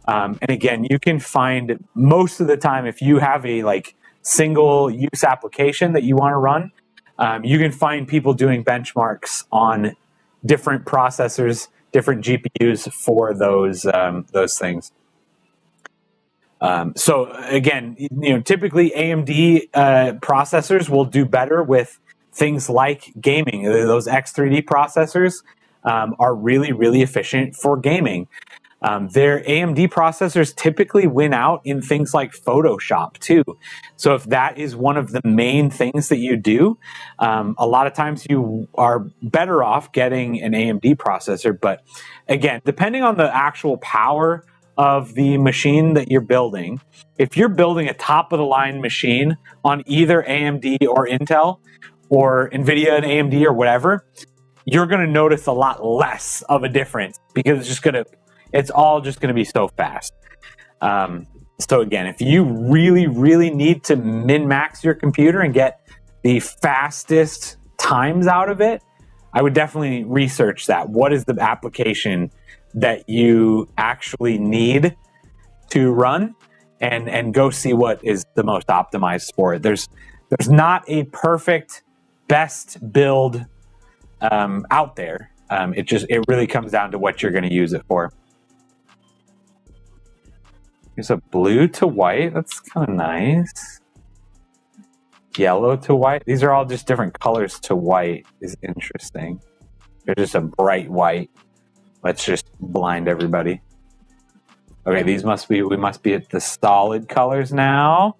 And again, you can find most of the time, if you have a single use application that you want to run, you can find people doing benchmarks on different processors, different GPUs for those things. So again, typically AMD processors will do better with things like gaming. Those X3D processors are really, really efficient for gaming. Their AMD processors typically win out in things like Photoshop too. So if that is one of the main things that you do, a lot of times you are better off getting an AMD processor. But again, depending on the actual power of the machine that you're building, if you're building a top of the line machine on either AMD or Intel or NVIDIA and AMD or whatever, you're going to notice a lot less of a difference because it's all just going to be so fast. So again, if you really, really need to min-max your computer and get the fastest times out of it, I would definitely research that. What is the application that you actually need to run, and go see what is the most optimized for it. There's not a perfect best build out there. It really comes down to what you're going to use it for. Here's a blue to white. That's kind of nice. Yellow to white. These are all just different colors to white. Is interesting. They're just a bright white. Let's just blind everybody. Okay, we must be at the solid colors now.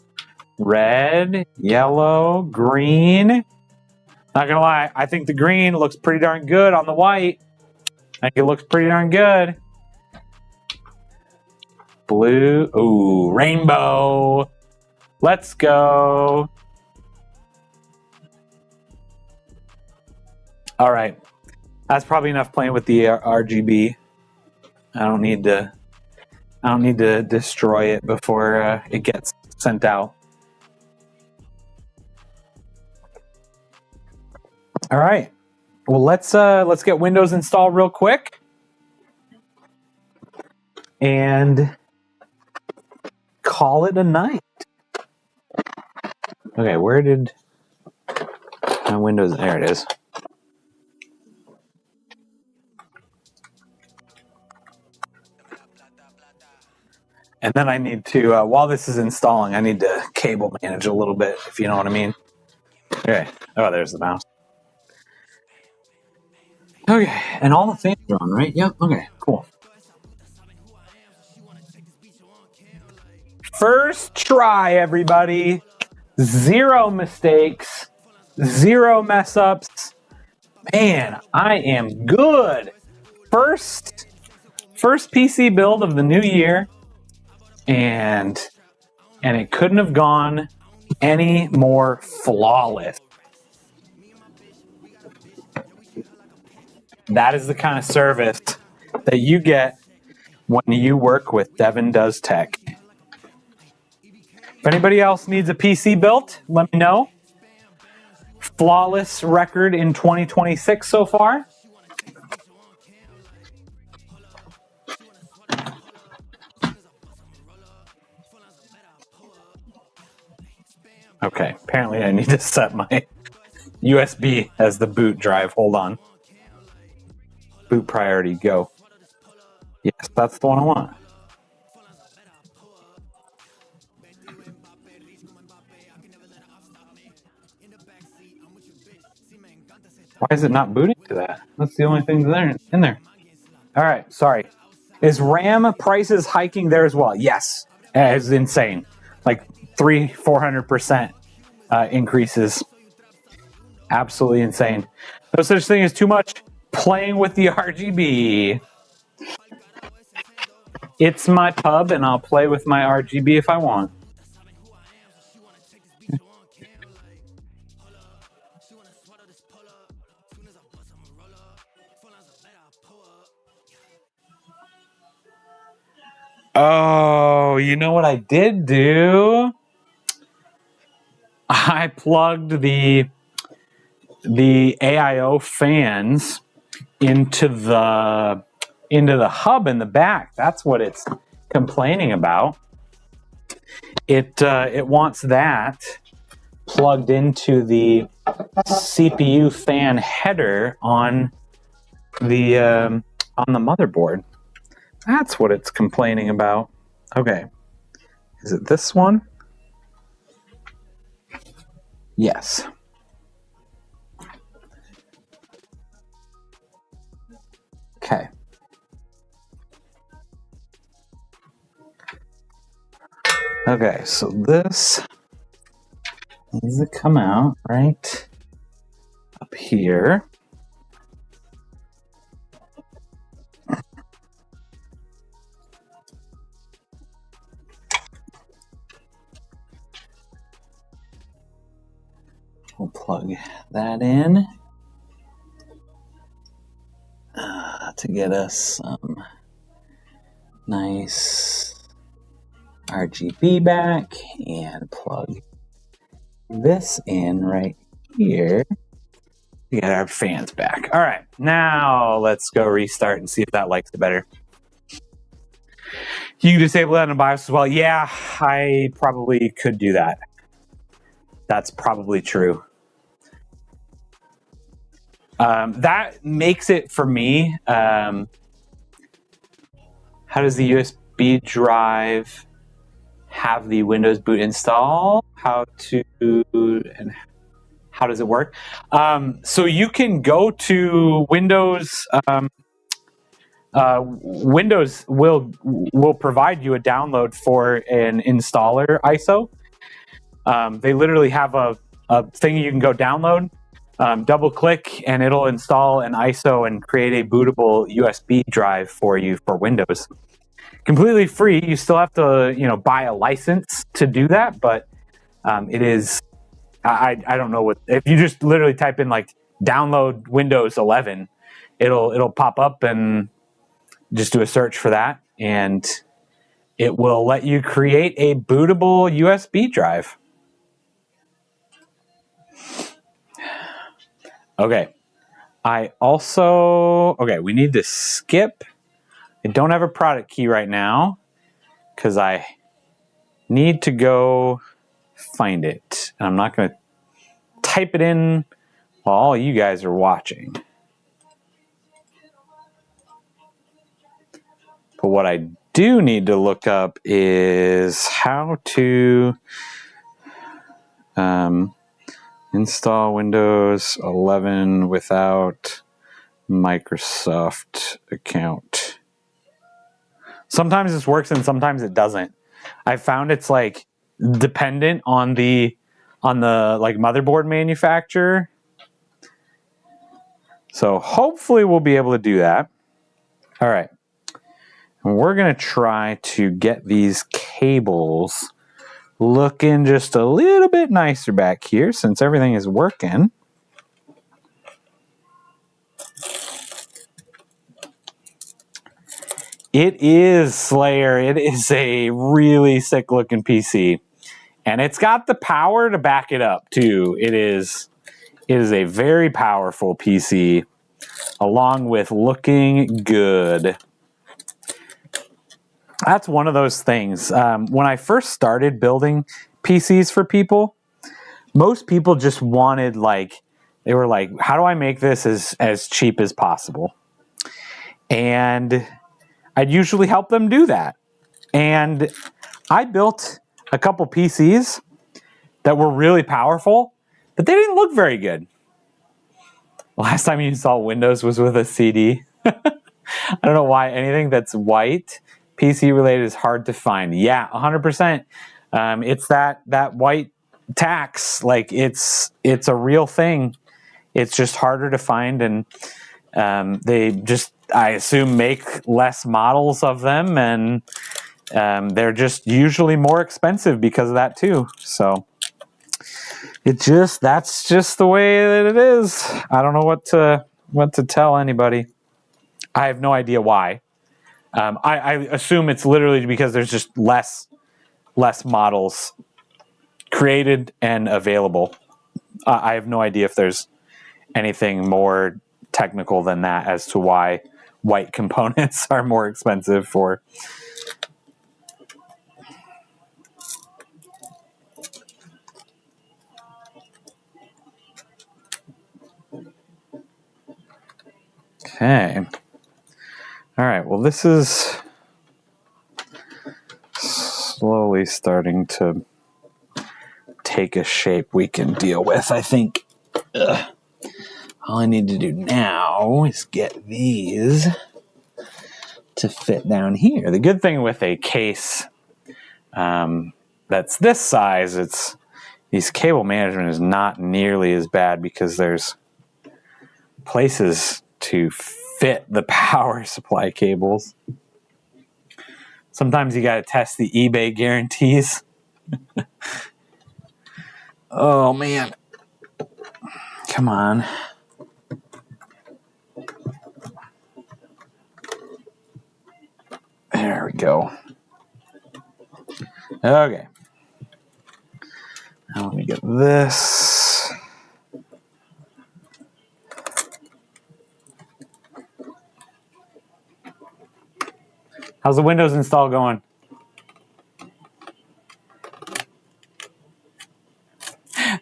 Red, yellow, green. Not gonna lie, I think the green looks pretty darn good on the white. I think it looks pretty darn good. Blue, ooh, rainbow. Let's go. All right. That's probably enough playing with the RGB. I don't need to destroy it before it gets sent out. All right. Well, let's get Windows installed real quick, and call it a night. Okay, where did my Windows? There it is. And then I need to, while this is installing, I need to cable manage a little bit, if you know what I mean. Okay. Oh, there's the mouse. Okay. And all the fans are on, right? Yep. Okay. Cool. First try, everybody. 0 mistakes. 0 mess ups. Man, I am good. First PC build of the new year. And it couldn't have gone any more flawless. That is the kind of service that you get when you work with Devin Does Tech. If anybody else needs a PC built, let me know. Flawless record in 2026 so far. Okay, apparently I need to set my USB as the boot drive. Hold on. Boot priority, go. Yes, that's the one I want. Why is it not booting to that? That's the only thing in there. All right, sorry. Is RAM prices hiking there as well? Yes, it's insane. Like 300-400% increases. Absolutely insane. No such thing as too much playing with the RGB. It's my pub, and I'll play with my RGB if I want. swallow this pull up. Soon as I bust, I'ma roll up. Phone lines are better, I pull up. Oh, you know what I did do? I plugged the AIO fans into the hub in the back. That's what it's complaining about. It wants that plugged into the CPU fan header on the motherboard. That's what it's complaining about. Okay. Is it this one? Yes. Okay. Okay, so this needs to come out right up here. We'll plug that in to get us some nice RGB back, and plug this in right here to get our fans back. All right, now let's go restart and see if that likes it better. You can disable that in BIOS as well. Yeah, I probably could do that. That's probably true. That makes it for me. How does the USB drive have the Windows boot install? How does it work? So you can go to Windows. Windows will provide you a download for an installer ISO. They literally have a thing you can go download. Double click and it'll install an ISO and create a bootable USB drive for you for Windows. Completely free. You still have to, buy a license to do that, but it is. I don't know what. If you just literally type in like download Windows 11, it'll pop up, and just do a search for that, and it will let you create a bootable USB drive. Okay. We need to skip. I don't have a product key right now because I need to go find it. And I'm not going to type it in while all you guys are watching. But what I do need to look up is how to install Windows 11 without Microsoft account. Sometimes this works and sometimes it doesn't. I found it's like dependent on the like motherboard manufacturer. So hopefully we'll be able to do that. All right. And we're going to try to get these cables looking just a little bit nicer back here since everything is working. It is Slayer. It is a really sick looking PC. And it's got the power to back it up too. It is a very powerful PC along with looking good. That's one of those things. When I first started building PCs for people, most people just wanted they were like, how do I make this as cheap as possible? And I'd usually help them do that. And I built a couple PCs that were really powerful, but they didn't look very good. Last time you installed Windows was with a CD. I don't know why anything that's white PC related is hard to find. Yeah, 100%. It's that white tax. Like it's a real thing. It's just harder to find, and they just, I assume, make less models of them, and they're just usually more expensive because of that too. So That's just the way that it is. I don't know what to tell anybody. I have no idea why. I assume it's literally because there's just less models created and available. I have no idea if there's anything more technical than that as to why white components are more expensive for. Okay. All right. Well, this is slowly starting to take a shape we can deal with, I think. All I need to do now is get these to fit down here. The good thing with a case that's this size, these cable management is not nearly as bad because there's places to fit the power supply cables. Sometimes you got to test the eBay guarantees. Oh, man. Come on. There we go. Okay. Now let me get this. How's the Windows install going?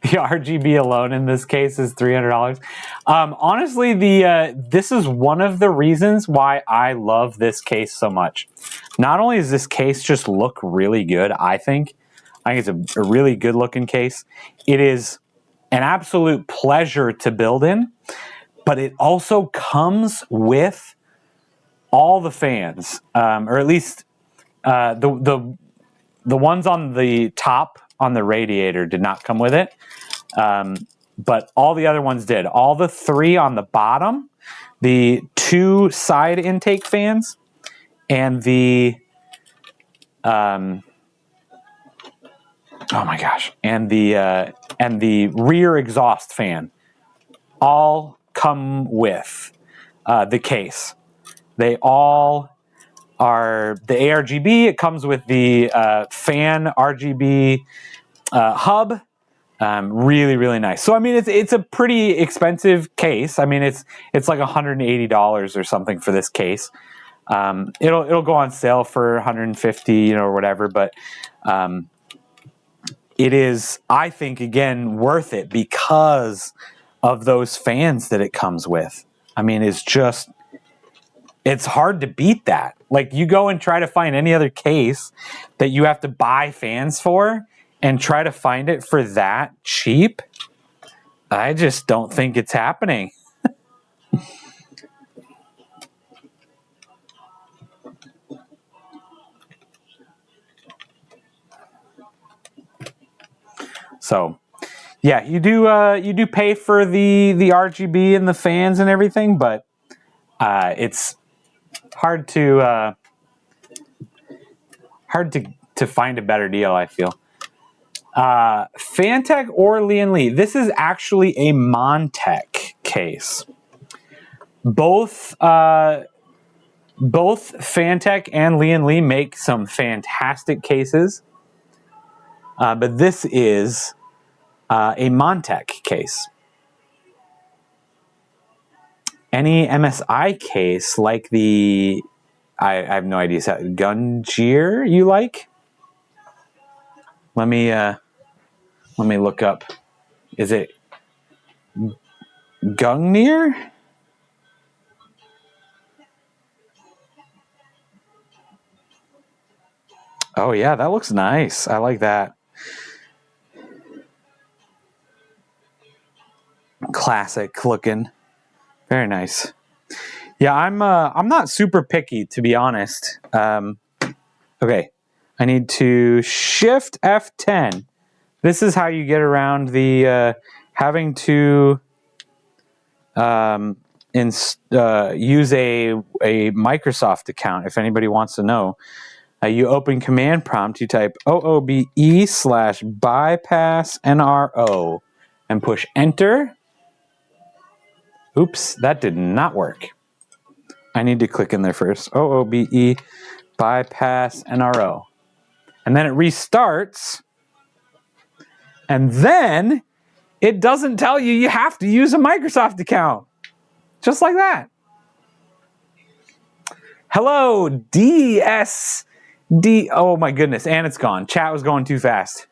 The RGB alone in this case is $300. Honestly, this is one of the reasons why I love this case so much. Not only does this case just look really good, I think it's a really good looking case. It is an absolute pleasure to build in, but it also comes with all the fans, or at least the ones on the top on the radiator did not come with it, but all the other ones did. All the 3 on the bottom, the 2 side intake fans, and the oh my gosh, and the rear exhaust fan all come with the case. They all are the ARGB. It comes with the fan RGB hub. Really, really nice. So I mean, it's a pretty expensive case. I mean, it's like $180 or something for this case. It'll go on sale for $150, or whatever. But it is, I think, again, worth it because of those fans that it comes with. I mean, it's hard to beat that. Like, you go and try to find any other case that you have to buy fans for and try to find it for that cheap. I just don't think it's happening. So, yeah, you do pay for the RGB and the fans and everything, but it's hard to find a better deal, I feel. Phantek or Lian Li. This is actually a Montech case. Both Phantek and Lian Li make some fantastic cases, but this is a Montech case. Any MSI case like I have no idea, is that Gungnir you like? Let me look up. Is it Gungnir? Oh yeah, that looks nice. I like that. Classic looking. Very nice. Yeah, I'm not super picky, to be honest. Okay, I need to Shift F10. This is how you get around the having to use a Microsoft account. If anybody wants to know, You open command prompt, you type OOBE/bypass NRO and push enter. Oops, that did not work. I need to click in there first. OOBE bypass NRO. And then it restarts. And then it doesn't tell you you have to use a Microsoft account. Just like that. Hello, DSD. Oh my goodness, and it's gone. Chat was going too fast.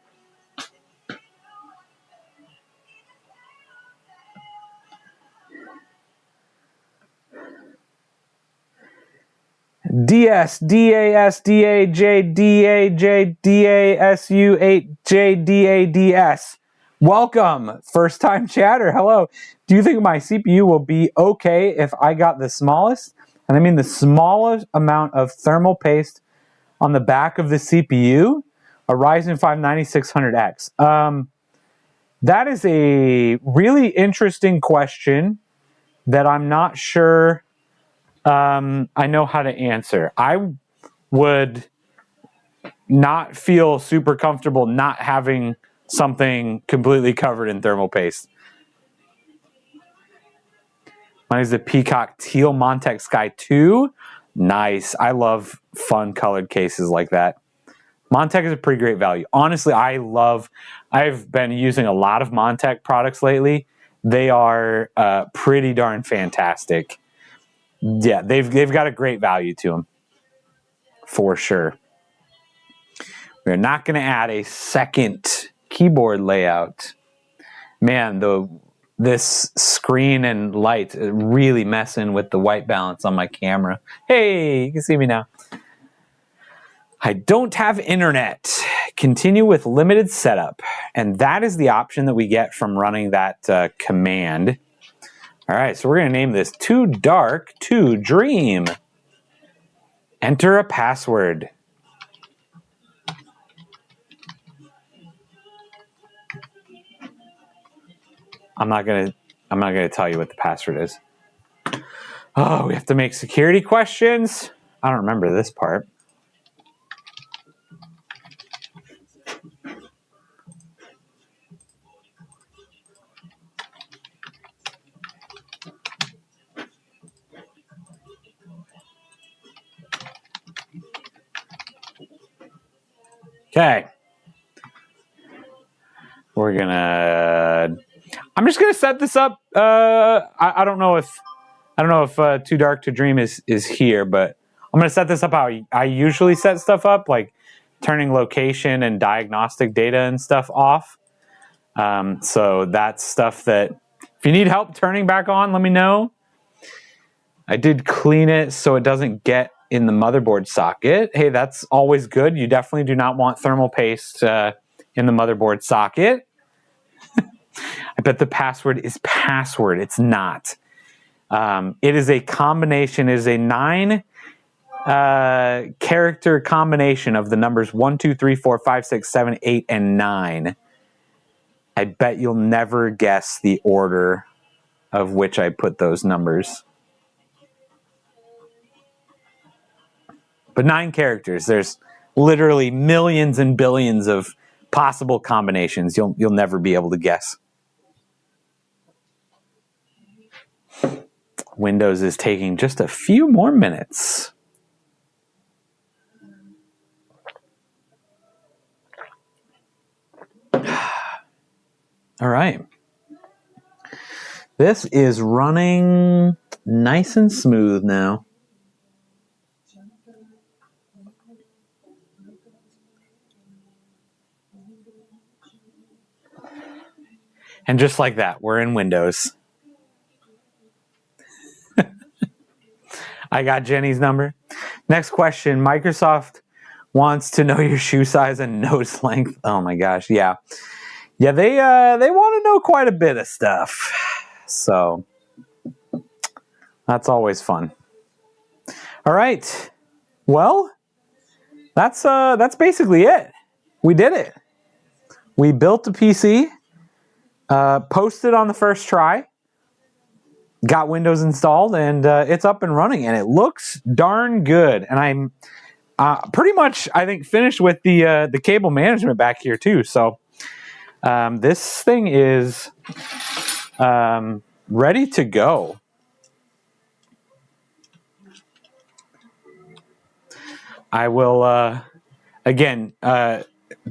DSDASDAJDAJDASU8JDADS. Welcome, first time chatter. Hello. Do you think my CPU will be okay if I got the smallest? And I mean the smallest amount of thermal paste on the back of the CPU, a Ryzen 5 9600X. That is a really interesting question that I'm not sure I know how to answer. I would not feel super comfortable not having something completely covered in thermal paste. Mine is the Peacock Teal Montech Sky 2. Nice. I love fun colored cases like that. Montech is a pretty great value. Honestly, I've been using a lot of Montech products lately. They are pretty darn fantastic. Yeah, they've got a great value to them. For sure. We're not going to add a second keyboard layout. Man, this screen and light is really messing with the white balance on my camera. Hey, you can see me now. I don't have internet. Continue with limited setup. And that is the option that we get from running that command. All right, so we're going to name this Too Dark to Dream. Enter a password. I'm not gonna tell you what the password is. Oh, we have to make security questions. I don't remember this part. Okay. I'm just gonna set this up. I don't know if Too Dark to Dream is here, but I'm gonna set this up how I usually set stuff up, like turning location and diagnostic data and stuff off. So that's stuff that if you need help turning back on, let me know. I did clean it so it doesn't get in the motherboard socket. Hey, that's always good. You definitely do not want thermal paste in the motherboard socket. I bet the password is password. It's not. It is a combination. It is a 9 character combination of the numbers 1, 2, 3, 4, 5, 6, 7, 8, and 9. I bet you'll never guess the order of which I put those numbers. But 9 characters. There's literally millions and billions of possible combinations. You'll never be able to guess. Windows is taking just a few more minutes. All right. This is running nice and smooth now. And just like that, we're in Windows. I got Jenny's number. Next question. Microsoft wants to know your shoe size and nose length. Oh my gosh, yeah. Yeah, they want to know quite a bit of stuff. So that's always fun. All right. Well, that's basically it. We did it. We built a PC, posted on the first try, got Windows installed, and it's up and running, and it looks darn good. And pretty much, I think, finished with the cable management back here too. So this thing is ready to go. I will, again,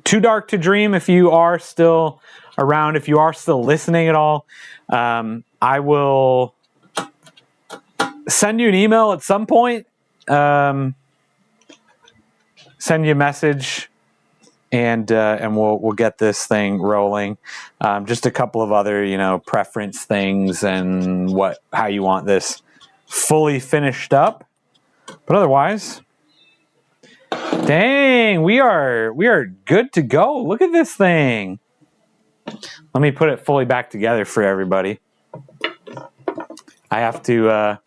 Too Dark to Dream, if you are still around, if you are still listening at all, I will send you an email at some point, send you a message, and we'll get this thing rolling. Just a couple of other, preference things and how you want this fully finished up. But otherwise, dang, we are good to go. Look at this thing. Let me put it fully back together for everybody. I have to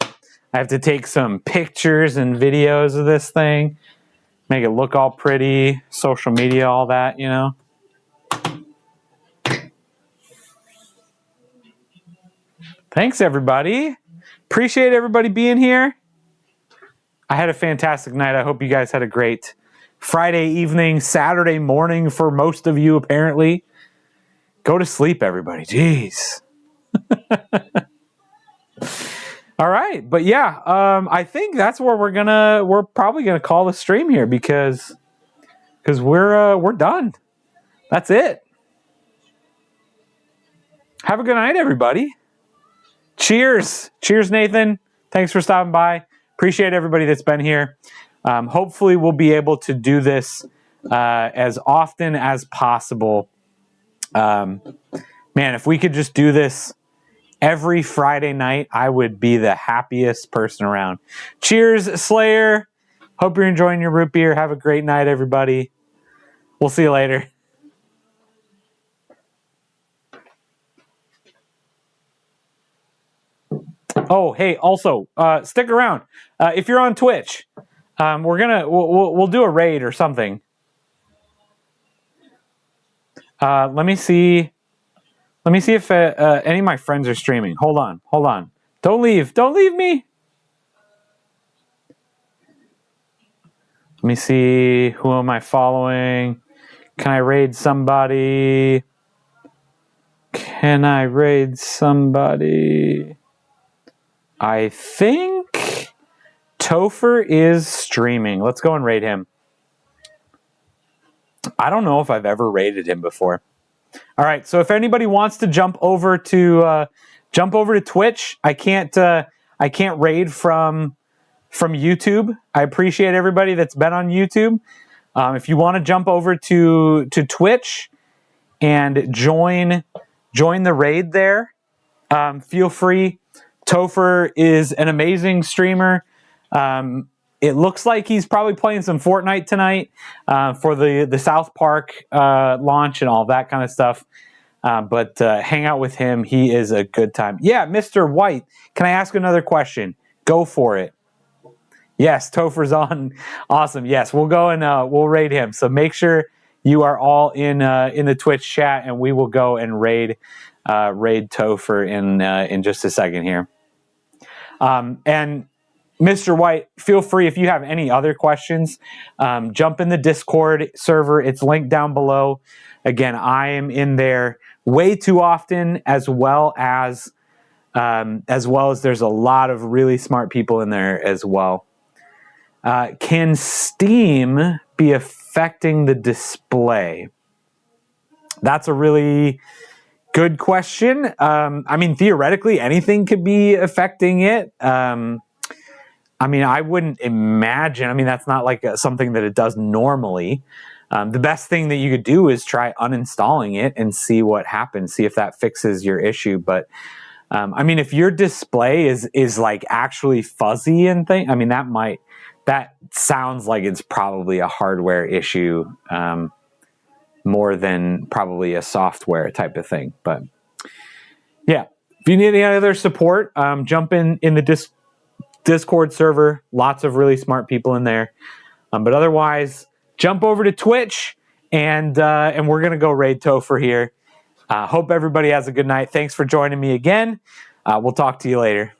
take some pictures and videos of this thing, make it look all pretty, social media, all that, Thanks, everybody. Appreciate everybody being here. I had a fantastic night. I hope you guys had a great Friday evening, Saturday morning for most of you, apparently. Go to sleep, everybody. Jeez. All right. But yeah, I think that's where we're probably gonna call the stream here because we're done. That's it. Have a good night, everybody. Cheers. Cheers, Nathan. Thanks for stopping by. Appreciate everybody that's been here. Hopefully we'll be able to do this as often as possible. Man, if we could just do this every Friday night, I would be the happiest person around. Cheers, Slayer. Hope you're enjoying your root beer. Have a great night, everybody. We'll see you later. Oh, hey, also, stick around. If you're on Twitch, we'll do a raid or something. Let me see if any of my friends are streaming. Hold on. Don't leave me. Let me see, who am I following? Can I raid somebody? I think Topher is streaming. Let's go and raid him. I don't know if I've ever raided him before. All right, so if anybody wants to jump over to Twitch, I can't raid from YouTube. I appreciate everybody that's been on YouTube. If you want to jump over to Twitch and join the raid there, feel free. Topher is an amazing streamer. It looks like he's probably playing some Fortnite tonight for the South Park launch and all that kind of stuff. But hang out with him. He is a good time. Yeah, Mr. White, can I ask another question? Go for it. Yes, Topher's on. Awesome. Yes, we'll go and we'll raid him. So make sure you are all in the Twitch chat, and we will go and raid Topher in just a second here. And Mr. White, feel free, if you have any other questions, jump in the Discord server. It's linked down below. Again, I am in there way too often, as well as there's a lot of really smart people in there as well. Can Steam be affecting the display? That's a really good question. I mean, theoretically, anything could be affecting it. I mean, I wouldn't imagine. I mean, that's not like something that it does normally. The best thing that you could do is try uninstalling it and see what happens. See if that fixes your issue. But I mean, if your display is like actually fuzzy and thing, I mean, that sounds like it's probably a hardware issue. More than probably a software type of thing. But yeah, if you need any other support, jump in the Discord server. Lots of really smart people in there. But otherwise, jump over to Twitch and we're gonna go raid Topher here. Hope everybody has a good night. Thanks for joining me again. We'll talk to you later.